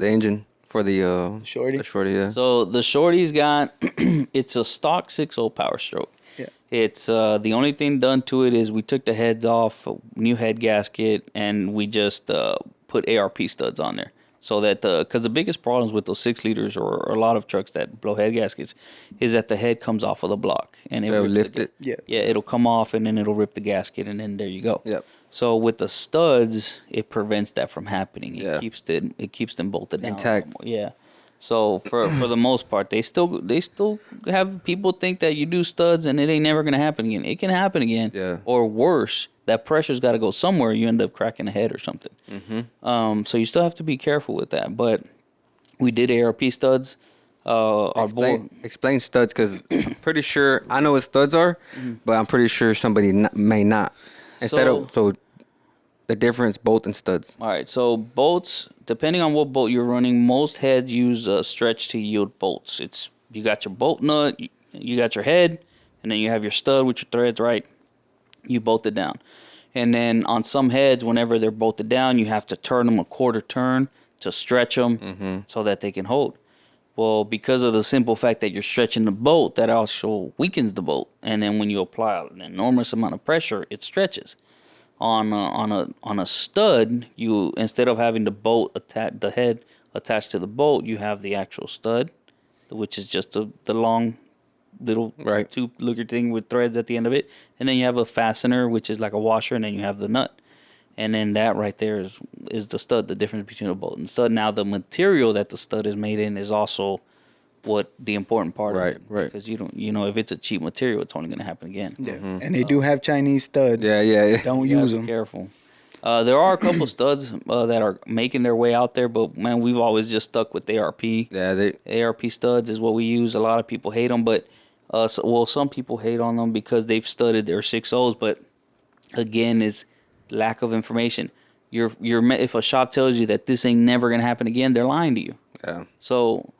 [SPEAKER 2] engine for the
[SPEAKER 3] Shorty?
[SPEAKER 2] The shorty, yeah.
[SPEAKER 1] So the Shorty's got it's a stock 6.0 Power Stroke.
[SPEAKER 3] Yeah.
[SPEAKER 1] It's the only thing done to it is we took the heads off, a new head gasket, and we just put ARP studs on there. So that because the biggest problems with those 6 liters or a lot of trucks that blow head gaskets is that the head comes off of the block and
[SPEAKER 2] So
[SPEAKER 1] rips
[SPEAKER 2] lift
[SPEAKER 1] the,
[SPEAKER 2] it?
[SPEAKER 3] Yeah.
[SPEAKER 1] Yeah, it'll come off and then it'll rip the gasket and then there you go.
[SPEAKER 2] Yep.
[SPEAKER 1] So with the studs, it prevents that from happening.
[SPEAKER 2] Yeah.
[SPEAKER 1] It keeps them bolted down.
[SPEAKER 2] Intact.
[SPEAKER 1] Yeah. So for the most part, they still have people think that you do studs and it ain't never gonna happen again. It can happen again.
[SPEAKER 2] Yeah.
[SPEAKER 1] Or worse, that pressure's got to go somewhere. You end up cracking a head or something.
[SPEAKER 2] Mm-hmm.
[SPEAKER 1] So you still have to be careful with that. But we did ARP studs. Our board.
[SPEAKER 2] Explain studs, because I'm pretty sure I know what studs are, but I'm pretty sure somebody may not. So the difference, bolt and studs.
[SPEAKER 1] All right. So bolts, depending on what bolt you're running, most heads use stretch to yield bolts. It's you got your bolt nut, you got your head, and then you have your stud with your threads, right? You bolt it down. And then on some heads, whenever they're bolted down, you have to turn them a quarter turn to stretch them so that they can hold. Well, because of the simple fact that you're stretching the bolt, that also weakens the bolt. And then when you apply an enormous amount of pressure, it stretches. On a stud, you instead of having the head attached to the bolt, you have the actual stud, which is just the long little
[SPEAKER 2] Right.
[SPEAKER 1] tube looker thing with threads at the end of it, and then you have a fastener, which is like a washer, and then you have the nut, and then that right there is the stud. The difference between a bolt and stud. Now the material that the stud is made in is also what the important part of it.
[SPEAKER 2] Right.
[SPEAKER 1] Because if it's a cheap material, it's only going to happen again.
[SPEAKER 3] Yeah. And they do have Chinese studs.
[SPEAKER 2] Yeah.
[SPEAKER 3] Don't
[SPEAKER 1] You
[SPEAKER 3] use
[SPEAKER 1] gotta be
[SPEAKER 3] them.
[SPEAKER 1] careful. There are a couple studs that are making their way out there, but man, we've always just stuck with ARP.
[SPEAKER 2] Yeah,
[SPEAKER 1] ARP studs is what we use. A lot of people hate them, but some people hate on them because they've studded their 6.0s. But again, it's lack of information. If a shop tells you that this ain't never gonna happen again, they're lying to you.
[SPEAKER 2] yeah,
[SPEAKER 1] So,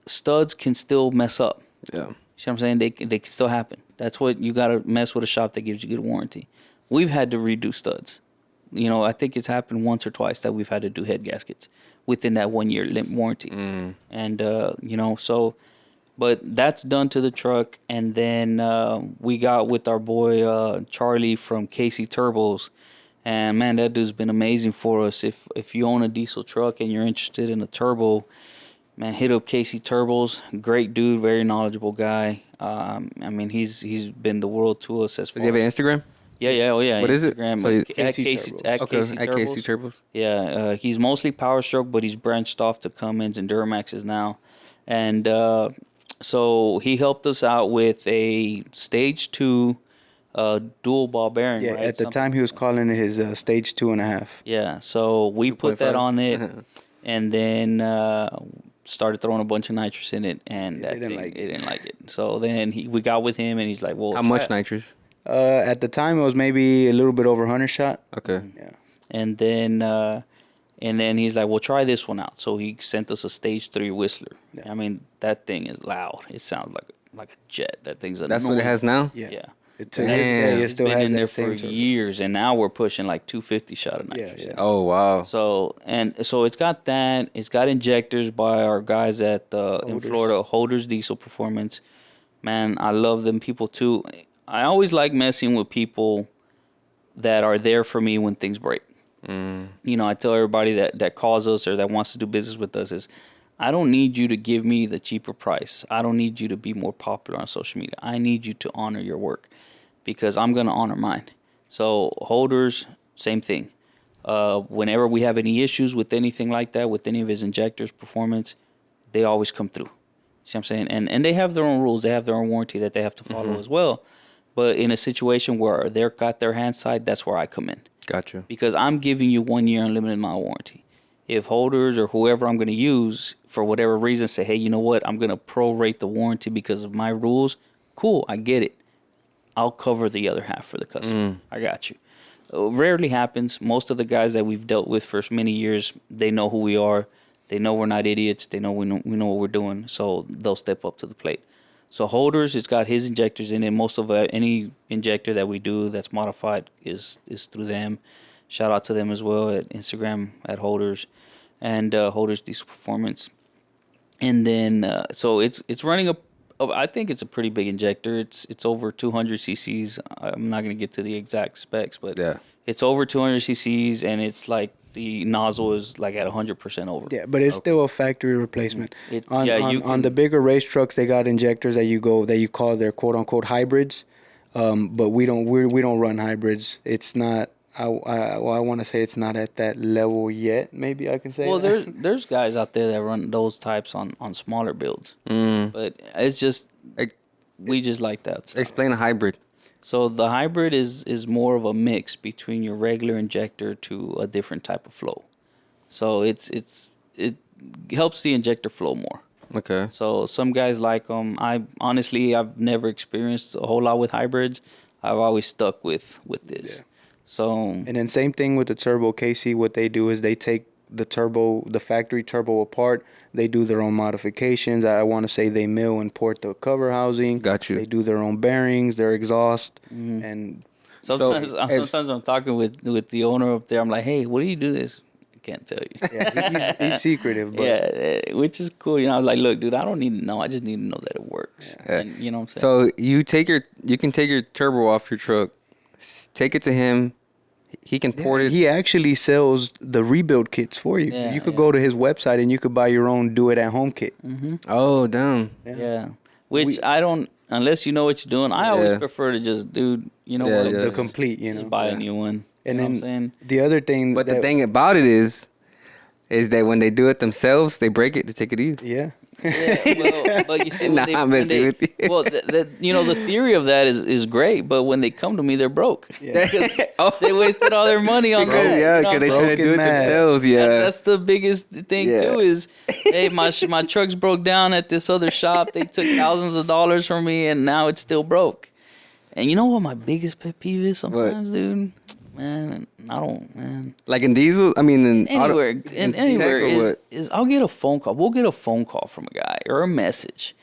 [SPEAKER 1] studs can still mess up.
[SPEAKER 2] yeah.
[SPEAKER 1] You know what I'm saying? They can still happen. That's what you got to mess with a shop that gives you good warranty. We've had to redo studs. I think it's happened once or twice that we've had to do head gaskets within that 1 year warranty. And, but that's done to the truck. And then we got with our boy Charlie from KC Turbos. And, man, that dude's been amazing for us. If you own a diesel truck and you're interested in a turbo, man, hit up KC Turbos. Great dude, very knowledgeable guy. He's been the world to us as far
[SPEAKER 2] Does he have an
[SPEAKER 1] as...
[SPEAKER 2] Instagram?
[SPEAKER 1] Yeah.
[SPEAKER 2] What is it?
[SPEAKER 1] Instagram,
[SPEAKER 2] So you-
[SPEAKER 1] at
[SPEAKER 3] KC
[SPEAKER 1] KC
[SPEAKER 3] Turbos.
[SPEAKER 1] at
[SPEAKER 2] Okay,
[SPEAKER 1] KC
[SPEAKER 2] at
[SPEAKER 1] Turbos.
[SPEAKER 2] KC Turbos.
[SPEAKER 1] Yeah, he's mostly Power Stroke, but he's branched off to Cummins and Duramaxes now. And so he helped us out with a Stage 2 dual ball bearing,
[SPEAKER 3] Yeah,
[SPEAKER 1] right?
[SPEAKER 3] at the time he was calling it his stage 2.5.
[SPEAKER 1] Yeah, so we put that
[SPEAKER 2] 2.5.
[SPEAKER 1] on it and then started throwing a bunch of nitrous in it, and
[SPEAKER 3] It didn't like it.
[SPEAKER 1] it didn't like it. So then we got with him, and he's like, well,
[SPEAKER 2] How
[SPEAKER 1] try
[SPEAKER 2] much
[SPEAKER 1] it.
[SPEAKER 2] nitrous?
[SPEAKER 3] At the time, it was maybe a little bit over 100 shot.
[SPEAKER 2] Okay.
[SPEAKER 3] Yeah.
[SPEAKER 1] And then he's like, well, try this one out. So he sent us a Stage 3 Whistler.
[SPEAKER 3] Yeah.
[SPEAKER 1] I mean, that thing is loud. It sounds like a jet. That thing's annoying.
[SPEAKER 2] That's what it has now?
[SPEAKER 3] Yeah.
[SPEAKER 1] Yeah.
[SPEAKER 3] To this day, it
[SPEAKER 1] It's
[SPEAKER 3] still
[SPEAKER 1] been
[SPEAKER 3] has
[SPEAKER 1] in there
[SPEAKER 3] that
[SPEAKER 1] for
[SPEAKER 3] same turbo.
[SPEAKER 1] years, and now we're pushing like 250 shot of nitrous.
[SPEAKER 3] Yeah.
[SPEAKER 2] Oh, wow.
[SPEAKER 1] So it's got that. It's got injectors by our guys at in Florida, Holders Diesel Performance. Man, I love them people too. I always like messing with people that are there for me when things break. I tell everybody that calls us or that wants to do business with us is, I don't need you to give me the cheaper price. I don't need you to be more popular on social media. I need you to honor your work because I'm going to honor mine. So Holders, same thing. Whenever we have any issues with anything like that, with any of his injectors, performance, they always come through. See what I'm saying? And they have their own rules. They have their own warranty that they have to follow as well. But in a situation where they're got their hands tied, that's where I come in.
[SPEAKER 2] Gotcha.
[SPEAKER 1] Because I'm giving you 1 year unlimited mile warranty. If holders or whoever I'm going to use for whatever reason say, hey, you know what, I'm going to prorate the warranty because of my rules, cool, I get it. I'll cover the other half for the customer. I got you. Rarely happens. Most of the guys that we've dealt with for many years, they know who we are. They know we're not idiots. They know we know what we're doing. So they'll step up to the plate. So holders, it's got his injectors in it. Most of any injector that we do that's modified is through them. Shout out to them as well at Instagram at holders and holders diesel performance. And then so it's running a. I think it's a pretty big injector. It's over 200 cc's. I'm not gonna get to the exact specs, but
[SPEAKER 2] Yeah.
[SPEAKER 1] it's over 200 cc's, and it's like the nozzle is like at 100% over.
[SPEAKER 3] Yeah, but it's still a factory replacement.
[SPEAKER 1] Mm-hmm.
[SPEAKER 3] On the bigger race trucks, they got injectors that you call their quote unquote hybrids, but we don't run hybrids. It's not. I want to say it's not at that level yet. Maybe I can say.
[SPEAKER 1] Well,
[SPEAKER 3] that.
[SPEAKER 1] there's guys out there that run those types on smaller builds, but it's just we just like that stuff.
[SPEAKER 2] Explain a hybrid.
[SPEAKER 1] So the hybrid is more of a mix between your regular injector to a different type of flow. So it helps the injector flow more.
[SPEAKER 2] Okay.
[SPEAKER 1] So some guys like them. I've never experienced a whole lot with hybrids. I've always stuck with this.
[SPEAKER 3] Yeah.
[SPEAKER 1] So
[SPEAKER 3] And then same thing with the turbo. KC, what they do is they take the factory turbo apart. They do their own modifications. I want to say they mill and port the cover housing.
[SPEAKER 2] Got you.
[SPEAKER 3] They do their own bearings, their exhaust, and
[SPEAKER 1] sometimes I'm talking with the owner up there. I'm like, hey, what do you do this? I can't tell you.
[SPEAKER 3] yeah, he's secretive. But
[SPEAKER 1] Yeah, which is cool. I was like, look, dude, I don't need to know. I just need to know that it works.
[SPEAKER 2] Yeah.
[SPEAKER 1] And you know what I'm saying?
[SPEAKER 2] So you can take your turbo off your truck, take it to him. He can port it.
[SPEAKER 3] He actually sells the rebuild kits for you.
[SPEAKER 1] Yeah,
[SPEAKER 3] You could go to his website and you could buy your own do-it-at-home kit.
[SPEAKER 2] Oh, damn.
[SPEAKER 1] Yeah. Which I don't, unless you know what you're doing. I always prefer to just, dude, you know what?
[SPEAKER 2] Yeah.
[SPEAKER 3] The complete,
[SPEAKER 1] Just buy a new one.
[SPEAKER 3] And
[SPEAKER 1] You know
[SPEAKER 3] then
[SPEAKER 1] what I'm saying?
[SPEAKER 3] the other thing,
[SPEAKER 2] But the thing about it is that when they do it themselves, they break it to take it to you.
[SPEAKER 3] yeah,
[SPEAKER 1] Yeah, well, but you see,
[SPEAKER 2] Nah, I'm messing with you.
[SPEAKER 1] Well, the theory of that is great, but when they come to me, they're broke.
[SPEAKER 2] Oh.
[SPEAKER 1] They wasted all their money on that.
[SPEAKER 2] Yeah,
[SPEAKER 1] you know
[SPEAKER 2] because they
[SPEAKER 1] what I'm
[SPEAKER 2] try to
[SPEAKER 3] broken
[SPEAKER 2] do it
[SPEAKER 3] mad.
[SPEAKER 2] themselves. Yeah.
[SPEAKER 1] That's the biggest thing
[SPEAKER 2] Yeah.
[SPEAKER 1] too. Is hey, my truck's broke down at this other shop. They took thousands of dollars from me, and now it's still broke. And you know what my biggest pet peeve is sometimes, dude? Man, I don't, man.
[SPEAKER 2] Like in diesel, I mean, in
[SPEAKER 1] Anywhere,
[SPEAKER 2] auto,
[SPEAKER 1] anywhere
[SPEAKER 2] tech or
[SPEAKER 1] is I'll get a phone call. We'll get a phone call from a guy or a message.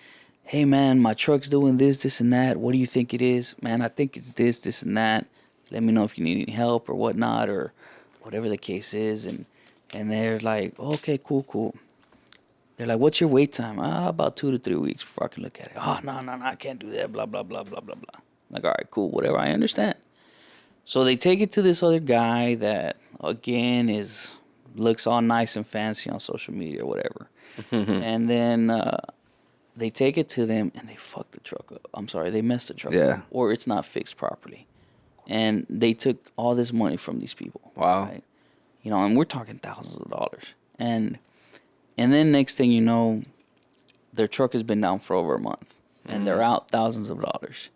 [SPEAKER 1] Hey man, my truck's doing this, and that. What do you think it is? Man, I think it's this, and that. Let me know if you need any help or whatnot or whatever the case is. And they're like, okay, cool. They're like, what's your wait time? About 2 to 3 weeks before I can look at it. Oh, no, I can't do that. Blah, blah, blah, blah, blah, blah. Like, all right, cool, whatever. I understand. So they take it to this other guy that, again, looks all nice and fancy on social media or whatever. And then they take it to them and they fuck the truck up. I'm sorry, they messed the truck up. Or it's not fixed properly. And they took all this money from these people.
[SPEAKER 2] Wow.
[SPEAKER 1] Right? And we're talking thousands of dollars. And then next thing you know, their truck has been down for over a month. And they're out thousands of dollars.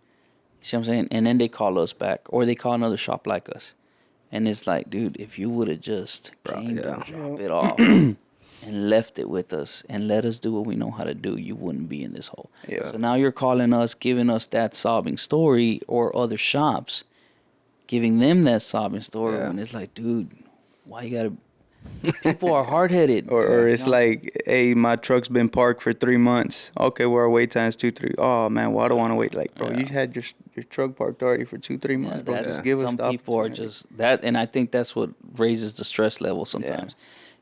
[SPEAKER 1] You see what I'm saying? And then they call us back, or they call another shop like us. And it's like, dude, if you would have just came to drop it off and left it with us and let us do what we know how to do, you wouldn't be in this hole.
[SPEAKER 3] Yeah.
[SPEAKER 1] So now you're calling us, giving us that sobbing story, or other shops giving them that sobbing story. And it's like, dude, why you got to... People are hard-headed.
[SPEAKER 3] Or it's like, hey, my truck's been parked for 3 months. Okay, well, our wait time's 2, 3. Oh man, well, I don't want to wait. Like, bro, you had your truck parked already for 2, 3 months. Bro, just give us
[SPEAKER 1] some
[SPEAKER 3] the
[SPEAKER 1] people are
[SPEAKER 3] opportunity.
[SPEAKER 1] just that, and I think that's what raises the stress level sometimes.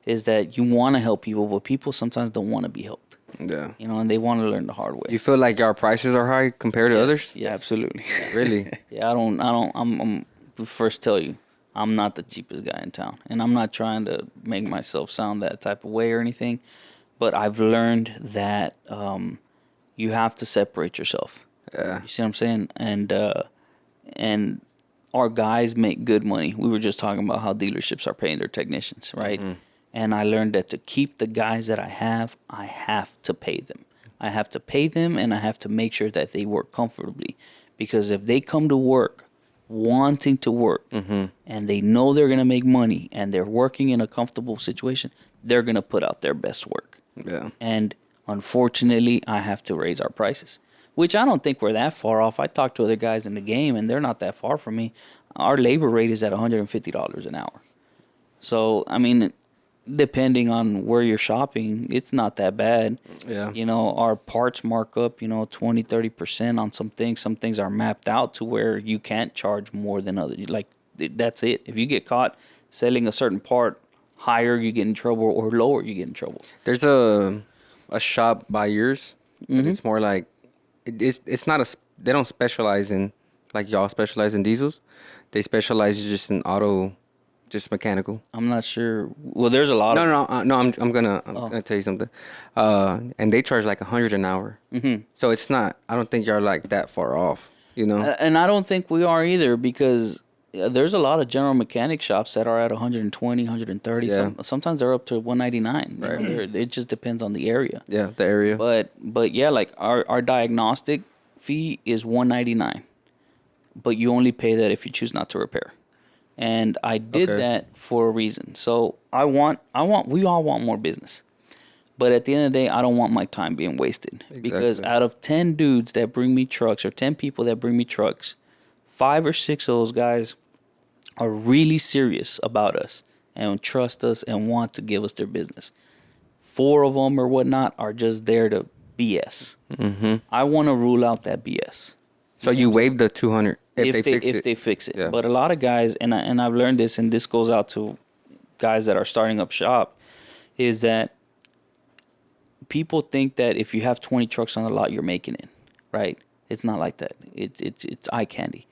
[SPEAKER 1] Is that you want to help people, but people sometimes don't want to be helped.
[SPEAKER 2] Yeah.
[SPEAKER 1] And they want to learn the hard way.
[SPEAKER 2] You feel like our prices are high compared to others?
[SPEAKER 3] Yeah, absolutely.
[SPEAKER 2] Really?
[SPEAKER 1] Yeah, I'm first tell you, I'm not the cheapest guy in town, and I'm not trying to make myself sound that type of way or anything, but I've learned that you have to separate yourself.
[SPEAKER 2] Yeah.
[SPEAKER 1] You see what I'm saying? And our guys make good money. We were just talking about how dealerships are paying their technicians, right? And I learned that to keep the guys that I have to pay them. I have to pay them, and I have to make sure that they work comfortably. Because if they come to work wanting to work and they know they're going to make money and they're working in a comfortable situation, they're going to put out their best work.
[SPEAKER 2] Yeah.
[SPEAKER 1] And unfortunately, I have to raise our prices, which I don't think we're that far off. I talked to other guys in the game, and they're not that far from me. Our labor rate is at $150 an hour. So, I mean, depending on where you're shopping, it's not that bad.
[SPEAKER 2] Yeah.
[SPEAKER 1] You know, our parts mark up, 20, 30% on some things. Some things are mapped out to where you can't charge more than others. Like, that's it. If you get caught selling a certain part higher, you get in trouble, or lower, you get in trouble.
[SPEAKER 2] There's a shop by yours, but it's more like it's not they don't specialize in like y'all specialize in diesels. They specialize just in auto, just mechanical.
[SPEAKER 1] I'm not sure. Well, there's a lot.
[SPEAKER 2] No. I'm gonna tell you something. And they charge like $100 an hour. So it's not. I don't think you're like that far off. You know.
[SPEAKER 1] And I don't think we are either, because there's a lot of general mechanic shops that are at 120, 130.
[SPEAKER 2] Yeah.
[SPEAKER 1] Sometimes they're up to 199.
[SPEAKER 2] Right.
[SPEAKER 1] It just depends on the area.
[SPEAKER 2] Yeah, the area.
[SPEAKER 1] But yeah, like our diagnostic fee is 199, but you only pay that if you choose not to repair. And I did that for a reason. So we all want more business. But at the end of the day, I don't want my time being wasted.
[SPEAKER 2] Exactly.
[SPEAKER 1] Because out of 10 dudes that bring me trucks, or 10 people that bring me trucks, 5 or 6 of those guys are really serious about us and trust us and want to give us their business. 4 of them or whatnot are just there to BS. I want to rule out that BS.
[SPEAKER 2] So you waive the $200 if they fix it.
[SPEAKER 1] Yeah.
[SPEAKER 2] Yeah.
[SPEAKER 1] But a lot of guys, and I've learned this, and this goes out to guys that are starting up shop, is that people think that if you have 20 trucks on the lot, you're making it, right? It's not like that. It's eye candy.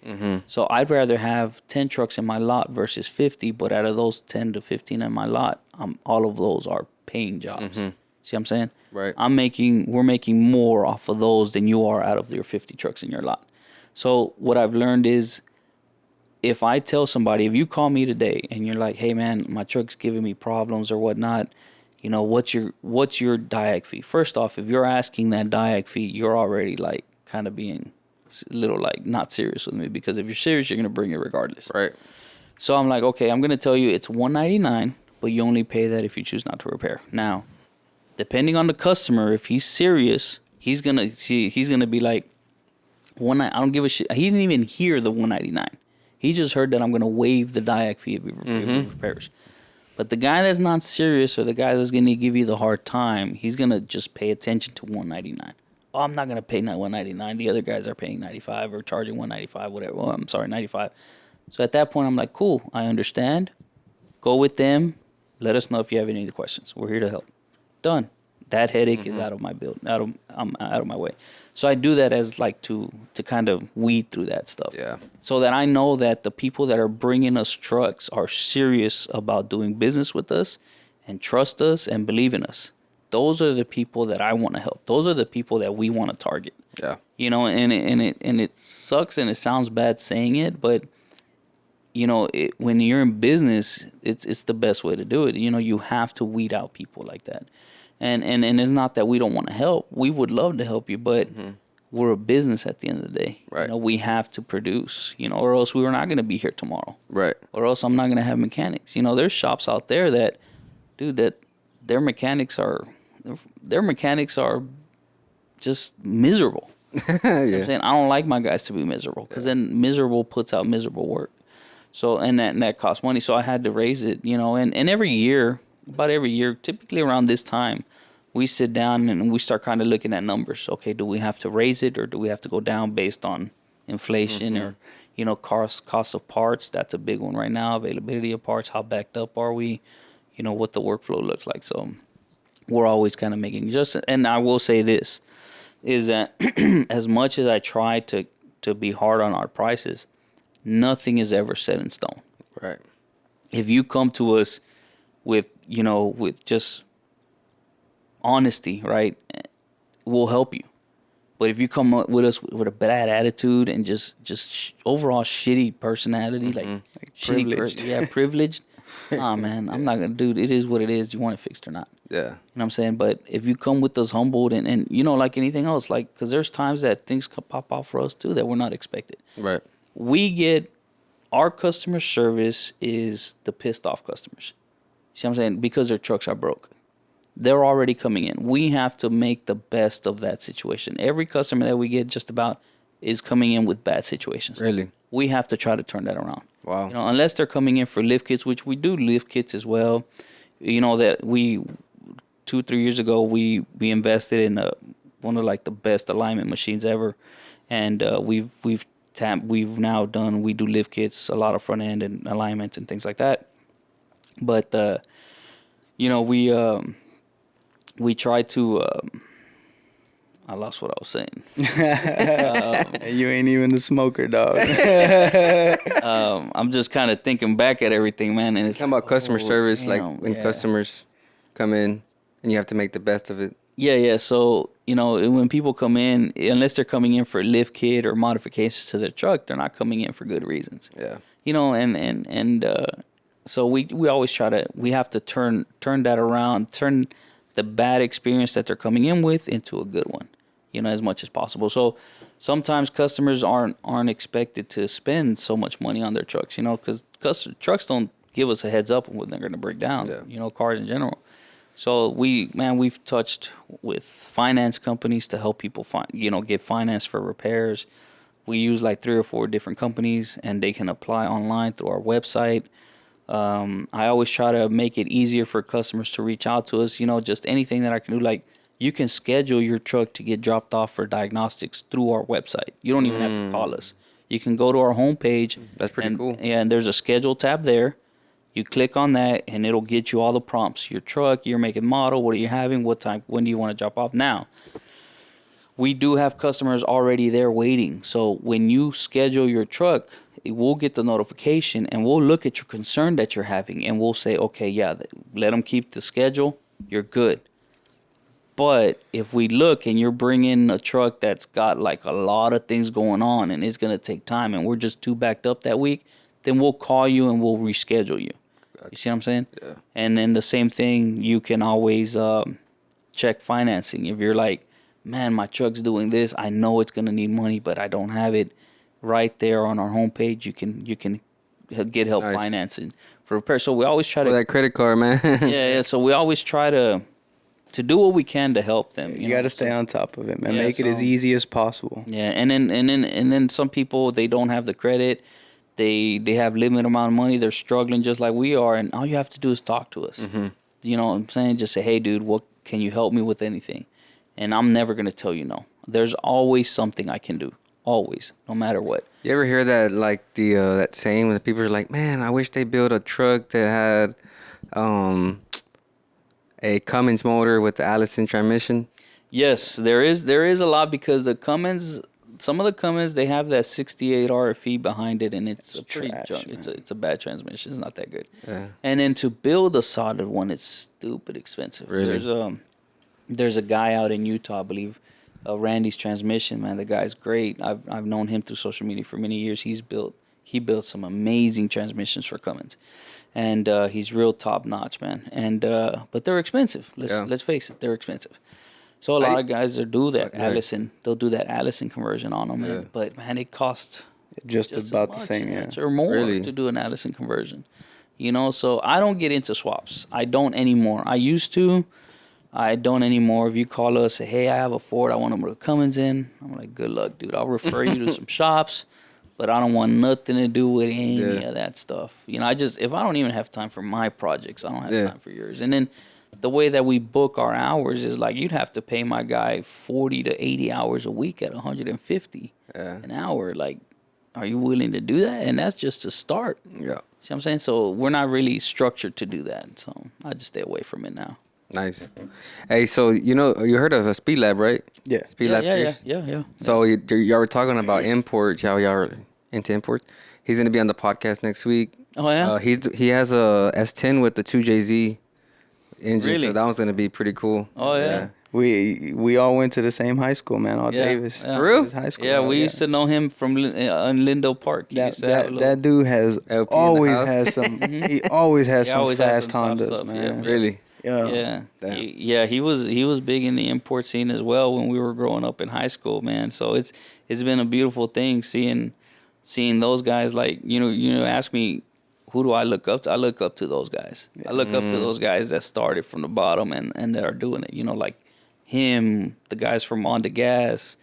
[SPEAKER 1] So I'd rather have 10 trucks in my lot versus 50, but out of those 10 to 15 in my lot, all of those are paying jobs. See what I'm saying?
[SPEAKER 2] Right.
[SPEAKER 1] We're making more off of those than you are out of your 50 trucks in your lot. So what I've learned is, if I tell somebody, if you call me today and you're like, hey man, my truck's giving me problems or whatnot, what's your diag fee? First off, if you're asking that diag fee, you're already like kind of being a little like not serious with me, because if you're serious, you're going to bring it regardless.
[SPEAKER 2] Right.
[SPEAKER 1] So I'm like, okay, I'm going to tell you it's $199, but you only pay that if you choose not to repair. Now, depending on the customer, if he's serious, he's going to be like, I don't give a shit. He didn't even hear the $199. He just heard that I'm going to waive the diag fee if he repairs. But the guy that's not serious, or the guy that's going to give you the hard time, he's going to just pay attention to $199. Oh, I'm not going to pay $199. The other guys are paying $95 or charging $195, whatever. Well, I'm sorry, $95. So at that point, I'm like, cool, I understand. Go with them. Let us know if you have any other questions. We're here to help. Done. That headache is out of my I'm out of my way. So I do that as like to kind of weed through that stuff.
[SPEAKER 2] Yeah.
[SPEAKER 1] So that I know that the people that are bringing us trucks are serious about doing business with us and trust us and believe in us. Those are the people that I want to help. Those are the people that we want to target.
[SPEAKER 2] Yeah.
[SPEAKER 1] And it sucks and it sounds bad saying it, but when you're in business, it's the best way to do it. You have to weed out people like that. And it's not that we don't want to help. We would love to help you, but we're a business at the end of the day.
[SPEAKER 2] Right.
[SPEAKER 1] We have to produce, or else we were not going to be here tomorrow.
[SPEAKER 2] Right.
[SPEAKER 1] Or else I'm not going to have mechanics. There's shops out there that their mechanics are just miserable. You know what I'm saying? I don't like my guys to be miserable, because then miserable puts out miserable work. So, and that costs money. So I had to raise it, and every year, typically around this time, we sit down and we start kind of looking at numbers. Okay, do we have to raise it, or do we have to go down based on inflation or, cost of parts? That's a big one right now. Availability of parts. How backed up are we? What the workflow looks like. So we're always kind of making adjustments. And I will say this, is that as much as I try to be hard on our prices, nothing is ever set in stone.
[SPEAKER 2] Right.
[SPEAKER 1] If you come to us with just honesty, right, we'll help you. But if you come up with us with a bad attitude and just overall shitty personality, like shitty
[SPEAKER 3] privileged.
[SPEAKER 1] privileged. Nah, man, I'm not gonna do it. It is what it is. You want it fixed or not?
[SPEAKER 2] Yeah.
[SPEAKER 1] You know what I'm saying? But if you come with us humbled and you know, like anything else, like, because there's times that things could pop out for us too that we're not expected.
[SPEAKER 2] Right.
[SPEAKER 1] Our customer service is the pissed off customers. See what I'm saying? Because their trucks are broke. They're already coming in. We have to make the best of that situation. Every customer that we get just about is coming in with bad situations.
[SPEAKER 2] Really?
[SPEAKER 1] We have to try to turn that around.
[SPEAKER 2] Wow.
[SPEAKER 1] You know, unless they're coming in for lift kits, which we do lift kits as well. You know, that 2-3 years ago, we invested in one of like the best alignment machines ever. And we do lift kits, a lot of front end and alignments and things like that. But, you know, we try to, I lost what I was saying.
[SPEAKER 3] You ain't even a smoker, dog.
[SPEAKER 1] I'm just kind of thinking back at everything, man. And it's
[SPEAKER 2] Talking about customer service, like
[SPEAKER 1] damn.
[SPEAKER 2] when customers come in and you have to make the best of it.
[SPEAKER 1] Yeah. So, you know, when people come in, unless they're coming in for a lift kit or modifications to their truck, they're not coming in for good reasons.
[SPEAKER 2] Yeah.
[SPEAKER 1] You know, and so we always we have to turn that around, turn the bad experience that they're coming in with into a good one, you know, as much as possible. So sometimes customers aren't expected to spend so much money on their trucks, you know, because trucks don't give us a heads up when they're going to break down, you know, cars in general. So we've touched with finance companies to help people get finance for repairs. We use like 3 or 4 different companies, and they can apply online through our website. I always try to make it easier for customers to reach out to us, you know, just anything that I can do. Like, you can schedule your truck to get dropped off for diagnostics through our website. You don't even have to call us. You can go to our homepage.
[SPEAKER 2] That's pretty cool.
[SPEAKER 1] And there's a schedule tab there. You click on that, and it'll get you all the prompts. Your truck, your make and model, what are you having, what time, when do you want to drop off. Now, we do have customers already there waiting. So when you schedule your truck, we'll get the notification, and we'll look at your concern that you're having, and we'll say, okay, yeah, let them keep the schedule. You're good. But if we look and you're bringing a truck that's got like a lot of things going on and it's going to take time and we're just too backed up that week, then we'll call you and we'll reschedule you. You see what I'm saying?
[SPEAKER 2] Yeah.
[SPEAKER 1] And then the same thing, you can always check financing. If you're like, man, my truck's doing this, I know it's going to need money, but I don't have it. Right there on our homepage, you can get help financing for repair. So we always try to
[SPEAKER 2] that credit card, man.
[SPEAKER 1] yeah. So we always try to do what we can to help them.
[SPEAKER 3] You got to stay on top of it, man.
[SPEAKER 1] Yeah,
[SPEAKER 3] Make it as easy as possible.
[SPEAKER 1] Yeah, and then some people, they don't have the credit. They have limited amount of money. They're struggling just like we are, and all you have to do is talk to us.
[SPEAKER 2] Mm-hmm.
[SPEAKER 1] You know what I'm saying? Just say, hey, dude, what can you help me with anything? And I'm never gonna tell you no. There's always something I can do. Always, no matter what.
[SPEAKER 2] You ever hear that, like the that saying when the people are like, man, I wish they built a truck that had a Cummins motor with the Allison transmission?
[SPEAKER 1] Yes, there is a lot, because the Cummins, some of the Cummins, they have that 68 RFE behind it, and it's a pretty
[SPEAKER 3] trash,
[SPEAKER 1] junk. It's a bad transmission. It's not that good.
[SPEAKER 2] Yeah.
[SPEAKER 1] And then to build a solid one, it's stupid expensive.
[SPEAKER 2] Really?
[SPEAKER 1] There's a guy out in Utah, I believe, Randy's Transmission. Man, the guy's great. I've known him through social media for many years. He built some amazing transmissions for Cummins, and he's real top notch, man. And but they're expensive. Let's face it, they're expensive. So a lot of guys that do that Allison, they'll do that Allison conversion on them.
[SPEAKER 2] Yeah.
[SPEAKER 1] But man, it costs
[SPEAKER 3] Just about the same, yeah.
[SPEAKER 1] or more
[SPEAKER 2] Really?
[SPEAKER 1] to do an Allison conversion. You know, so I don't get into swaps. I don't anymore. I used to. I don't anymore. If you call us, say, hey, I have a Ford, I want them to Cummins in. I'm like, good luck, dude. I'll refer you to some shops, but I don't want nothing to do with any of that stuff. You know, if I don't even have time for my projects, I don't have time for yours. And then the way that we book our hours is like, you'd have to pay my guy 40 to 80 hours a week at 150 an hour. Like, are you willing to do that? And that's just to start.
[SPEAKER 2] Yeah.
[SPEAKER 1] See what I'm saying? So we're not really structured to do that. So I just stay away from it now.
[SPEAKER 2] Nice. Hey, so you heard of a Speed Lab, right?
[SPEAKER 3] Yeah.
[SPEAKER 2] Speed Lab.
[SPEAKER 1] Yeah.
[SPEAKER 2] So y'all were talking about imports. Y'all are into imports. He's gonna be on the podcast next week.
[SPEAKER 1] Oh yeah.
[SPEAKER 2] He has a S10 with the 2JZ engine,
[SPEAKER 1] Really?
[SPEAKER 2] so that one's gonna be pretty cool.
[SPEAKER 1] Oh yeah.
[SPEAKER 3] We all went to the same high school, man. All Davis.
[SPEAKER 1] Yeah.
[SPEAKER 2] For real?
[SPEAKER 3] His high school.
[SPEAKER 1] Yeah, we used to know him from Lindell Park. He used to have a little-
[SPEAKER 3] That dude has
[SPEAKER 2] LP in the
[SPEAKER 3] always
[SPEAKER 2] house.
[SPEAKER 3] has some. He always has
[SPEAKER 1] He
[SPEAKER 3] some
[SPEAKER 1] always has
[SPEAKER 3] fast
[SPEAKER 1] some top
[SPEAKER 3] Hondas,
[SPEAKER 1] stuff,
[SPEAKER 3] man.
[SPEAKER 1] yeah.
[SPEAKER 2] Really?
[SPEAKER 1] Yeah,
[SPEAKER 2] Damn.
[SPEAKER 1] he was big in the import scene as well when we were growing up in high school, man. So it's been a beautiful thing seeing those guys. Like ask me who do I look up to? I look up to those guys. I look up to those guys that started from the bottom and that are doing it. Like him, the guys from On the Gas,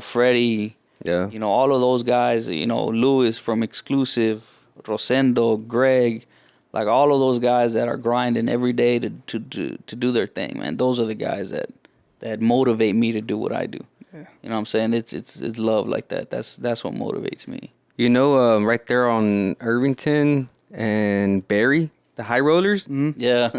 [SPEAKER 1] Freddie.
[SPEAKER 2] Yeah.
[SPEAKER 1] All of those guys. Lewis from Exclusive, Rosendo, Greg. Like all of those guys that are grinding every day to do their thing, man. Those are the guys that motivate me to do what I do. Yeah. You know what I'm saying? It's love like that. That's what motivates me.
[SPEAKER 2] Right there on Irvington and Barry, the high rollers.
[SPEAKER 3] Mm-hmm.
[SPEAKER 1] Yeah.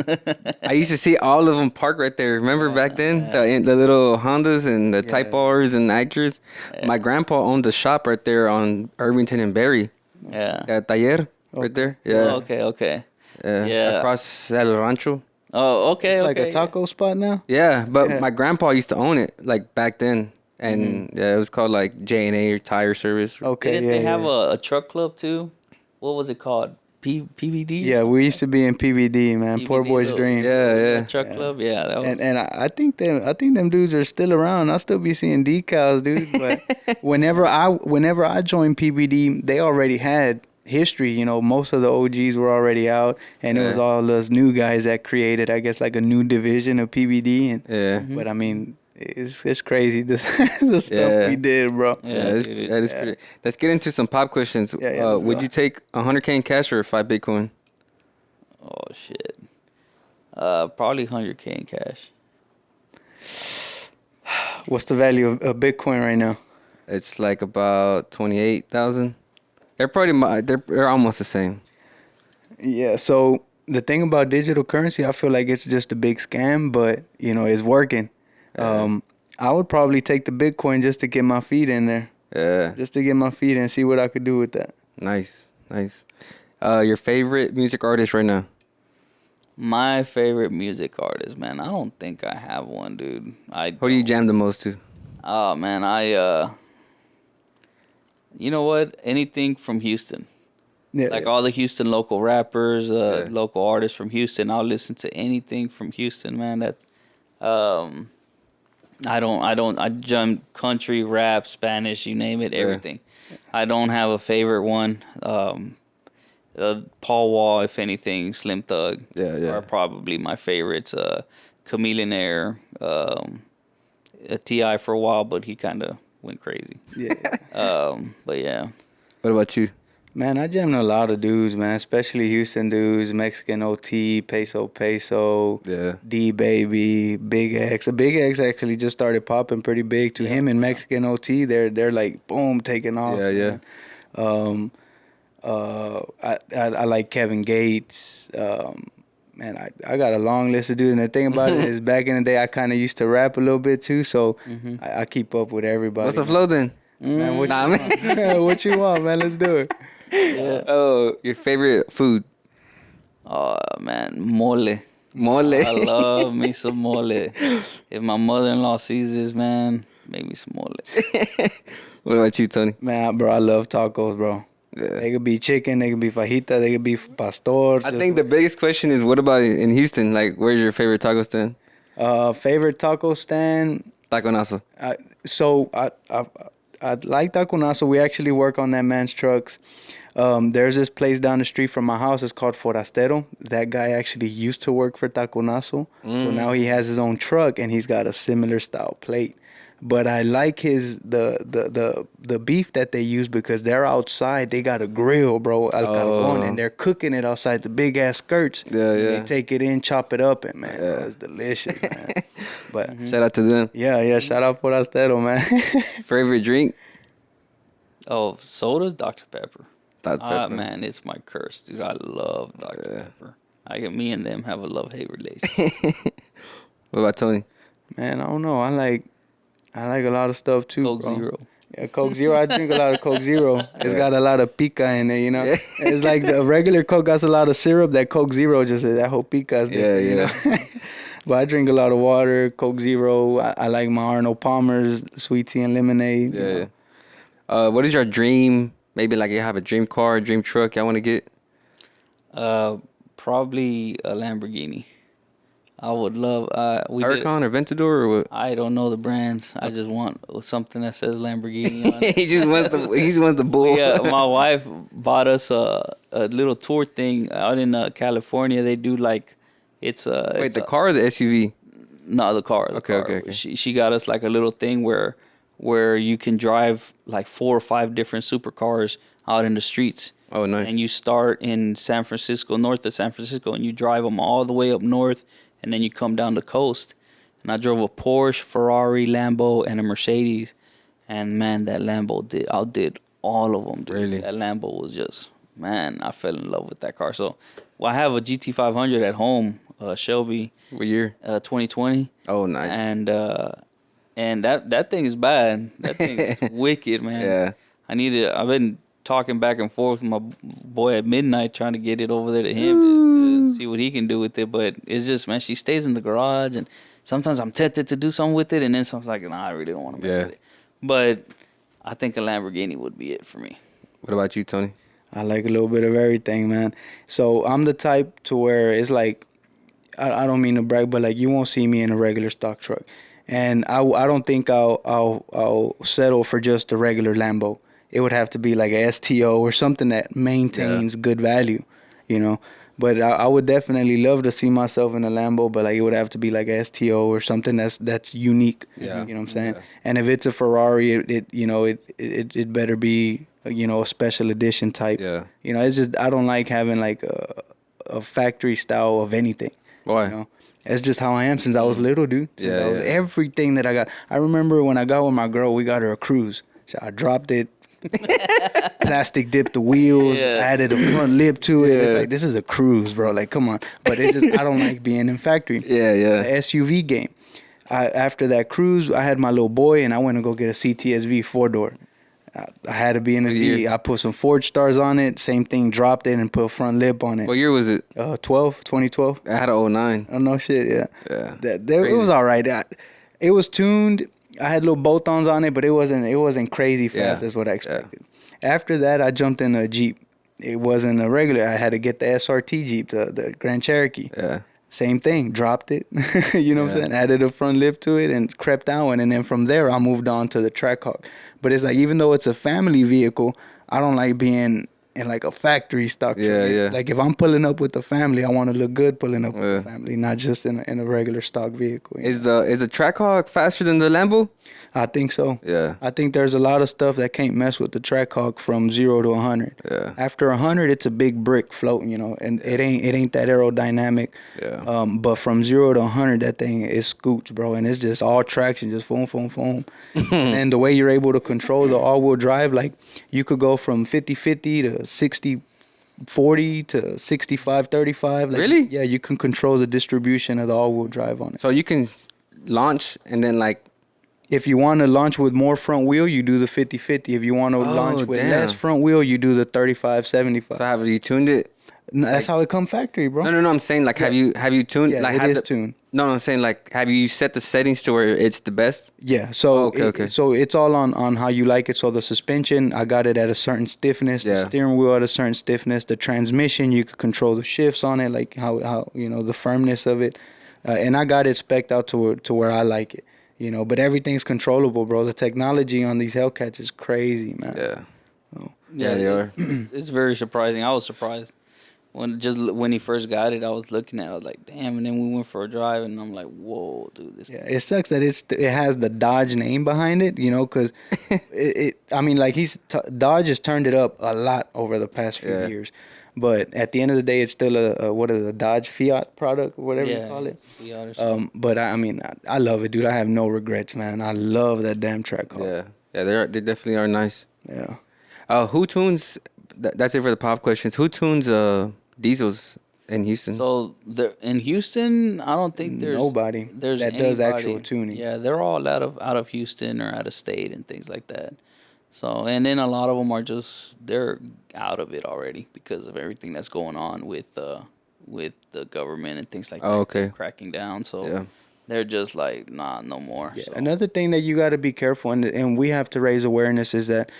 [SPEAKER 2] I used to see all of them parked right there. Remember back then, the little Hondas and the Type R's and Acuras. Yeah. My grandpa owned a shop right there on Irvington and Barry.
[SPEAKER 1] Yeah.
[SPEAKER 2] That Taller. Right there, yeah.
[SPEAKER 1] Oh, okay.
[SPEAKER 2] Yeah. Across El Rancho.
[SPEAKER 1] Oh, okay.
[SPEAKER 3] It's like a taco spot now.
[SPEAKER 2] Yeah, but my grandpa used to own it like back then, and it was called like J&A Tire Service.
[SPEAKER 3] Okay.
[SPEAKER 1] Didn't they have a truck club too? What was it called? PBD?
[SPEAKER 3] Yeah, we used to be in PBD, man.
[SPEAKER 1] PBD,
[SPEAKER 3] Poor boy's dream.
[SPEAKER 2] Yeah.
[SPEAKER 1] Truck club. Yeah, that was.
[SPEAKER 3] And I think them dudes are still around. I'll still be seeing decals, dude. But whenever I joined PBD, they already had history. Most of the OGs were already out, and it was all those new guys that created, I guess, like a new division of PBD. And but I mean, it's crazy the stuff we did, bro.
[SPEAKER 2] Yeah, that is pretty. Let's get into some pop questions. Would you take 100K in cash or 5 Bitcoin?
[SPEAKER 1] Oh shit. Probably 100K in cash.
[SPEAKER 3] What's the value of Bitcoin right now?
[SPEAKER 2] It's like about 28,000. They're almost the same.
[SPEAKER 3] Yeah. So the thing about digital currency, I feel like it's just a big scam, but it's working. I would probably take the Bitcoin just to get my feet in there.
[SPEAKER 2] Yeah.
[SPEAKER 3] Just to get my feet in and see what I could do with that.
[SPEAKER 2] Nice. Your favorite music artist right now?
[SPEAKER 1] My favorite music artist, man. I don't think I have one, dude.
[SPEAKER 2] Who do you jam the most to?
[SPEAKER 1] Oh man, you know what? Anything from Houston.
[SPEAKER 3] Yeah.
[SPEAKER 1] Like all the Houston local rappers, local artists from Houston. I'll listen to anything from Houston, man. I jump country, rap, Spanish, you name it, everything. I don't have a favorite one. Paul Wall, if anything, Slim Thug are probably my favorites. Chameleonaire, T.I. for a while, but he kind of went crazy.
[SPEAKER 3] Yeah.
[SPEAKER 1] But yeah.
[SPEAKER 2] What about you?
[SPEAKER 3] Man, I jammed a lot of dudes, man, especially Houston dudes, Mexican OT, Peso, D Baby, Big X. The Big X actually just started popping pretty big. To him and Mexican OT, they're like boom, taking off.
[SPEAKER 2] Yeah.
[SPEAKER 3] I like Kevin Gates. Man, I got a long list of dudes. And the thing about it is, back in the day, I kind of used to rap a little bit too, so I keep up with everybody.
[SPEAKER 2] What's the flow then?
[SPEAKER 3] Man, what you want? What you want, man? Let's do it.
[SPEAKER 1] Yeah.
[SPEAKER 2] Oh, your favorite food?
[SPEAKER 1] Oh man, mole.
[SPEAKER 2] Mole.
[SPEAKER 1] I love me some mole. If my mother-in-law sees this, man, make me some mole.
[SPEAKER 2] What about you, Tony?
[SPEAKER 3] Man, bro, I love tacos, bro. Yeah. They could be chicken, they could be fajita, they could be pastor.
[SPEAKER 2] I think the biggest question is, what about in Houston? Like, where's your favorite taco stand?
[SPEAKER 3] Favorite taco stand?
[SPEAKER 2] Taconazo.
[SPEAKER 3] So I like Taconazo. We actually work on that man's trucks. There's this place down the street from my house. It's called Forastero. That guy actually used to work for Taconazo. So now he has his own truck and he's got a similar style plate. But I like the beef that they use because they're outside. They got a grill, bro, al carbon, and they're cooking it outside the big ass skirts.
[SPEAKER 2] Yeah.
[SPEAKER 3] They take it in, chop it up, and man, bro, it's delicious, man. But
[SPEAKER 2] shout out to them.
[SPEAKER 3] Yeah, shout out Forastero, man.
[SPEAKER 2] Favorite drink?
[SPEAKER 1] Oh, sodas, Dr. Pepper.
[SPEAKER 2] Dr. Pepper.
[SPEAKER 1] Man, it's my curse, dude. I love Dr. Pepper. Me and them have a love-hate relationship.
[SPEAKER 2] What about Tony?
[SPEAKER 3] Man, I don't know. I like a lot of stuff too.
[SPEAKER 1] Coke
[SPEAKER 3] bro.
[SPEAKER 1] Zero.
[SPEAKER 3] Yeah, Coke Zero. I drink a lot of Coke Zero. It's got a lot of pica in it, you know. It's like the regular Coke has a lot of syrup. That Coke Zero just that whole pica is different, you know. But I drink a lot of water, Coke Zero. I like my Arnold Palmer's sweet tea and lemonade.
[SPEAKER 2] Yeah. What is your dream? Maybe like you have a dream car, dream truck y'all want to get?
[SPEAKER 1] Probably a Lamborghini. I would love. We did.
[SPEAKER 2] Huracan or Ventador or what?
[SPEAKER 1] I don't know the brands. I just want something that says Lamborghini on it.
[SPEAKER 2] He just wants the bull.
[SPEAKER 1] Yeah, my wife bought us a little tour thing out in California. They do like, it's a
[SPEAKER 2] Wait,
[SPEAKER 1] it's
[SPEAKER 2] the
[SPEAKER 1] a-
[SPEAKER 2] car or the SUV?
[SPEAKER 1] No, the car.
[SPEAKER 2] Okay.
[SPEAKER 1] She got us like a little thing where you can drive like 4 or 5 different supercars out in the streets.
[SPEAKER 2] Oh, nice.
[SPEAKER 1] And you start in San Francisco, north of San Francisco, and you drive them all the way up north, and then you come down the coast. And I drove a Porsche, Ferrari, Lambo, and a Mercedes. And man, that Lambo outdid all of them. Dude.
[SPEAKER 2] Really?
[SPEAKER 1] That Lambo was just, man, I fell in love with that car. So, well, I have a GT500 at home, Shelby,
[SPEAKER 2] What year?
[SPEAKER 1] 2020.
[SPEAKER 2] Oh, nice.
[SPEAKER 1] And that thing is bad. That thing is wicked, man.
[SPEAKER 2] Yeah.
[SPEAKER 1] I've been talking back and forth with my boy at midnight trying to get it over there to him to see what he can do with it. But it's just, man, she stays in the garage, and sometimes I'm tempted to do something with it, and then sometimes like, nah, I really don't want to mess with it. But I think a Lamborghini would be it for me.
[SPEAKER 2] What about you, Tony?
[SPEAKER 3] I like a little bit of everything, man. So I'm the type to where it's like, I don't mean to brag, but like you won't see me in a regular stock truck, and I don't think I'll settle for just a regular Lambo. It would have to be like a STO or something that maintains good value, you know. But I would definitely love to see myself in a Lambo, but like it would have to be like a STO or something that's unique.
[SPEAKER 2] Yeah.
[SPEAKER 3] You know what I'm saying?
[SPEAKER 2] Yeah.
[SPEAKER 3] And if it's a Ferrari, it better be a special edition type.
[SPEAKER 2] Yeah.
[SPEAKER 3] You know, it's just I don't like having like a factory style of anything.
[SPEAKER 2] Why?
[SPEAKER 3] You know? That's just how I am since I was little, dude. Everything that I got. I remember when I got with my girl, we got her a Cruise. So I dropped it, plastic dipped the wheels, added a front lip to it. It's like, this is a Cruise, bro. Like, come on. But it's just, I don't like being in factory.
[SPEAKER 2] Yeah.
[SPEAKER 3] The SUV game. After that Cruise, I had my little boy, and I went to go get a CTSV 4-door. I had to be in a V. I put some Ford stars on it. Same thing, dropped it and put a front lip on it.
[SPEAKER 2] What year was it?
[SPEAKER 3] 2012.
[SPEAKER 2] I had a 09.
[SPEAKER 3] Oh, no shit, yeah.
[SPEAKER 2] Yeah.
[SPEAKER 3] It was all right. It was tuned. I had little bolt-ons on it, but it wasn't crazy fast. That's what I expected. After that, I jumped in a Jeep. It wasn't a regular. I had to get the SRT Jeep, the Grand Cherokee.
[SPEAKER 2] Yeah.
[SPEAKER 3] Same thing, dropped it. You know what I'm saying? Added a front lip to it and crept down one. And then from there, I moved on to the Trackhawk. But it's like, even though it's a family vehicle, I don't like being in like a factory stock truck.
[SPEAKER 2] Yeah.
[SPEAKER 3] Like if I'm pulling up with the family, I want to look good pulling up with the family, not just in a regular stock vehicle.
[SPEAKER 2] Is the Trackhawk faster than the Lambo?
[SPEAKER 3] I think so.
[SPEAKER 2] Yeah.
[SPEAKER 3] I think there's a lot of stuff that can't mess with the Trackhawk from 0 to 100.
[SPEAKER 2] Yeah.
[SPEAKER 3] After 100, it's a big brick floating, and it ain't that aerodynamic.
[SPEAKER 2] Yeah.
[SPEAKER 3] But from 0 to 100, that thing is scoots, bro, and it's just all traction, just boom. And the way you're able to control the all-wheel drive, like you could go from 50-50 to 60-40 to 65-35. Like,
[SPEAKER 2] really?
[SPEAKER 3] Yeah, you can control the distribution of the all-wheel drive on it.
[SPEAKER 2] So you can launch and then like.
[SPEAKER 3] If you want to launch with more front wheel, you do the 50-50. If you want to launch with less front wheel, you do the 35-75.
[SPEAKER 2] So have you tuned it?
[SPEAKER 3] No, that's how it come factory, bro.
[SPEAKER 2] No. I'm saying like, have you tuned?
[SPEAKER 3] Yeah,
[SPEAKER 2] like,
[SPEAKER 3] it is tuned.
[SPEAKER 2] No, I'm saying like, have you set the settings to where it's the best?
[SPEAKER 3] Yeah. So
[SPEAKER 2] okay.
[SPEAKER 3] So it's all on how you like it. So the suspension, I got it at a certain stiffness. The steering wheel at a certain stiffness. The transmission, you could control the shifts on it, like how the firmness of it. And I got it spec'd out to where I like it. But everything's controllable, bro. The technology on these Hellcats is crazy, man.
[SPEAKER 2] Yeah.
[SPEAKER 3] Oh.
[SPEAKER 2] Yeah, they are.
[SPEAKER 1] It's very surprising. I was surprised when he first got it. I was looking at it, I was like, damn. And then we went for a drive, and I'm like, whoa, dude, this.
[SPEAKER 3] Yeah, it sucks that it has the Dodge name behind it, because Dodge has turned it up a lot over the past few years. But at the end of the day, it's still a Dodge Fiat product, or whatever you call it.
[SPEAKER 1] Fiat or something.
[SPEAKER 3] But I love it, dude. I have no regrets, man. I love that damn Trackhawk.
[SPEAKER 2] Yeah, they definitely are nice.
[SPEAKER 3] Yeah.
[SPEAKER 2] Who tunes? That's it for the pop questions. Who tunes diesels in Houston?
[SPEAKER 1] So in Houston, I don't think there's
[SPEAKER 3] nobody
[SPEAKER 1] that
[SPEAKER 3] does
[SPEAKER 1] anybody.
[SPEAKER 3] actual tuning.
[SPEAKER 1] Yeah, they're all out of Houston or out of state and things like that. So, and then a lot of them are they're out of it already because of everything that's going on with the government and things like that.
[SPEAKER 2] Oh, okay.
[SPEAKER 1] Cracking down. So they're just like, nah, no more.
[SPEAKER 3] Yeah.
[SPEAKER 1] So.
[SPEAKER 3] Another thing that you got to be careful, and we have to raise awareness, is that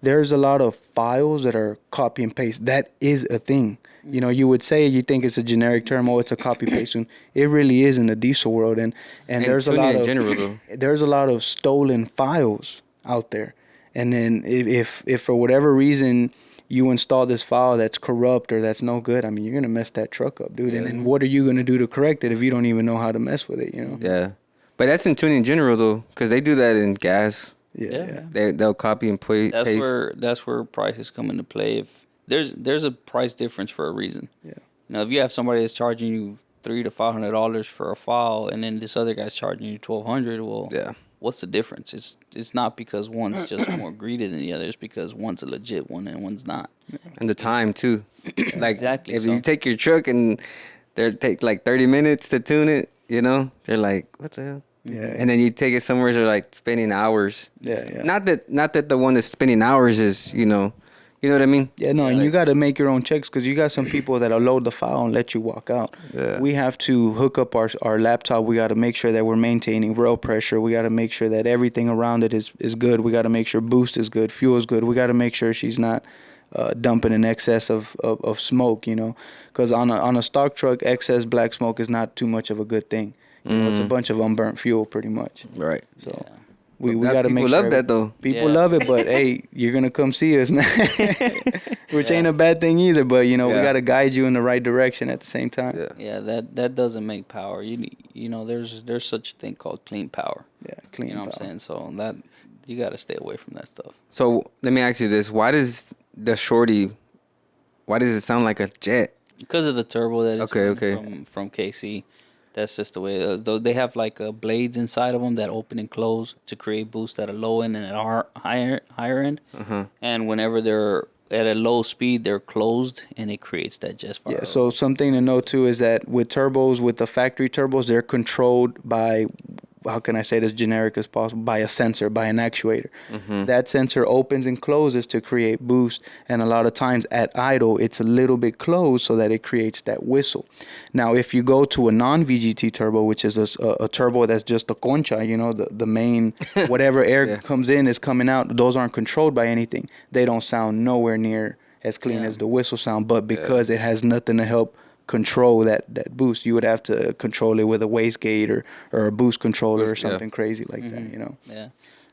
[SPEAKER 3] there's a lot of files that are copy and paste. That is a thing. You know, you would say, you think it's a generic term, oh, it's a copy paste. It really is in the diesel world, and there's a
[SPEAKER 2] tuning
[SPEAKER 3] lot
[SPEAKER 2] in
[SPEAKER 3] of
[SPEAKER 2] general, though.
[SPEAKER 3] there's a lot of stolen files out there. And then if for whatever reason you install this file that's corrupt or that's no good, I mean, you're gonna mess that truck up, dude. And then what are you gonna do to correct it if you don't even know how to mess with it? You know?
[SPEAKER 2] Yeah, but that's in tuning in general, though, because they do that in gas.
[SPEAKER 3] Yeah.
[SPEAKER 2] They'll copy and paste.
[SPEAKER 1] That's where prices come into play. If there's a price difference for a reason.
[SPEAKER 3] Yeah.
[SPEAKER 1] You know, if you have somebody that's charging you $300 to $500 for a file, and then this other guy's charging you $1,200, well,
[SPEAKER 2] Yeah.
[SPEAKER 1] what's the difference? It's not because one's just more greedy than the other. It's because one's a legit one and one's not.
[SPEAKER 2] And the time too. Like
[SPEAKER 1] Exactly,
[SPEAKER 2] if
[SPEAKER 1] so-
[SPEAKER 2] you take your truck and they take like 30 minutes to tune it, you know, they're like, what the hell?
[SPEAKER 3] Yeah.
[SPEAKER 2] And then you take it somewhere, they're like spending hours.
[SPEAKER 3] Yeah.
[SPEAKER 2] Not that the one that's spending hours is, you know what I mean?
[SPEAKER 3] Yeah, no, and you got to make your own checks because you got some people that'll load the file and let you walk out.
[SPEAKER 2] Yeah.
[SPEAKER 3] We have to hook up our laptop. We got to make sure that we're maintaining rail pressure. We got to make sure that everything around it is good. We got to make sure boost is good, fuel is good. We got to make sure she's not dumping in excess of smoke, you know, because on a stock truck, excess black smoke is not too much of a good thing. You know, it's a bunch of unburnt fuel pretty much.
[SPEAKER 2] Right.
[SPEAKER 3] So.
[SPEAKER 1] Yeah.
[SPEAKER 3] We
[SPEAKER 2] That-
[SPEAKER 3] got to make
[SPEAKER 2] people
[SPEAKER 3] sure.
[SPEAKER 2] love that, though.
[SPEAKER 3] People
[SPEAKER 1] Yeah.
[SPEAKER 3] love it, but hey, you're gonna come see us, man. Which ain't a bad thing either. But you know, we
[SPEAKER 2] Yeah.
[SPEAKER 3] got to guide you in the right direction at the same time.
[SPEAKER 2] Yeah.
[SPEAKER 1] Yeah, that doesn't make power. You know, there's such a thing called clean power.
[SPEAKER 3] Yeah, clean
[SPEAKER 1] You know
[SPEAKER 3] power.
[SPEAKER 1] what I'm saying? So that you got to stay away from that stuff.
[SPEAKER 2] So let me ask you this: why does the shorty? Why does it sound like a jet?
[SPEAKER 1] Because of the turbo that it's
[SPEAKER 2] Okay.
[SPEAKER 1] from KC. That's just the way. Though they have like blades inside of them that open and close to create boost at a low end and at a higher end. And whenever they're at a low speed, they're closed and it creates that jet fire.
[SPEAKER 3] Yeah. So something to know too is that with turbos, with the factory turbos, they're controlled by, how can I say it as generic as possible, by a sensor, by an actuator. That sensor opens and closes to create boost, and a lot of times at idle it's a little bit closed so that it creates that whistle. Now if you go to a non-VGT turbo, which is a turbo that's just a concha, you know, the main whatever air comes in is coming out, those aren't controlled by anything. They don't sound nowhere near as clean as the whistle sound, but because it has nothing to help control that boost, you would have to control it with a wastegate or a boost controller or something crazy like that, you know.
[SPEAKER 1] Yeah.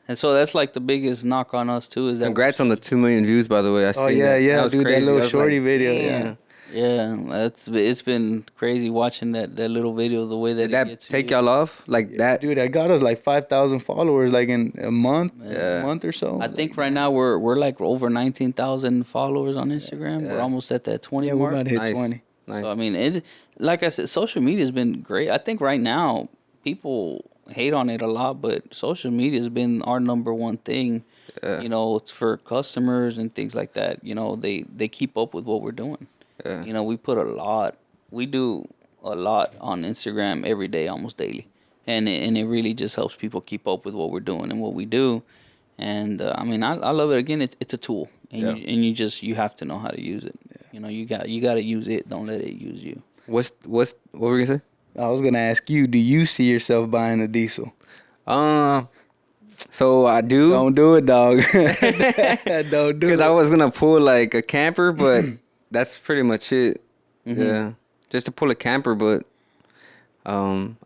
[SPEAKER 1] And so that's like the biggest knock on us too is that
[SPEAKER 2] Congrats on the 2 million views, by the way. I
[SPEAKER 3] Oh
[SPEAKER 2] seen
[SPEAKER 3] yeah,
[SPEAKER 2] that.
[SPEAKER 3] yeah,
[SPEAKER 2] That was
[SPEAKER 3] dude,
[SPEAKER 2] crazy.
[SPEAKER 3] that
[SPEAKER 2] I
[SPEAKER 3] little
[SPEAKER 2] was
[SPEAKER 3] shorty
[SPEAKER 2] like,
[SPEAKER 3] video,
[SPEAKER 2] damn.
[SPEAKER 3] yeah.
[SPEAKER 1] it's been crazy watching that little video, the way that
[SPEAKER 2] Did
[SPEAKER 1] it
[SPEAKER 2] that
[SPEAKER 1] gets
[SPEAKER 2] take
[SPEAKER 1] viewed.
[SPEAKER 2] y'all off like that?
[SPEAKER 3] Dude, I got us like 5,000 followers like in a month, or so.
[SPEAKER 1] I think right now we're like over 19,000 followers on Instagram. We're almost at that 20
[SPEAKER 3] yeah, we're
[SPEAKER 1] mark.
[SPEAKER 3] about to hit
[SPEAKER 2] Nice.
[SPEAKER 3] 20.
[SPEAKER 2] Nice.
[SPEAKER 1] So I mean, it, like I said, social media has been great. I think right now people hate on it a lot, but social media has been our number one thing. You know, it's for customers and things like that. You know, they keep up with what we're doing.
[SPEAKER 2] Yeah.
[SPEAKER 1] You know, we do a lot on Instagram every day, almost daily, and it really just helps people keep up with what we're doing and what we do. And I mean, I love it. Again, it's a tool, and you have to know how to use it. You know, you got to use it. Don't let it use you.
[SPEAKER 2] What were you gonna say?
[SPEAKER 3] I was gonna ask you, do you see yourself buying a diesel?
[SPEAKER 2] So I do.
[SPEAKER 3] Don't do it, dog. Don't do
[SPEAKER 2] Because
[SPEAKER 3] it.
[SPEAKER 2] I was gonna pull like a camper, but that's pretty much it. Yeah, just to pull a camper, but I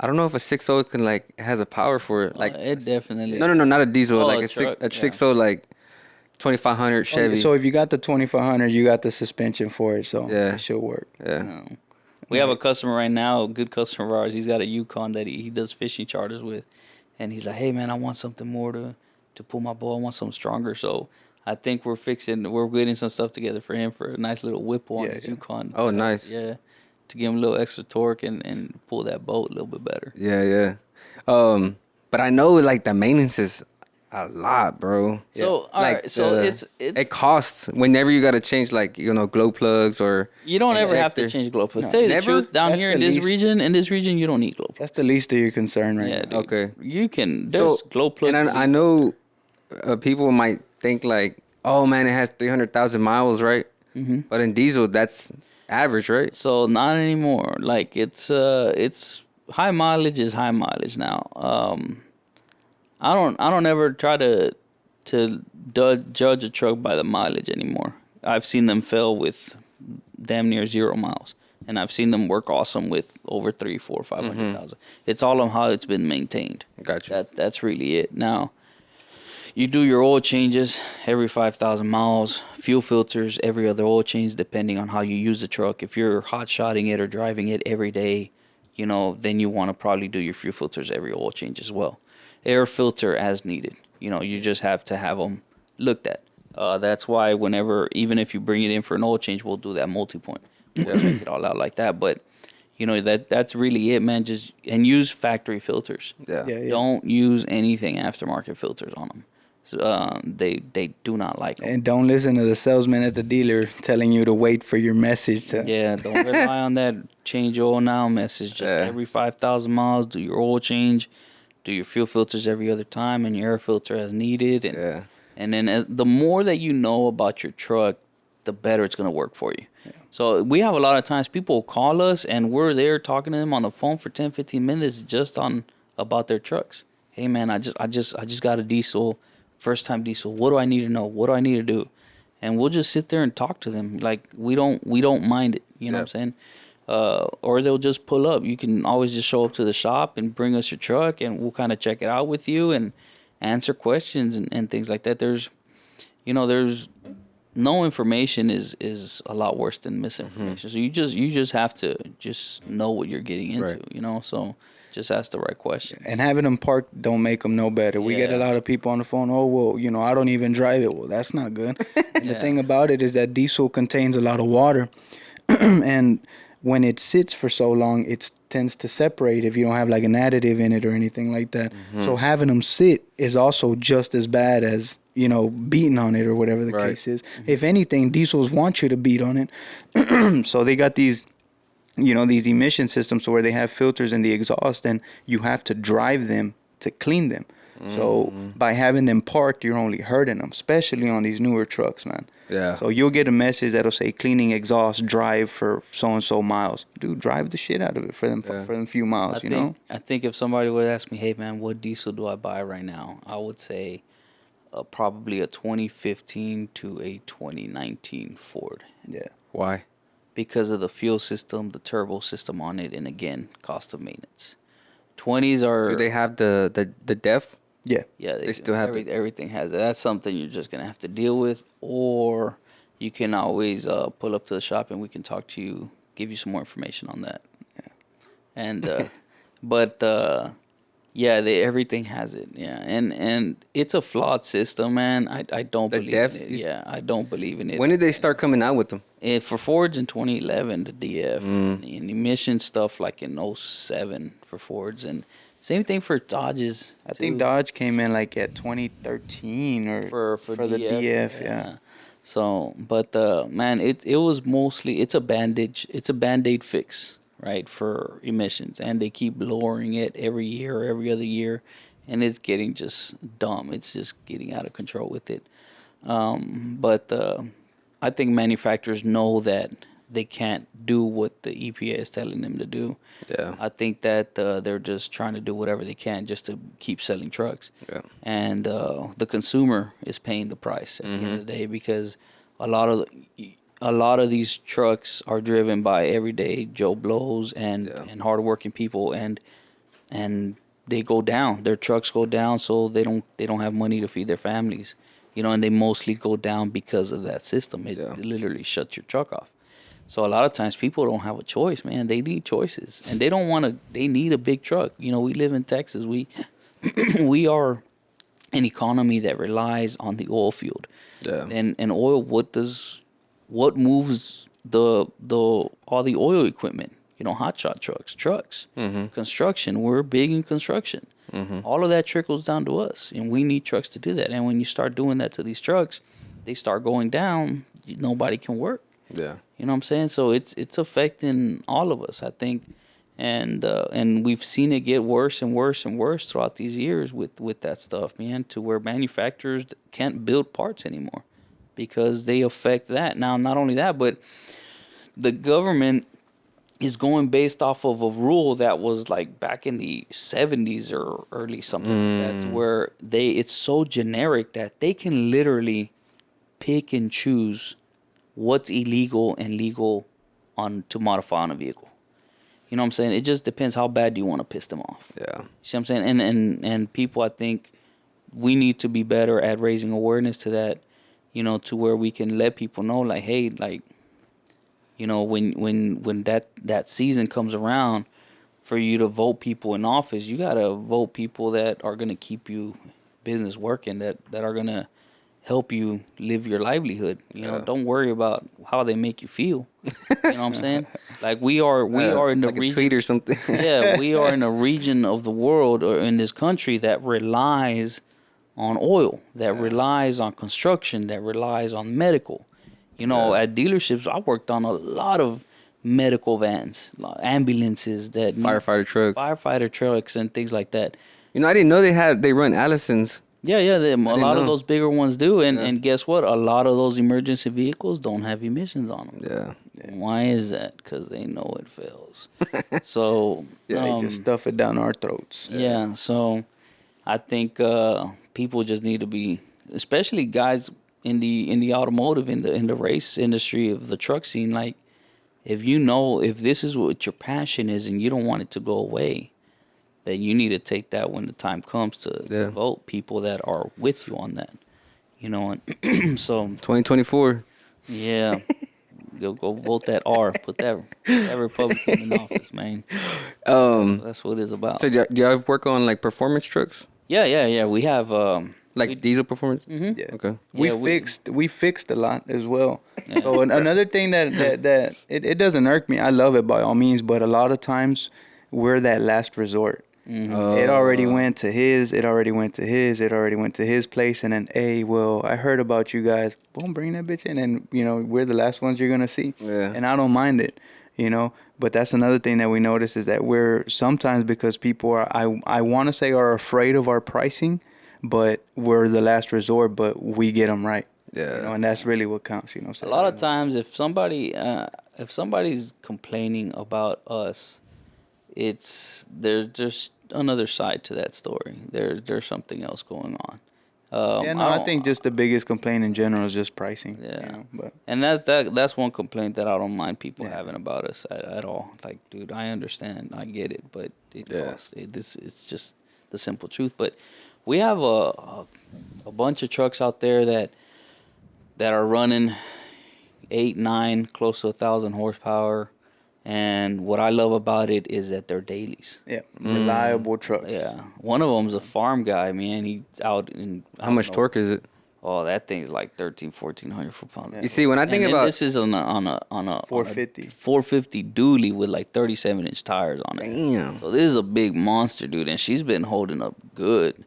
[SPEAKER 2] don't know if a 6.0 can like has a power for it. Like
[SPEAKER 1] It definitely.
[SPEAKER 2] no, not a diesel,
[SPEAKER 1] Oh,
[SPEAKER 2] like
[SPEAKER 1] a
[SPEAKER 2] a
[SPEAKER 1] truck, yeah.
[SPEAKER 2] 6.0 like 2500 Chevy.
[SPEAKER 3] Okay, so if you got the 2500, you got the suspension for it, so
[SPEAKER 2] Yeah.
[SPEAKER 3] it should work.
[SPEAKER 2] yeah.
[SPEAKER 1] No. We have a customer right now, a good customer of ours. He's got a Yukon that he does fishing charters with, and he's like, "Hey man, I want something more to pull my boat. I want something stronger." So I think we're getting some stuff together for him for a nice little whip on his Yukon.
[SPEAKER 2] Oh, nice.
[SPEAKER 1] Yeah, to give him a little extra torque and pull that boat a little bit better.
[SPEAKER 2] Yeah. But I know like the maintenance is a lot, bro.
[SPEAKER 1] So all
[SPEAKER 2] Like,
[SPEAKER 1] right, so
[SPEAKER 2] the-
[SPEAKER 1] it's
[SPEAKER 2] it costs whenever you gotta change like glow plugs or
[SPEAKER 1] you don't ever have to
[SPEAKER 2] injector.
[SPEAKER 1] change glow plugs.
[SPEAKER 3] No,
[SPEAKER 1] Tell you the
[SPEAKER 2] never?
[SPEAKER 1] truth, down
[SPEAKER 3] That's
[SPEAKER 1] here
[SPEAKER 3] the
[SPEAKER 1] in this
[SPEAKER 3] least-
[SPEAKER 1] region, you don't need glow plugs.
[SPEAKER 3] That's the least of your concern right
[SPEAKER 1] Yeah,
[SPEAKER 3] now.
[SPEAKER 1] dude.
[SPEAKER 2] Okay.
[SPEAKER 1] You can. There's glow plugs.
[SPEAKER 2] And I know people might think like, oh man, it has 300,000 miles, right? Mm-hmm. But in diesel, that's average, right?
[SPEAKER 1] So not anymore. Like it's high mileage is high mileage now. I don't ever try to judge a truck by the mileage anymore. I've seen them fail with damn near 0 miles, and I've seen them work awesome with over 3, 4, 500,000. It's all on how it's been maintained.
[SPEAKER 2] Gotcha.
[SPEAKER 1] That's really it. Now, you do your oil changes every 5,000 miles, fuel filters every other oil change, depending on how you use the truck. If you're hot shotting it or driving it every day, you know, then you want to probably do your fuel filters every oil change as well. Air filter as needed. You know, you just have to have them looked at. That's why whenever, even if you bring it in for an oil change, we'll do that multi-point. We'll check it all out like that. But, you know, that's really it, man. Just, and use factory filters.
[SPEAKER 2] Yeah.
[SPEAKER 1] Don't use anything aftermarket filters on them. So, they do not like them.
[SPEAKER 3] And don't listen to the salesman at the dealer telling you to wait for your message.
[SPEAKER 1] Yeah, don't rely on that change oil now message. Just every 5,000 miles, do your oil change, do your fuel filters every other time, and your air filter as needed. And, and then the more that you know about your truck, the better it's going to work for you. Yeah. So we have a lot of times people call us, and we're there talking to them on the phone for 10, 15 minutes just on about their trucks. Hey, man, I just got a diesel. First time diesel. What do I need to know? What do I need to do? And we'll just sit there and talk to them. Like we don't mind it. You know what I'm saying? Or they'll just pull up. You can always just show up to the shop and bring us your truck, and we'll kind of check it out with you and answer questions and things like that. There's no information is a lot worse than misinformation. So you just have to just know what you're getting into. Right. You know, so. Just ask the right questions.
[SPEAKER 3] And having them parked don't make them no better. We get a lot of people on the phone, oh, well, you know, I don't even drive it. Well, that's not good. And the thing about it is that diesel contains a lot of water. And when it sits for so long, it tends to separate if you don't have like an additive in it or anything like that. So having them sit is also just as bad as, you know, beating on it or whatever the case is. If anything, diesels want you to beat on it. So they got these... you know, these emission systems where they have filters in the exhaust, and you have to drive them to clean them. So by having them parked, you're only hurting them, especially on these newer trucks, man. Yeah. So you'll get a message that'll say cleaning exhaust, drive for so-and-so miles. Dude, drive the shit out of it for them few miles, know?
[SPEAKER 1] I think if somebody would ask me, hey, man, what diesel do I buy right now? I would say probably a 2015 to a 2019 Ford.
[SPEAKER 2] Yeah. Why?
[SPEAKER 1] Because of the fuel system, the turbo system on it, and again, cost of maintenance. 20s are...
[SPEAKER 2] Do they have the DEF?
[SPEAKER 3] Yeah.
[SPEAKER 1] Yeah,
[SPEAKER 2] they still have
[SPEAKER 1] everything has it. That's something you're just going to have to deal with, or you can always pull up to the shop and we can talk to you, give you some more information on that. Yeah. And, yeah, everything has it. Yeah, and it's a flawed system, man. I don't believe in it. Yeah, I don't believe in it.
[SPEAKER 2] When did they start coming out with them?
[SPEAKER 1] For Fords in 2011, the DF, and emission stuff like in 07 for Fords, and same thing for Dodges.
[SPEAKER 3] I think Dodge came in like at 2013 or for the DF, yeah.
[SPEAKER 1] So, but man, it was mostly it's a Band-Aid fix. Right, for emissions, and they keep lowering it every year or every other year, and it's getting just dumb. It's just getting out of control with it. But I think manufacturers know that they can't do what the EPA is telling them to do. Yeah, I think that they're just trying to do whatever they can just to keep selling trucks. Yeah, and the consumer is paying the price at the end of the day, because a lot of these trucks are driven by everyday Joe Blows and hardworking people, and they go down. Their trucks go down, so they don't have money to feed their families, you know. And they mostly go down because of that system. It literally shuts your truck off. So a lot of times people don't have a choice, man. They need choices, and they don't want to. They need a big truck. You know, we live in Texas. We are an economy that relies on the oil field. Yeah. And oil. What moves all the oil equipment? You know, hotshot trucks, construction. We're big in construction. All of that trickles down to us, and we need trucks to do that. And when you start doing that to these trucks, they start going down. Nobody can work. Yeah, you know what I'm saying. So it's affecting all of us, I think, and we've seen it get worse and worse and worse throughout these years with that stuff, man. To where manufacturers can't build parts anymore, because they affect that. Now, not only that, but the government is going based off of a rule that was like back in the 70s or early something like that, to where it's so generic that they can literally pick and choose what's illegal and legal to modify on a vehicle. You know what I'm saying? It just depends how bad you want to piss them off.
[SPEAKER 2] Yeah.
[SPEAKER 1] You see what I'm saying? And people, I think we need to be better at raising awareness to that, you know, to where we can let people know, like, hey, like, you know, when that season comes around for you to vote people in office, you got to vote people that are going to keep you business working, that are going to help you live your livelihood. You know, don't worry about how they make you feel. You know what I'm saying? Like we are in the
[SPEAKER 2] like
[SPEAKER 1] region,
[SPEAKER 2] a tweet or something.
[SPEAKER 1] yeah, we are in a region of the world or in this country that relies on oil, that relies on construction, that relies on medical. You know, at dealerships, I worked on a lot of medical vans, ambulances, that firefighter trucks, and things like that.
[SPEAKER 2] You know, I didn't know they run Allisons.
[SPEAKER 1] Yeah, a lot
[SPEAKER 2] know.
[SPEAKER 1] of those bigger ones do, and guess what? A lot of those emergency vehicles don't have emissions on them.
[SPEAKER 2] Yeah.
[SPEAKER 1] Why is that? Because they know it fails. So
[SPEAKER 3] They just stuff it down our throats.
[SPEAKER 1] yeah. So I think people just need to be, especially guys in the automotive, in the race industry of the truck scene. Like, if you know, if this is what your passion is and you don't want it to go away, then you need to take that when the time comes to vote people that are with you on that. You know, and so
[SPEAKER 2] 2024.
[SPEAKER 1] yeah. Go vote that R. Put that Republican in office, man. That's what it's about.
[SPEAKER 2] So do y'all work on like performance trucks?
[SPEAKER 1] Yeah. We have
[SPEAKER 2] Like diesel performance?
[SPEAKER 1] Mm-hmm.
[SPEAKER 3] Yeah.
[SPEAKER 2] Okay.
[SPEAKER 3] We fixed a lot as well. Yeah. So another thing that it doesn't irk me. I love it by all means, but a lot of times we're that last resort.
[SPEAKER 1] Mm-hmm.
[SPEAKER 3] It already went to his. It already went to his. It already went to his place. And then, hey, well, I heard about you guys. Boom, bring that bitch in. And you know, we're the last ones you're gonna see.
[SPEAKER 2] Yeah.
[SPEAKER 3] And I don't mind it. You know, but that's another thing that we notice is that we're sometimes, because people are, I want to say, are afraid of our pricing, but we're the last resort, but we get them right.
[SPEAKER 2] Yeah.
[SPEAKER 3] You know, and that's really what counts. You know,
[SPEAKER 1] A lot of times, if somebody's complaining about us, there's just another side to that story. There's something else going on.
[SPEAKER 3] I think just the biggest complaint in general is just pricing.
[SPEAKER 1] Yeah.
[SPEAKER 3] You know, but
[SPEAKER 1] and that's one complaint that I don't mind people having about us at all. Like, dude, I understand, I get it, but it costs. It's just the simple truth. But we have a bunch of trucks out there that are running 8, 9, close to 1,000 horsepower. And what I love about it is that they're dailies.
[SPEAKER 3] yeah, reliable trucks.
[SPEAKER 1] Yeah. One of them's a farm guy, man. He's out in...
[SPEAKER 2] How much torque is it?
[SPEAKER 1] Oh, that thing's like 1,400 foot-pounds.
[SPEAKER 2] You see, when I think about...
[SPEAKER 1] This is on a
[SPEAKER 3] 450.
[SPEAKER 1] 450 dually with like 37-inch tires on it.
[SPEAKER 2] Damn.
[SPEAKER 1] So this is a big monster, dude. And she's been holding up good.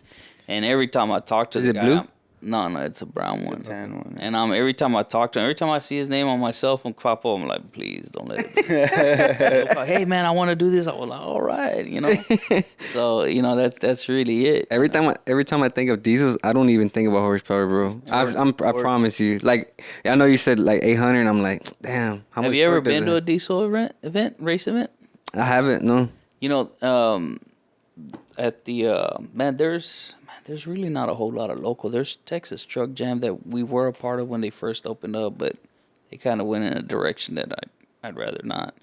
[SPEAKER 1] And every time I talk to the guy...
[SPEAKER 2] Is it blue?
[SPEAKER 1] No, it's a brown one.
[SPEAKER 3] It's a tan one.
[SPEAKER 1] And every time I talk to him, every time I see his name on my cell phone pop up, I'm like, please don't let it be. Like, hey man, I want to do this. I was like, all right, you know. So that's really it.
[SPEAKER 2] Every time I think of diesels, I don't even think about horsepower, bro. I promise you. Like, I know you said like 800, and I'm like, damn. How much
[SPEAKER 1] Have you ever
[SPEAKER 2] torque does
[SPEAKER 1] been to
[SPEAKER 2] it-
[SPEAKER 1] a diesel race event?
[SPEAKER 2] I haven't. No.
[SPEAKER 1] You know, at the there's really not a whole lot of local. There's Texas Truck Jam that we were a part of when they first opened up, but they kind of went in a direction that I'd rather not.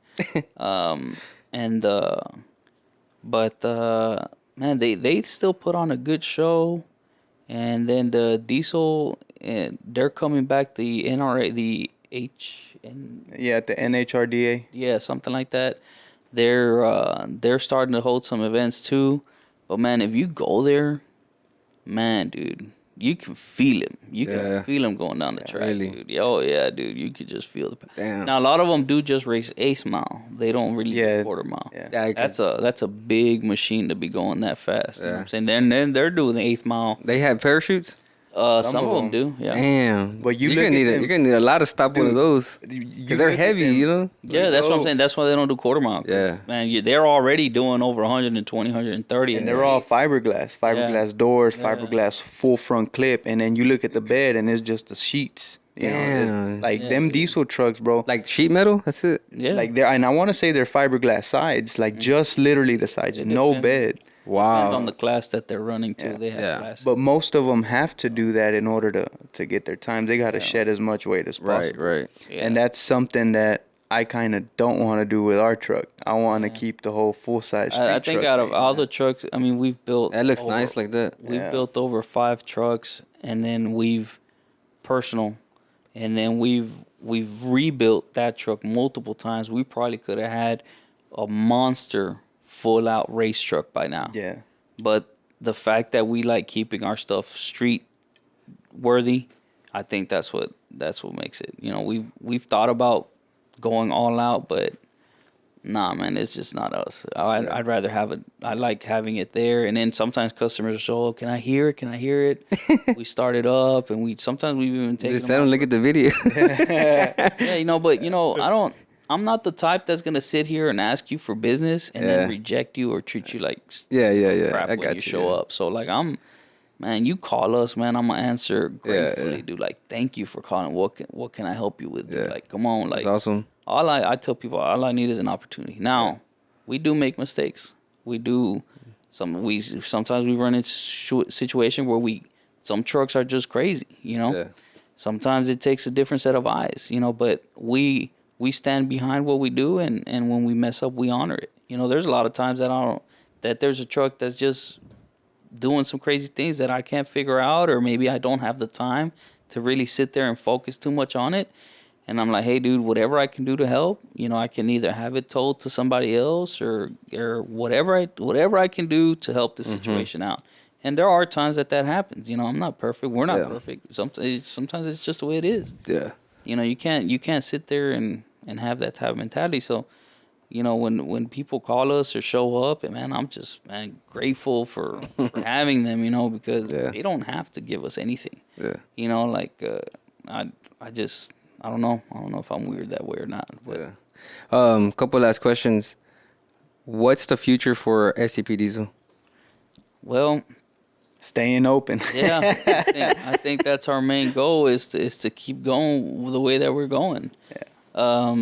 [SPEAKER 1] Man, they still put on a good show. And then the diesel, they're coming back, the NRA, the
[SPEAKER 3] Yeah, the NHRDA.
[SPEAKER 1] yeah, something like that. They're starting to hold some events too. But man, if you go there, man, dude, you can feel him. You can feel him going down the track,
[SPEAKER 2] really?
[SPEAKER 1] dude. Oh yeah, dude, you could just feel the.
[SPEAKER 2] Damn.
[SPEAKER 1] Now a lot of them do just race 8 mile. They don't really do quarter mile.
[SPEAKER 3] Yeah.
[SPEAKER 1] That's a big machine to be going that fast. You know what I'm saying? Then they're doing the 8th mile.
[SPEAKER 2] They have parachutes?
[SPEAKER 1] Some of them do. Yeah.
[SPEAKER 2] Damn.
[SPEAKER 3] But
[SPEAKER 2] you're gonna need a lot of stop one of those.
[SPEAKER 3] You
[SPEAKER 2] Because they're
[SPEAKER 3] look at
[SPEAKER 2] heavy,
[SPEAKER 3] them.
[SPEAKER 2] you know?
[SPEAKER 1] Yeah, that's what I'm saying. That's why they don't do quarter mile. 'Cause,
[SPEAKER 2] Yeah.
[SPEAKER 1] man, they're already doing over 120, 130.
[SPEAKER 3] And they're all fiberglass doors, fiberglass full front clip, and then you look at the bed and it's just the sheets. You know,
[SPEAKER 2] Damn.
[SPEAKER 3] like
[SPEAKER 1] Yeah,
[SPEAKER 3] them
[SPEAKER 1] dude.
[SPEAKER 3] diesel trucks, bro.
[SPEAKER 2] Like sheet metal? That's it.
[SPEAKER 1] Yeah.
[SPEAKER 3] Like they're, and I want to say they're fiberglass sides, like just literally the sides,
[SPEAKER 1] It
[SPEAKER 3] no
[SPEAKER 1] depends.
[SPEAKER 3] bed.
[SPEAKER 1] Depends on
[SPEAKER 2] Wow.
[SPEAKER 1] the class that they're running to.
[SPEAKER 3] Yeah.
[SPEAKER 1] They have
[SPEAKER 2] Yeah.
[SPEAKER 1] classes.
[SPEAKER 3] But most of them have to do that in order to get their times. They got to
[SPEAKER 1] Yeah.
[SPEAKER 3] shed as much weight as possible.
[SPEAKER 2] Right.
[SPEAKER 1] Yeah.
[SPEAKER 3] And that's something that I kind of don't want to do with our truck. I want to
[SPEAKER 1] Yeah.
[SPEAKER 3] keep the whole full size street
[SPEAKER 1] I think
[SPEAKER 3] truck
[SPEAKER 1] out of
[SPEAKER 3] thing,
[SPEAKER 1] all
[SPEAKER 3] man.
[SPEAKER 1] the trucks, I mean, we've built.
[SPEAKER 2] That looks
[SPEAKER 1] over-
[SPEAKER 2] nice like that.
[SPEAKER 1] We've
[SPEAKER 3] Yeah.
[SPEAKER 1] built over 5 trucks, and then we've personal, and then we've rebuilt that truck multiple times. We probably could have had a monster full out race truck by now.
[SPEAKER 3] Yeah.
[SPEAKER 1] But the fact that we like keeping our stuff street worthy, I think that's what makes it. You know, we've thought about going all out, but nah, man, it's just not us. I'd rather have it. I like having it there, and then sometimes customers show up. Can I hear it? Can I hear it? We start it up, and sometimes we've even taken.
[SPEAKER 2] Just
[SPEAKER 1] them
[SPEAKER 2] let them
[SPEAKER 1] out
[SPEAKER 2] look at the video.
[SPEAKER 1] yeah, but I'm not the type that's gonna sit here and ask you for business and
[SPEAKER 2] Yeah.
[SPEAKER 1] then reject you or treat you like
[SPEAKER 2] Yeah.
[SPEAKER 1] crap
[SPEAKER 2] I
[SPEAKER 1] when
[SPEAKER 2] got
[SPEAKER 1] you show
[SPEAKER 2] yeah.
[SPEAKER 1] up. So like man, you call us, man. I'm gonna answer gratefully,
[SPEAKER 2] yeah.
[SPEAKER 1] dude. Like, thank you for calling. What can I help you with? Dude?
[SPEAKER 2] Yeah.
[SPEAKER 1] Like, come on, like
[SPEAKER 2] That's awesome.
[SPEAKER 1] I tell people all I need is an opportunity. Now, we do make mistakes. We do sometimes we run into situation where some trucks are just crazy, you know.
[SPEAKER 2] Yeah.
[SPEAKER 1] Sometimes it takes a different set of eyes, you know, but we stand behind what we do, and when we mess up, we honor it. You know, there's a lot of times that there's a truck that's just doing some crazy things that I can't figure out, or maybe I don't have the time to really sit there and focus too much on it. And I'm like, hey, dude, whatever I can do to help, you know, I can either have it told to somebody else or whatever I can do to help the situation out. And there are times that happens. You know, I'm not perfect. We're not
[SPEAKER 2] Yeah.
[SPEAKER 1] perfect. Sometimes it's just the way it is.
[SPEAKER 2] Yeah.
[SPEAKER 1] You know, you can't sit there and have that type of mentality. So, you know, when people call us or show up, and man, I'm just grateful for having them. You know, because
[SPEAKER 2] Yeah.
[SPEAKER 1] they don't have to give us anything.
[SPEAKER 2] Yeah.
[SPEAKER 1] You know, like I don't know. I don't know if I'm weird that way or not. But
[SPEAKER 2] Yeah. Couple last questions. What's the future for STP Diesel?
[SPEAKER 1] well,
[SPEAKER 3] Staying open.
[SPEAKER 1] yeah, I think that's our main goal is to keep going the way that we're going.
[SPEAKER 3] Yeah.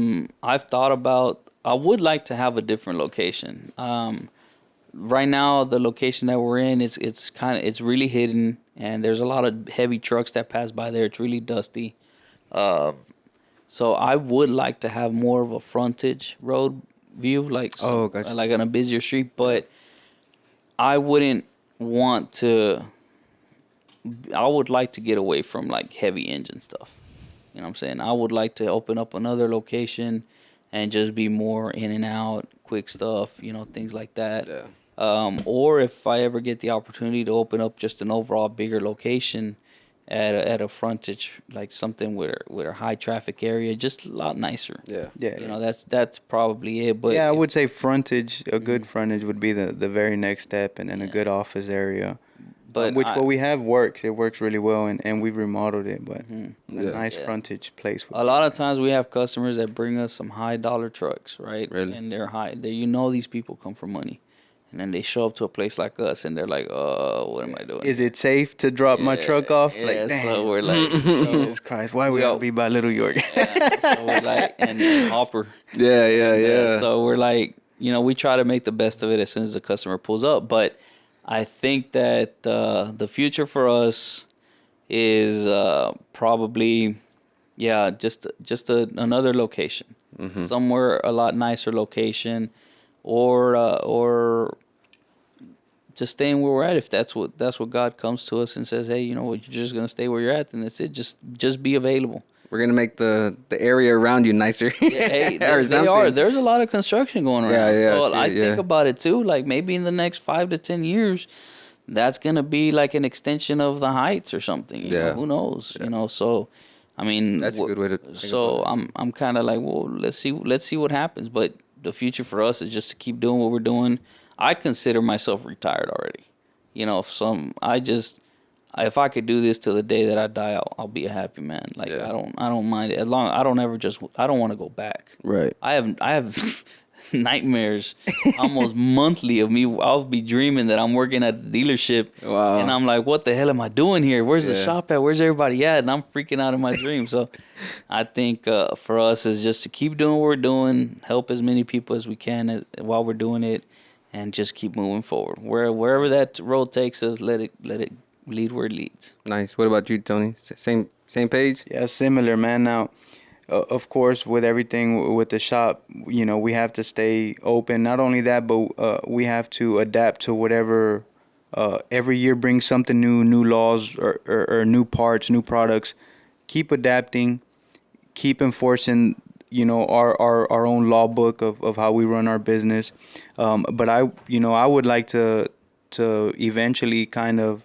[SPEAKER 1] I've thought about. I would like to have a different location. Right now, the location that we're in, it's really hidden, and there's a lot of heavy trucks that pass by there. It's really dusty. So I would like to have more of a frontage road view, like
[SPEAKER 2] gotcha.
[SPEAKER 1] like on a busier street, but I wouldn't want to. I would like to get away from like heavy engine stuff. You know what I'm saying? I would like to open up another location and just be more in and out, quick stuff, you know, things like that.
[SPEAKER 2] Yeah.
[SPEAKER 1] Or if I ever get the opportunity to open up just an overall bigger location at a frontage, like something with a high traffic area, just a lot nicer.
[SPEAKER 2] Yeah.
[SPEAKER 3] Yeah.
[SPEAKER 1] You know, that's probably it. But
[SPEAKER 3] yeah, I would say frontage. A good frontage would be the very next step, and then a good office area.
[SPEAKER 1] But
[SPEAKER 3] What we have works. It works really well, and we've remodeled it. But a
[SPEAKER 2] Yeah.
[SPEAKER 3] nice
[SPEAKER 1] Yeah.
[SPEAKER 3] frontage place. would
[SPEAKER 1] a
[SPEAKER 3] be
[SPEAKER 1] lot of
[SPEAKER 3] nice.
[SPEAKER 1] times we have customers that bring us some high dollar trucks, right?
[SPEAKER 2] Really?
[SPEAKER 1] And they're high. You know, these people come for money, and then they show up to a place like us, and they're like, "Oh, what am I doing?"
[SPEAKER 3] Is it safe to drop my truck off?
[SPEAKER 1] Yeah,
[SPEAKER 3] Like, damn.
[SPEAKER 1] so we're like,
[SPEAKER 3] Jesus Christ, why we
[SPEAKER 1] Yo.
[SPEAKER 3] gotta be by Little York?
[SPEAKER 1] so we're like, and Hopper.
[SPEAKER 2] Yeah.
[SPEAKER 1] So we're like, you know, we try to make the best of it as soon as the customer pulls up. But I think that the future for us is probably, just another location, somewhere a lot nicer location, or just staying where we're at. If that's what God comes to us and says, hey, you know what, you're just gonna stay where you're at, then that's it. Just be available.
[SPEAKER 2] We're gonna make the area around you nicer.
[SPEAKER 1] Hey,
[SPEAKER 2] Or
[SPEAKER 1] they are.
[SPEAKER 2] something.
[SPEAKER 1] There's a lot of construction going around.
[SPEAKER 2] Yeah,
[SPEAKER 1] so
[SPEAKER 2] I
[SPEAKER 1] I
[SPEAKER 2] see it,
[SPEAKER 1] think
[SPEAKER 2] yeah.
[SPEAKER 1] about it too. Like maybe in the next 5 to 10 years, that's gonna be like an extension of the Heights or something. You know, who knows? You know, so I mean,
[SPEAKER 2] That's a good way to think
[SPEAKER 1] So
[SPEAKER 2] about
[SPEAKER 1] I'm kind of like, well, let's see what happens. But the future for us is just to keep doing what we're doing. I consider myself retired already. You know, if I could do this till the day that I die, I'll be a happy man. Like
[SPEAKER 2] Yeah.
[SPEAKER 1] I don't mind it as long I don't want to go back.
[SPEAKER 2] Right.
[SPEAKER 1] I have nightmares almost monthly of me. I'll be dreaming that I'm working at a dealership.
[SPEAKER 2] Wow.
[SPEAKER 1] And I'm like, what the hell am I doing here? Where's the
[SPEAKER 2] Yeah.
[SPEAKER 1] shop at? Where's everybody at? And I'm freaking out in my dream. So I think for us is just to keep doing what we're doing, help as many people as we can while we're doing it, and just keep moving forward. Wherever that road takes us, let it lead where it leads.
[SPEAKER 2] Nice. What about you, Tony? Same page?
[SPEAKER 3] Yeah, similar, man. Now, of course, with everything with the shop, you know, we have to stay open. Not only that, but we have to adapt to whatever. Every year brings something new laws or new parts, new products. Keep adapting, keep enforcing, you know, our own law book of how we run our business. But I would like to eventually kind of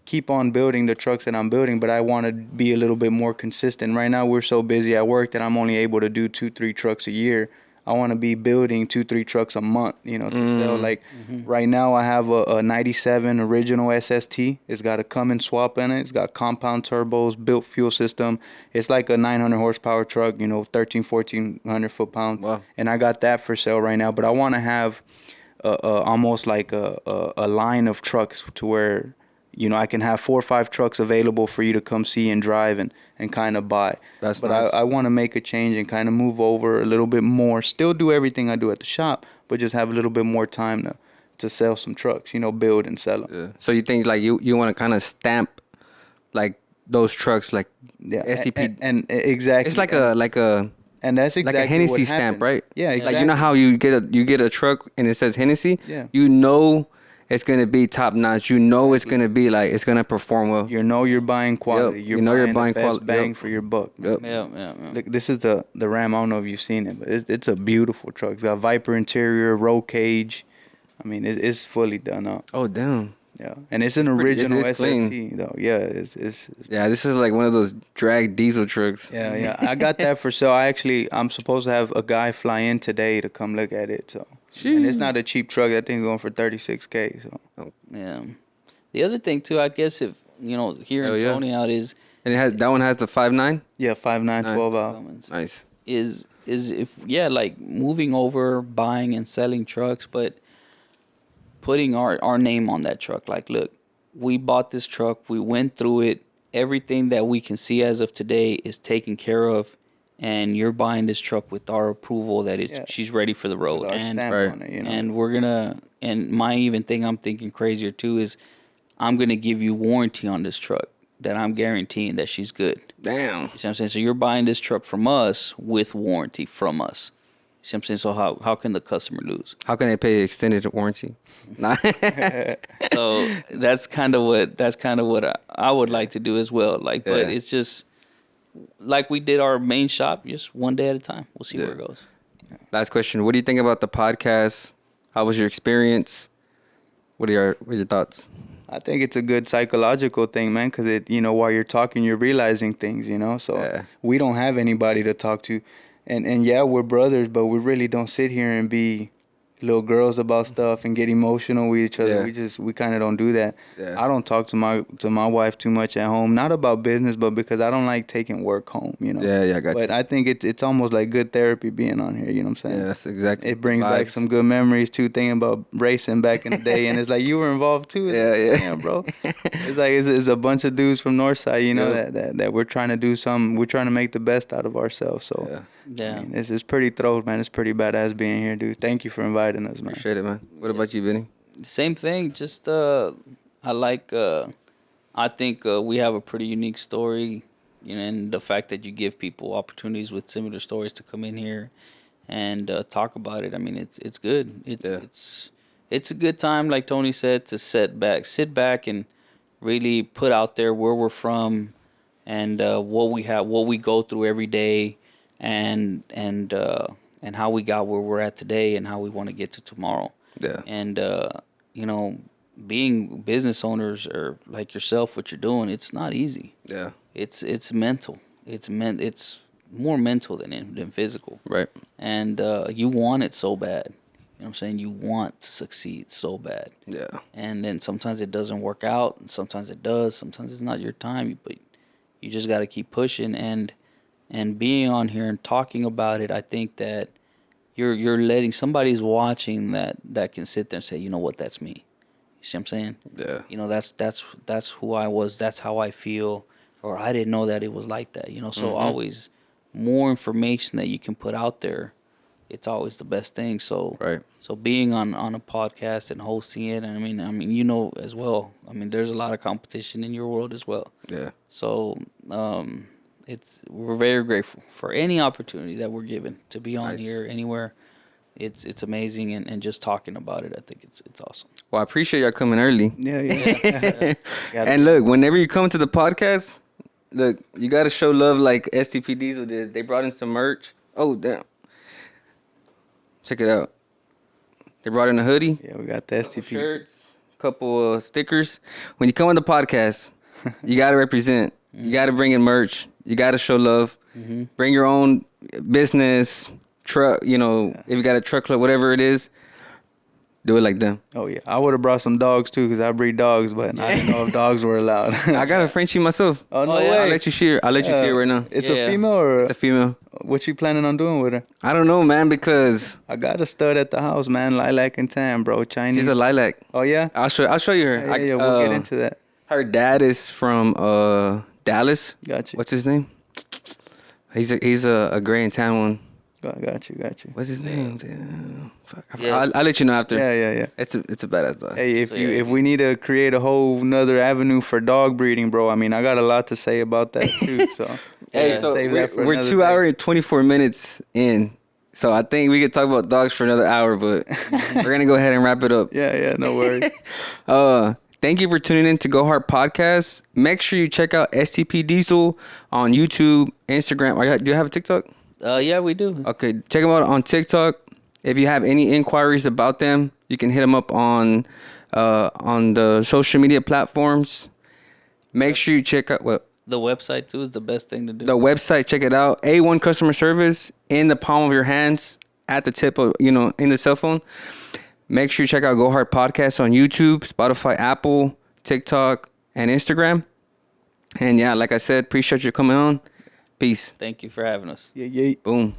[SPEAKER 3] keep on building the trucks that I'm building, but I want to be a little bit more consistent. Right now, we're so busy at work that I'm only able to do 2-3 trucks a year. I want to be building 2-3 trucks a month, you know, to sell. Like right now, I have a 97 original SST. It's got a Cummins swap in it. It's got compound turbos, built fuel system. It's like a 900 horsepower truck, you know, 1,400 foot-pounds.
[SPEAKER 2] Wow.
[SPEAKER 3] And I got that for sale right now. But I want to have almost like a line of trucks to where, you know, I can have 4 or 5 trucks available for you to come see and drive and kind of buy.
[SPEAKER 2] That's
[SPEAKER 3] but
[SPEAKER 2] nice.
[SPEAKER 3] I want to make a change and kind of move over a little bit more. Still do everything I do at the shop, but just have a little bit more time to sell some trucks, you know, build and sell them.
[SPEAKER 2] Yeah. So you think like you want to kind of stamp like those trucks like
[SPEAKER 3] Yeah,
[SPEAKER 2] STP?
[SPEAKER 3] and exactly.
[SPEAKER 2] It's like a
[SPEAKER 3] and that's exactly
[SPEAKER 2] like a Hennessy
[SPEAKER 3] what
[SPEAKER 2] stamp,
[SPEAKER 3] happens.
[SPEAKER 2] right?
[SPEAKER 3] Yeah, exactly.
[SPEAKER 2] Like you know how you get a truck and it says Hennessy.
[SPEAKER 3] Yeah.
[SPEAKER 2] You know it's gonna be top notch. You know it's gonna be like it's gonna perform well.
[SPEAKER 3] You know you're buying quality.
[SPEAKER 2] Yep.
[SPEAKER 3] You're
[SPEAKER 2] You know you're
[SPEAKER 3] buying
[SPEAKER 2] buying
[SPEAKER 3] the best
[SPEAKER 2] quality.
[SPEAKER 3] bang
[SPEAKER 2] Yep.
[SPEAKER 3] for your buck.
[SPEAKER 2] Yep.
[SPEAKER 1] Yeah.
[SPEAKER 3] Look, this is the Ram. I don't know if you've seen it, but it's a beautiful truck. It's got Viper interior, roll cage. I mean, it's fully done up.
[SPEAKER 2] Oh damn.
[SPEAKER 3] Yeah, and it's an
[SPEAKER 2] It's pretty-
[SPEAKER 3] original
[SPEAKER 2] it's
[SPEAKER 3] SST
[SPEAKER 2] clean.
[SPEAKER 3] though. Yeah, it's
[SPEAKER 2] Yeah, this is like one of those drag diesel trucks.
[SPEAKER 3] yeah. I got that for sale. I'm supposed to have a guy fly in today to come look at it. So, and it's not a cheap truck. That thing's going for $36K. So,
[SPEAKER 1] Yeah. The other thing too, I guess, if you know, hearing
[SPEAKER 2] Hell yeah.
[SPEAKER 1] Tony out is
[SPEAKER 2] And that one has the 5.9.
[SPEAKER 3] yeah, 5.9, 12 out.
[SPEAKER 2] Nice.
[SPEAKER 1] is if like moving over, buying and selling trucks, but putting our name on that truck. Like, look, we bought this truck, we went through it, everything that we can see as of today is taken care of, and you're buying this truck with our approval that she's ready for the road.
[SPEAKER 3] With our
[SPEAKER 1] And
[SPEAKER 3] stamp
[SPEAKER 2] Right.
[SPEAKER 3] on it, you know.
[SPEAKER 1] and we're gonna, and my even thing I'm thinking crazier too is I'm gonna give you warranty on this truck that I'm guaranteeing that she's good.
[SPEAKER 2] Damn.
[SPEAKER 1] You see what I'm saying? So you're buying this truck from us with warranty from us. You see what I'm saying? So how can the customer lose?
[SPEAKER 2] How can they pay extended warranty? Nah.
[SPEAKER 1] So that's kind of what I would like to do as well. Like, but
[SPEAKER 2] Yeah.
[SPEAKER 1] it's just like we did our main shop, just one day at a time. We'll see where it goes.
[SPEAKER 2] Last question. What do you think about the podcast? How was your experience? What are your thoughts?
[SPEAKER 3] I think it's a good psychological thing, man, because while you're talking, you're realizing things, So
[SPEAKER 2] Yeah.
[SPEAKER 3] we don't have anybody to talk to, and yeah, we're brothers, but we really don't sit here and be little girls about stuff and get emotional with each other.
[SPEAKER 2] Yeah.
[SPEAKER 3] We kind of don't do that.
[SPEAKER 2] Yeah.
[SPEAKER 3] I don't talk to my wife too much at home, not about business, but because I don't like taking work home,
[SPEAKER 2] Yeah, I got
[SPEAKER 3] But
[SPEAKER 2] you.
[SPEAKER 3] I think it's almost like good therapy being on here. You know what I'm saying?
[SPEAKER 2] Yeah, that's exactly.
[SPEAKER 3] It brings back
[SPEAKER 2] vibes.
[SPEAKER 3] some good memories too, thinking about racing back in the day, and it's like you were involved too. It's
[SPEAKER 2] Yeah,
[SPEAKER 3] like,
[SPEAKER 2] yeah.
[SPEAKER 3] Damn, bro. It's like it's a bunch of dudes from Northside,
[SPEAKER 2] Yep.
[SPEAKER 3] that we're trying to do something. We're trying to make the best out of ourselves. So
[SPEAKER 2] Yeah.
[SPEAKER 1] Yeah.
[SPEAKER 3] I mean, it's pretty thrilled, man. It's pretty badass being here, dude. Thank you for inviting us, man.
[SPEAKER 2] Appreciate it, man. What about you, Vinny?
[SPEAKER 1] Same thing. Just I like. I think we have a pretty unique story, and the fact that you give people opportunities with similar stories to come in here and talk about it. I mean, it's good. It's a good time, like Tony said, to sit back, and really put out there where we're from, and what we go through every day, and how we got where we're at today, and how we want to get to tomorrow.
[SPEAKER 2] Yeah.
[SPEAKER 1] And being business owners or like yourself, what you're doing, it's not easy.
[SPEAKER 2] Yeah.
[SPEAKER 1] It's mental. It's more mental than physical.
[SPEAKER 2] Right.
[SPEAKER 1] And you want it so bad. You know what I'm saying? You want to succeed so bad.
[SPEAKER 2] Yeah.
[SPEAKER 1] And then sometimes it doesn't work out, and sometimes it does. Sometimes it's not your time, but you just got to keep pushing. And being on here and talking about it, I think that you're letting somebody's watching that can sit there and say, you know what, that's me. You see what I'm saying?
[SPEAKER 2] Yeah.
[SPEAKER 1] You know, that's who I was. That's how I feel. Or I didn't know that it was like that. You know, so always more information that you can put out there, it's always the best thing. So
[SPEAKER 2] Right.
[SPEAKER 1] So being on a podcast and hosting it, and I mean, you know as well. I mean, there's a lot of competition in your world as well.
[SPEAKER 2] Yeah.
[SPEAKER 1] So we're very grateful for any opportunity that we're given to be on
[SPEAKER 2] Nice.
[SPEAKER 1] here anywhere. It's amazing, and just talking about it, I think it's awesome.
[SPEAKER 2] Well, I appreciate y'all coming early.
[SPEAKER 3] Yeah, yeah.
[SPEAKER 2] And look, whenever you come to the podcast, look, you got to show love like STP Diesel did. They brought in some merch. Oh, damn. Check it out. They brought in a hoodie,
[SPEAKER 3] Yeah, we got the STP.
[SPEAKER 2] shirts, couple stickers. When you come on the podcast, you got to represent. You got to bring in merch. You got to show love. Bring your own business, truck, you know, if you got a truck club, whatever it is, do it like them.
[SPEAKER 3] Oh yeah, I would have brought some dogs too, because I breed dogs, but I didn't know if dogs were allowed.
[SPEAKER 2] I got a Frenchie myself.
[SPEAKER 3] Oh no
[SPEAKER 1] Oh, yeah.
[SPEAKER 3] way!
[SPEAKER 2] I'll let you see her. I'll let you see her right now.
[SPEAKER 3] It's
[SPEAKER 1] Yeah.
[SPEAKER 3] a female, or
[SPEAKER 2] It's a female.
[SPEAKER 3] what you planning on doing with her?
[SPEAKER 2] I don't know, man, because
[SPEAKER 3] I got a stud at the house, man. Lilac and tan, bro. Chinese.
[SPEAKER 2] she's a lilac.
[SPEAKER 3] Oh yeah.
[SPEAKER 2] I'll show you her.
[SPEAKER 3] Yeah, yeah, we'll get into that.
[SPEAKER 2] Her dad is from Dallas.
[SPEAKER 3] Got you.
[SPEAKER 2] What's his name? He's a gray and tan one.
[SPEAKER 3] Got you.
[SPEAKER 2] What's his name? Damn. Fuck.
[SPEAKER 1] Yeah.
[SPEAKER 2] I'll let you know after.
[SPEAKER 3] Yeah.
[SPEAKER 2] It's a badass dog.
[SPEAKER 3] Hey,
[SPEAKER 1] So, yeah,
[SPEAKER 3] if we need to create a whole nother avenue for dog breeding, bro, I mean, I got a lot to say about that too. So,
[SPEAKER 2] Hey,
[SPEAKER 1] Yeah.
[SPEAKER 2] so
[SPEAKER 3] save that for
[SPEAKER 2] we're
[SPEAKER 3] another
[SPEAKER 2] 2
[SPEAKER 3] day.
[SPEAKER 2] hours and 24 minutes in. So I think we could talk about dogs for another hour, but we're gonna go ahead and wrap it up.
[SPEAKER 3] Yeah, no worries.
[SPEAKER 2] Thank you for tuning in to Go Hard Podcast. Make sure you check out STP Diesel on YouTube, Instagram. Do you have a TikTok?
[SPEAKER 1] Yeah, we do.
[SPEAKER 2] Okay, check them out on TikTok. If you have any inquiries about them, you can hit them up on the social media platforms. Make sure you check out
[SPEAKER 1] The website too is the best thing to do.
[SPEAKER 2] the website. Check it out. A1 customer service in the palm of your hands, at the tip of, in the cell phone. Make sure you check out Go Hard Podcast on YouTube, Spotify, Apple, TikTok, and Instagram. And yeah, like I said, appreciate you coming on. Peace.
[SPEAKER 1] Thank you for having us.
[SPEAKER 3] Yeah.
[SPEAKER 2] Boom.